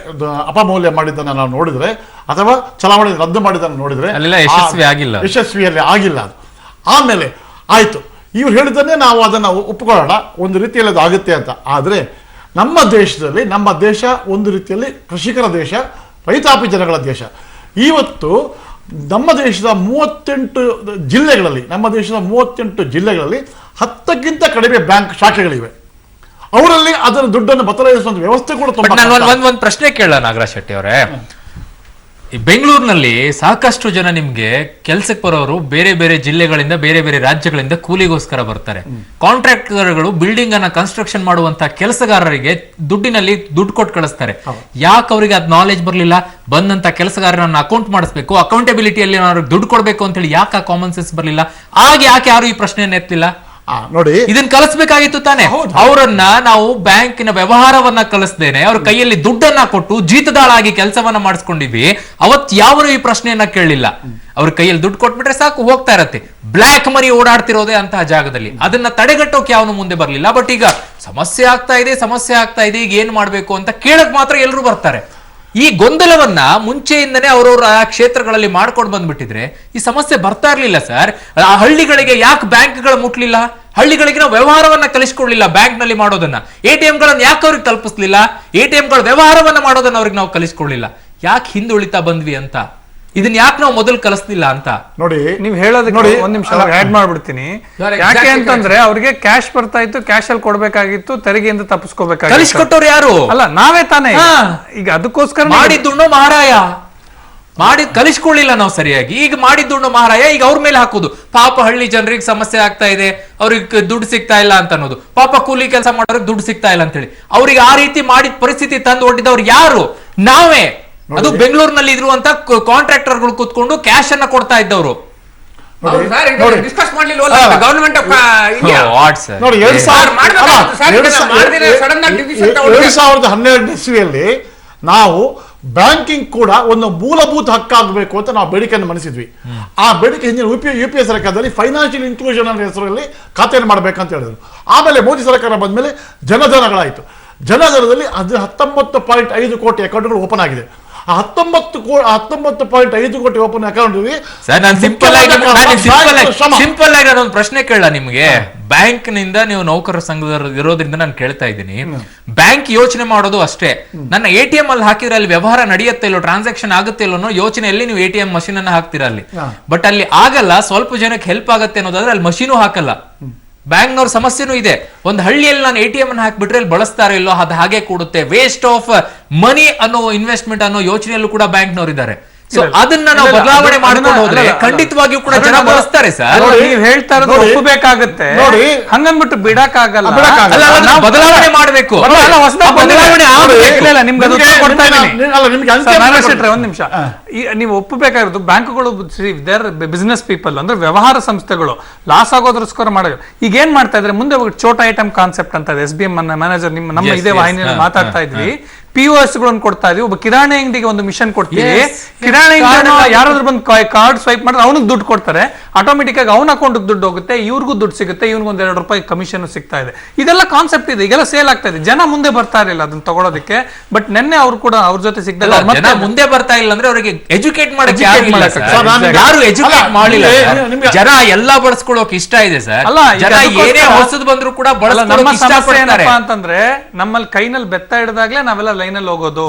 S6: ಅಪಮೌಲ್ಯ ಮಾಡಿದ್ದನ್ನು ನಾವು ನೋಡಿದರೆ, ಅಥವಾ ಚಲಾವಣೆ ರದ್ದು ಮಾಡಿದ್ದನ್ನು ನೋಡಿದರೆ ಯಶಸ್ವಿಯಲ್ಲಿ ಆಗಿಲ್ಲ ಅದು. ಆಮೇಲೆ ಆಯ್ತು, ಇವ್ರು ಹೇಳಿದ್ದನ್ನೇ ನಾವು ಅದನ್ನು ಒಪ್ಪಿಕೊಳ್ಳೋಣ, ಒಂದು ರೀತಿಯಲ್ಲಿ ಅದು ಆಗುತ್ತೆ ಅಂತ. ಆದರೆ ನಮ್ಮ ದೇಶದಲ್ಲಿ, ನಮ್ಮ ದೇಶ ಒಂದು ರೀತಿಯಲ್ಲಿ ಕೃಷಿಕರ ದೇಶ, ರೈತಾಪಿ ಜನಗಳ ದೇಶ. ಇವತ್ತು ನಮ್ಮ ದೇಶದ 38 ಜಿಲ್ಲೆಗಳಲ್ಲಿ 10ಕ್ಕಿಂತ ಕಡಿಮೆ ಬ್ಯಾಂಕ್ ಶಾಖೆಗಳಿವೆ. ಅವರಲ್ಲಿ ಅದರ ದುಡ್ಡನ್ನು ಬದಲಾಯಿಸುವಂತ ವ್ಯವಸ್ಥೆ ಕೂಡ
S1: ಒಂದು ಪ್ರಶ್ನೆ ಕೇಳ ನಾಗರಾಜ್ ಶೆಟ್ಟಿ ಅವರೇ. ಬೆಂಗಳೂರಿನಲ್ಲಿ ಸಾಕಷ್ಟು ಜನ ನಿಮ್ಗೆ ಕೆಲ್ಸಕ್ಕೆ ಬರೋರು ಬೇರೆ ಬೇರೆ ಜಿಲ್ಲೆಗಳಿಂದ ಬೇರೆ ಬೇರೆ ರಾಜ್ಯಗಳಿಂದ ಕೂಲಿಗೋಸ್ಕರ ಬರ್ತಾರೆ. ಕಾಂಟ್ರಾಕ್ಟರ್ಗಳು ಬಿಲ್ಡಿಂಗ್ ಅನ್ನ ಕನ್ಸ್ಟ್ರಕ್ಷನ್ ಮಾಡುವಂತ ಕೆಲಸಗಾರರಿಗೆ ದುಡ್ಡಿನಲ್ಲಿ ದುಡ್ಡು ಕೊಟ್ಟು ಕಳಿಸ್ತಾರೆ. ಯಾಕೆ ಅವರಿಗೆ ಅದ್ ನಾಲೆಜ್ ಬರ್ಲಿಲ್ಲ? ಬಂದಂತ ಕೆಲಸಗಾರರನ್ನ ಅಕೌಂಟ್ ಮಾಡಿಸ್ಬೇಕು, ಅಕೌಂಟಬಿಲಿಟಿಯಲ್ಲಿ ಅವ್ರಿಗೆ ದುಡ್ಡು ಕೊಡ್ಬೇಕು ಅಂತ ಹೇಳಿ ಯಾಕೆ ಕಾಮನ್ ಸೆನ್ಸ್ ಬರ್ಲಿಲ್ಲ? ಆಗ ಯಾಕೆ ಯಾರು ಈ ಪ್ರಶ್ನೆಯನ್ನ ಎತ್ತಿಲ್ಲ?
S6: ನೋಡಿ,
S1: ಇದನ್ನ ಕಲಿಸ್ಬೇಕಾಗಿತ್ತು ತಾನೆ. ಅವರನ್ನ ನಾವು ಬ್ಯಾಂಕಿನ ವ್ಯವಹಾರವನ್ನ ಕಲಿಸ್ದೇನೆ ಅವ್ರ ಕೈಯಲ್ಲಿ ದುಡ್ಡನ್ನ ಕೊಟ್ಟು ಜೀತದಾಳಾಗಿ ಕೆಲಸವನ್ನ ಮಾಡಿಸ್ಕೊಂಡಿದ್ವಿ. ಅವತ್ ಯಾರು ಈ ಪ್ರಶ್ನೆಯನ್ನ ಕೇಳಲಿಲ್ಲ. ಅವ್ರ ಕೈಯಲ್ಲಿ ದುಡ್ಡು ಕೊಟ್ಬಿಟ್ರೆ ಸಾಕು, ಹೋಗ್ತಾ ಇರತ್ತೆ. ಬ್ಲಾಕ್ ಮನಿ ಓಡಾಡ್ತಿರೋದೇ ಅಂತಹ ಜಾಗದಲ್ಲಿ ಅದನ್ನ ತಡೆಗಟ್ಟೋಕೆ ಯಾವನು ಮುಂದೆ ಬರ್ಲಿಲ್ಲ. ಬಟ್ ಈಗ ಸಮಸ್ಯೆ ಆಗ್ತಾ ಇದೆ, ಈಗ ಏನ್ ಮಾಡ್ಬೇಕು ಅಂತ ಕೇಳಕ್ ಮಾತ್ರ ಎಲ್ಲರೂ ಬರ್ತಾರೆ. ಈ ಗೊಂದಲವನ್ನ ಮುಂಚೆಯಿಂದನೇ ಅವರವರ ಕ್ಷೇತ್ರಗಳಲ್ಲಿ ಮಾಡ್ಕೊಂಡು ಬಂದ್ಬಿಟ್ಟಿದ್ರೆ ಈ ಸಮಸ್ಯೆ ಬರ್ತಾ ಇರ್ಲಿಲ್ಲ ಸರ್. ಆ ಹಳ್ಳಿಗಳಿಗೆ ಯಾಕೆ ಬ್ಯಾಂಕ್ಗಳು ಮುಟ್ಲಿಲ್ಲ? ಹಳ್ಳಿಗಳಿಗೆ ನಾವು ವ್ಯವಹಾರವನ್ನ ಕಲಿಸ್ಕೊಡ್ಲಿಲ್ಲ. ಬ್ಯಾಂಕ್ ನಲ್ಲಿ ಮಾಡೋದನ್ನ, ATM ಗಳನ್ನ ಯಾಕೆ ಅವ್ರಿಗೆ ತಲುಪಿಸ್ಲಿಲ್ಲ? ATM ಗಳ ವ್ಯವಹಾರವನ್ನ ಮಾಡೋದನ್ನ ಅವ್ರಿಗೆ ನಾವು ಕಲಿಸ್ಕೊಡ್ಲಿಲ್ಲ. ಯಾಕೆ ಹಿಂದುಳಿತಾ ಬಂದ್ವಿ ಅಂತ, ಇದನ್ನ ಯಾಕೆ ನಾವು ಮೊದಲು ಕಲಿಸ್ಲಿಲ್ಲ ಅಂತ
S7: ನೋಡಿ. ನೀವು ಹೇಳೋದಕ್ಕೆ ಒಂದ್ ನಿಮಿಷ ಆಡ್ ಮಾಡ್ಬಿಡ್ತೀನಿ. ಯಾಕೆ ಅಂತಂದ್ರೆ ಅವ್ರಿಗೆ ಕ್ಯಾಶ್ ಬರ್ತಾ ಇತ್ತು, ಕ್ಯಾಶ್ ಅಲ್ಲಿ ಕೊಡ್ಬೇಕಾಗಿತ್ತು, ತೆರಿಗೆಯಿಂದ ತಪ್ಪಿಸ್ಕೋಬೇಕಾಗಿತ್ತು.
S1: ಕಲಿಸ್ಕೊಟ್ಟವ್ರು ಯಾರು?
S7: ಅಲ್ಲ, ನಾವೇ ತಾನೇ. ಈಗ ಅದಕ್ಕೋಸ್ಕರ
S1: ಮಾಡಿದ್ದುಣ್ಣು ಮಹಾರಾಯ ಕಲಿಸ್ಕೊಳ್ಳಿಲ್ಲ ನಾವು ಸರಿಯಾಗಿ. ಈಗ ಮಾಡಿದ್ದುಣ್ಣು ಮಹಾರಾಯ ಈಗ ಅವ್ರ ಮೇಲೆ ಹಾಕೋದು. ಪಾಪ ಹಳ್ಳಿ ಜನರಿಗೆ ಸಮಸ್ಯೆ ಆಗ್ತಾ ಇದೆ, ಅವ್ರಿಗೆ ದುಡ್ಡು ಸಿಗ್ತಾ ಇಲ್ಲ ಅಂತ ಅನ್ನೋದು. ಪಾಪ ಕೂಲಿ ಕೆಲಸ ಮಾಡೋರಿಗೆ ದುಡ್ಡು ಸಿಗ್ತಾ ಇಲ್ಲ ಅಂತ ಹೇಳಿ ಅವ್ರಿಗೆ ಆ ರೀತಿ ಮಾಡಿದ ಪರಿಸ್ಥಿತಿ ತಂದು ಒಡ್ಡಿದವ್ರು ಯಾರು? ನಾವೇ. ಅದು ಬೆಂಗಳೂರಿನಲ್ಲಿ ಇರುವಂತ ಕಾಂಟ್ರಾಕ್ಟರ್ಗಳು ಕೂತ್ಕೊಂಡು ಕ್ಯಾಶ್ ಅನ್ನ ಕೊಡ್ತಾ ಇದ್ದವರು.
S15: ಡಿಸ್ಕಸ್ ಮಾಡಲಿಲ್ಲ ಗವರ್ನಮೆಂಟ್ ಆಫ್ ಇಂಡಿಯಾ.
S6: ನೋಡಿ, 2012 ಇಸ್ವಿಯಲ್ಲಿ ನಾವು ಬ್ಯಾಂಕಿಂಗ್ ಕೂಡ ಒಂದು ಮೂಲಭೂತ ಹಕ್ಕಾಗಬೇಕು ಅಂತ ನಾವು ಬೇಡಿಕೆಯನ್ನು ಮನಿಸಿದ್ವಿ. ಆ ಬೇಡಿಕೆ ಹಿಂದಿನ UPA ಸರ್ಕಾರದಲ್ಲಿ ಫೈನಾನ್ಷಿಯಲ್ ಇನ್ಕ್ಲೂಷನ್ ಅನ್ನೋ ಹೆಸರಲ್ಲಿ ಖಾತೆಯನ್ನು ಮಾಡಬೇಕಂತ ಹೇಳಿದ್ರು. ಆಮೇಲೆ ಮೋದಿ ಸರ್ಕಾರ ಬಂದ್ಮೇಲೆ ಜನಧನಗಳಾಯಿತು. ಜನಧನದಲ್ಲಿ 19.5 ಕೋಟಿ ಅಕೌಂಟ್ಗಳು ಓಪನ್ ಆಗಿದೆ. 19.5 ಕೋಟಿ ಓಪನ್ ಅಕೌಂಟ್
S1: ಸಿಂಪಲ್ ಆಗಿ ನಾನೊಂದು ಪ್ರಶ್ನೆ ಕೇಳ ನಿಮ್ಗೆ. ಬ್ಯಾಂಕ್ ನಿಂದ ನೀವು ನೌಕರರ ಸಂಘದ ಇರೋದ್ರಿಂದ ನಾನು ಕೇಳ್ತಾ ಇದ್ದೀನಿ. ಬ್ಯಾಂಕ್ ಯೋಚನೆ ಮಾಡೋದು ಅಷ್ಟೇ, ನನ್ನ ATM ಅಲ್ಲಿ ಹಾಕಿದ್ರೆ ಅಲ್ಲಿ ವ್ಯವಹಾರ ನಡೆಯುತ್ತೆ ಇಲ್ಲೋ, ಟ್ರಾನ್ಸಾಕ್ಷನ್ ಆಗುತ್ತೆ ಇಲ್ಲೋ ಅನ್ನೋ ಯೋಚನೆಯಲ್ಲಿ ನೀವು ATM ಮಷೀನ್ ಅನ್ನ ಹಾಕ್ತೀರಾ ಅಲ್ಲಿ. ಬಟ್ ಅಲ್ಲಿ ಆಗಲ್ಲ, ಸ್ವಲ್ಪ ಜನಕ್ಕೆ ಹೆಲ್ಪ್ ಆಗುತ್ತೆ ಅನ್ನೋದಾದ್ರೆ ಅಲ್ಲಿ ಮಷೀನು ಹಾಕಲ್ಲ. ಬ್ಯಾಂಕ್ನವ್ರ ಸಮಸ್ಯೆನೂ ಇದೆ. ಒಂದು ಹಳ್ಳಿಯಲ್ಲಿ ನಾನು ATM ಅನ್ನು ಹಾಕ್ಬಿಟ್ರೆ ಅಲ್ಲಿ ಬಳಸ್ತಾರೆ ಇಲ್ಲೋ, ಅದು ಹಾಗೆ ಕೂಡುತ್ತೆ. ವೇಸ್ಟ್ ಆಫ್ ಮನಿ ಅನ್ನೋ ಇನ್ವೆಸ್ಟ್ಮೆಂಟ್ ಅನ್ನೋ ಯೋಚನೆಯಲ್ಲೂ ಕೂಡ ಬ್ಯಾಂಕ್ನವ್ರು ಇದ್ದಾರೆ. ಸೊ ಅದನ್ನ ನಾವು ಬದಲಾವಣೆ ಮಾಡ್ಕೊಂಡು ಹೋದ್ರೆ ಖಂಡಿತವಾಗಿಯೂ ಕೂಡ ಜನ ಬಳಸ್ತಾರೆ ಸರ್.
S7: ನೀವು ಹೇಳ್ತಾ ಇರೋದು ಒಪ್ಪಬೇಕಾಗುತ್ತೆ, ಹಂಗನ್ಬಿಟ್ಟು ಬಿಡಕ್ಕಾಗಲ್ಲ.
S1: ಬದಲಾವಣೆ ಮಾಡಬೇಕು, ಬದಲಾವಣೆ
S7: ನಿಮ್ಗೆ ಅದು ಒಂದ್ ನಿಮಿಷ. ನೀವು ಒಪ್ಪಬೇಕಾಗಿರೋದು ಬ್ಯಾಂಕ್ಗಳು ಬಿಸಿನೆಸ್ ಪೀಪಲ್ ಅಂದ್ರೆ ವ್ಯವಹಾರ ಸಂಸ್ಥೆಗಳು ಲಾಸ್ ಆಗೋದ್ರಸ್ಕೋರ ಮಾಡೋದು. ಈಗ ಏನ್ ಮಾಡ್ತಾ ಇದ್ರೆ ಮುಂದೆ ಛೋಟ ಐಟಮ್ ಕಾನ್ಸೆಪ್ಟ್ ಅಂತ SBM ಮ್ಯಾನೇಜರ್ ನಮ್ಮ ಇದೇ ವಾಹಿನಿಯಲ್ಲಿ ಮಾತಾಡ್ತಾ ಇದ್ವಿ. POS ಗಳನ್ನು ಕೊಡ್ತಾ ಇದೀವಿ. ಒಬ್ಬ ಕಿರಾಣಿ ಅಂಗಡಿಗೆ ಒಂದು ಮಿಷನ್ ಕೊಡ್ತೀವಿ. ಕಿರಾಣಿ ಯಾರಾದ್ರೂ ಬಂದು ಕಾರ್ಡ್ ಸ್ವೈಪ್ ಮಾಡಿದ್ರೆ ಅವನಿಗೆ ದುಡ್ಡು ಕೊಡ್ತಾರೆ. ಆಟೋಮೆಟಿಕ್ ಆಗಿ ಅವನ ಅಕೌಂಟ್ ದುಡ್ಡು ಹೋಗುತ್ತೆ, ಇವ್ರಿಗೂ ದುಡ್ಡು ಸಿಗುತ್ತೆ, ಇವ್ನಿಗೆ ಒಂದ್ ₹2 ಕಮಿಷನ್ ಸಿಗ್ತಾ ಇದೆ. ಇದೆಲ್ಲ ಕಾನ್ಸೆಪ್ಟ್ ಇದೆ, ಈಗೆಲ್ಲ ಸೇಲ್ ಆಗ್ತಾ ಇದೆ. ಜನ ಮುಂದೆ ಬರ್ತಾ ಇರಲಿಲ್ಲ ಅದನ್ನ ತಗೊಳೋದಕ್ಕೆ. ಬಟ್ ನೆನ್ನೆ ಅವ್ರು ಕೂಡ ಅವ್ರ ಜೊತೆ ಸಿಗ್ತಾರೆ.
S1: ಮುಂದೆ ಬರ್ತಾ ಇಲ್ಲ ಅಂದ್ರೆ ಅವರಿಗೆ ಎಜುಕೇಟ್ ಮಾಡಕ್ಕೆ ಯಾರು ಎಜುಕೇಟ್ ಮಾಡಲಿಲ್ಲ. ಜನ ಎಲ್ಲಾ ಬಳಸ್ಕೊಳ್ಳೋಕೆ ಇಷ್ಟ ಇದೆ ಸರ್. ಜನ ಏನೇ ಹೊಸದು ಬಂದ್ರು ಕೂಡ ಬಳಸ್ಕೊಳ್ಳೋಕೆ ಇಷ್ಟಪಡ್ತಾರೆ.
S7: ಅಂತಂದ್ರೆ ನಮ್ಮಲ್ಲಿ ಕೈನಲ್ಲಿ ಬೆತ್ತ ಹಿಡಿದಾಗ್ಲೇ ನಾವೆಲ್ಲ ಲೈನಲ್ಲಿ ಹೋಗೋದು.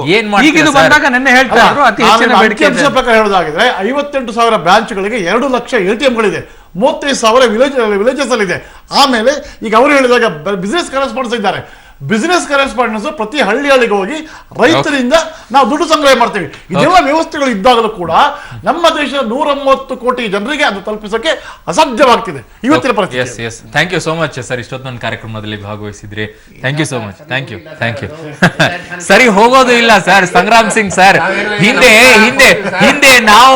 S7: ಈಗ ಇದು ಬಂದಾಗ ನೆನ್ನೆ ಹೇಳ್ತಾ ಇದ್ರು ಅತಿ ಹೆಚ್ಚಿನ ಬೇಡಿಕೆ
S6: ಪ್ರಕಾರ ಹೇಳೋದಾಗಿದ್ರೆ 58,000 ಬ್ರಾಂಚ್ಗಳಿಗೆ 2 ಲಕ್ಷ ATMಗಳಿದೆ. 35,000 ವಿಲೇಜಸ್ ಅಲ್ಲಿ ಇದೆ. ಆಮೇಲೆ ಈಗ ಅವರು ಹೇಳಿದಾಗ ಬಿಸಿನೆಸ್ ಕರೆಸ್ಪಾಂಡೆನ್ಸ್ ಇದ್ದಾರೆ. ಬಿಸಿನೆಸ್ ಕರೆಸ್ಪಾಂಡೆನ್ಸ್ ಪ್ರತಿ ಹಳ್ಳಿಗೆ ಹೋಗಿ ರೈತರಿಂದ ನಾವು ದುಡ್ಡು ಸಂಗ್ರಹ ಮಾಡ್ತೀವಿ. ಇದೆಲ್ಲ ವ್ಯವಸ್ಥೆಗಳು ಇದ್ದಾಗಲೂ ಕೂಡ ನಮ್ಮ ದೇಶದ 130 ಕೋಟಿ ಜನರಿಗೆ ಅದು ತಲುಪಿಸಕ್ಕೆ ಅಸಾಧ್ಯವಾಗ್ತಿದೆ ಇವತ್ತಿನ ಪರಿಸ್ಥಿತಿ.
S1: Thank you so much sir, ಇಷ್ಟೊತ್ತು ನನ್ನ ಕಾರ್ಯಕ್ರಮದಲ್ಲಿ ಭಾಗವಹಿಸಿದ್ರಿ. Thank you so much. Thank you. ಸರಿ ಹೋಗೋದು ಇಲ್ಲ ಸರ್. ಸಂಗ್ರಾಮ್ ಸಿಂಗ್ ಸರ್, ಹಿಂದೆ ನಾವು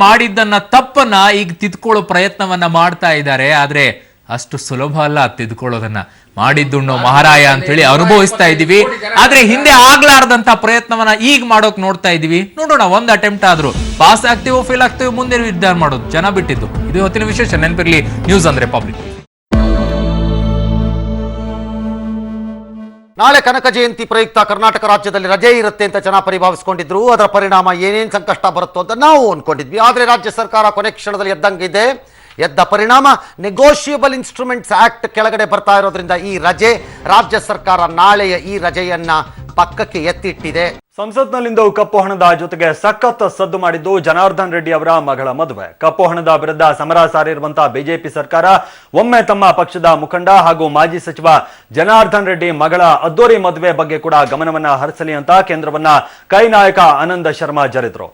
S1: ಮಾಡಿದ್ದನ್ನ ತಪ್ಪನ್ನ ಈಗ ತಿದ್ಕೊಳ್ಳೋ ಪ್ರಯತ್ನವನ್ನ ಮಾಡ್ತಾ ಇದ್ದಾರೆ. ಆದ್ರೆ ಅಷ್ಟು ಸುಲಭ ಅಲ್ಲ ತಿದ್ಕೊಳ್ಳೋದನ್ನ. ಮಾಡಿದ್ದುಣ್ಣು ಮಹಾರಾಯ ಅಂತ ಹೇಳಿ ಅನುಭವಿಸ್ತಾ ಇದೀವಿ. ಆದ್ರೆ ಹಿಂದೆ ಆಗ್ಲಾರ್ದಂತ ಪ್ರಯತ್ನವನ್ನ ಈಗ ಮಾಡೋಕ್ ನೋಡ್ತಾ ಇದೀವಿ. ನೋಡೋಣ, ಒಂದು ಅಟೆಂಪ್ಟ್ ಆದ್ರೂ ಪಾಸ್ ಆಗ್ತೀವೋ ಫೇಲ್ ಆಗ್ತೀವೋ ಮುಂದೆ ನಿರ್ಧಾರ ಮಾಡೋದು ಜನ ಬಿಟ್ಟಿದ್ದು. ಇದು ಹೊತ್ತಿನ ವಿಶೇಷ. ನೆನಪಿರ್ಲಿ, ನ್ಯೂಸ್ ಅಂದ್ರೆ ಪಬ್ಲಿಕ್.
S19: ನಾಳೆ ಕನಕ ಜಯಂತಿ ಪ್ರಯುಕ್ತ ಕರ್ನಾಟಕ ರಾಜ್ಯದಲ್ಲಿ ರಜೆ ಇರುತ್ತೆ ಅಂತ ಜನ ಪರಿಭಾವಿಸಿಕೊಂಡಿದ್ರು. ಅದರ ಪರಿಣಾಮ ಏನೇನು ಸಂಕಷ್ಟ ಬರುತ್ತೋ ಅಂತ ನಾವು ಅನ್ಕೊಂಡಿದ್ವಿ. ಆದ್ರೆ ರಾಜ್ಯ ಸರ್ಕಾರ ಕೊನೆ ಕ್ಷಣದಲ್ಲಿ ಎದ್ದಂಗಿದೆ. ಎದ್ದ ಪರಿಣಾಮ ನೆಗೋಷಿಯಬಲ್ ಇನ್ಸ್ಟ್ರೂಮೆಂಟ್ಸ್ ಆಕ್ಟ್ ಕೆಳಗಡೆ ಬರ್ತಾ ಇರೋದ್ರಿಂದ ಈ ರಜೆ ರಾಜ್ಯ ಸರ್ಕಾರ ನಾಳೆಯ ಈ ರಜೆಯನ್ನ ಪಕ್ಕಕ್ಕೆ ಎತ್ತಿಟ್ಟಿದೆ.
S20: ಸಂಸತ್ನಲ್ಲಿಂದು ಕಪ್ಪು ಹಣದ ಜೊತೆಗೆ ಸಖತ್ ಸದ್ದು ಮಾಡಿದ್ದು ಜನಾರ್ದನ್ ರೆಡ್ಡಿ ಅವರ ಮಗಳ ಮದುವೆ. ಕಪ್ಪು ಹಣದ ವಿರುದ್ಧ ಸಮರ ಸಾರಿರುವಂತಹ ಬಿಜೆಪಿ ಸರ್ಕಾರ ಒಮ್ಮೆ ತಮ್ಮ ಪಕ್ಷದ ಮುಖಂಡ ಹಾಗೂ ಮಾಜಿ ಸಚಿವ ಜನಾರ್ದನ್ ರೆಡ್ಡಿ ಮಗಳ ಅದ್ದೂರಿ ಮದುವೆ ಬಗ್ಗೆ ಕೂಡ ಗಮನವನ್ನ ಹರಿಸಲಿ ಅಂತ ಕೇಂದ್ರವನ್ನ ಕೈ ನಾಯಕ ಆನಂದ ಶರ್ಮಾ ಜರೆದ್ರು.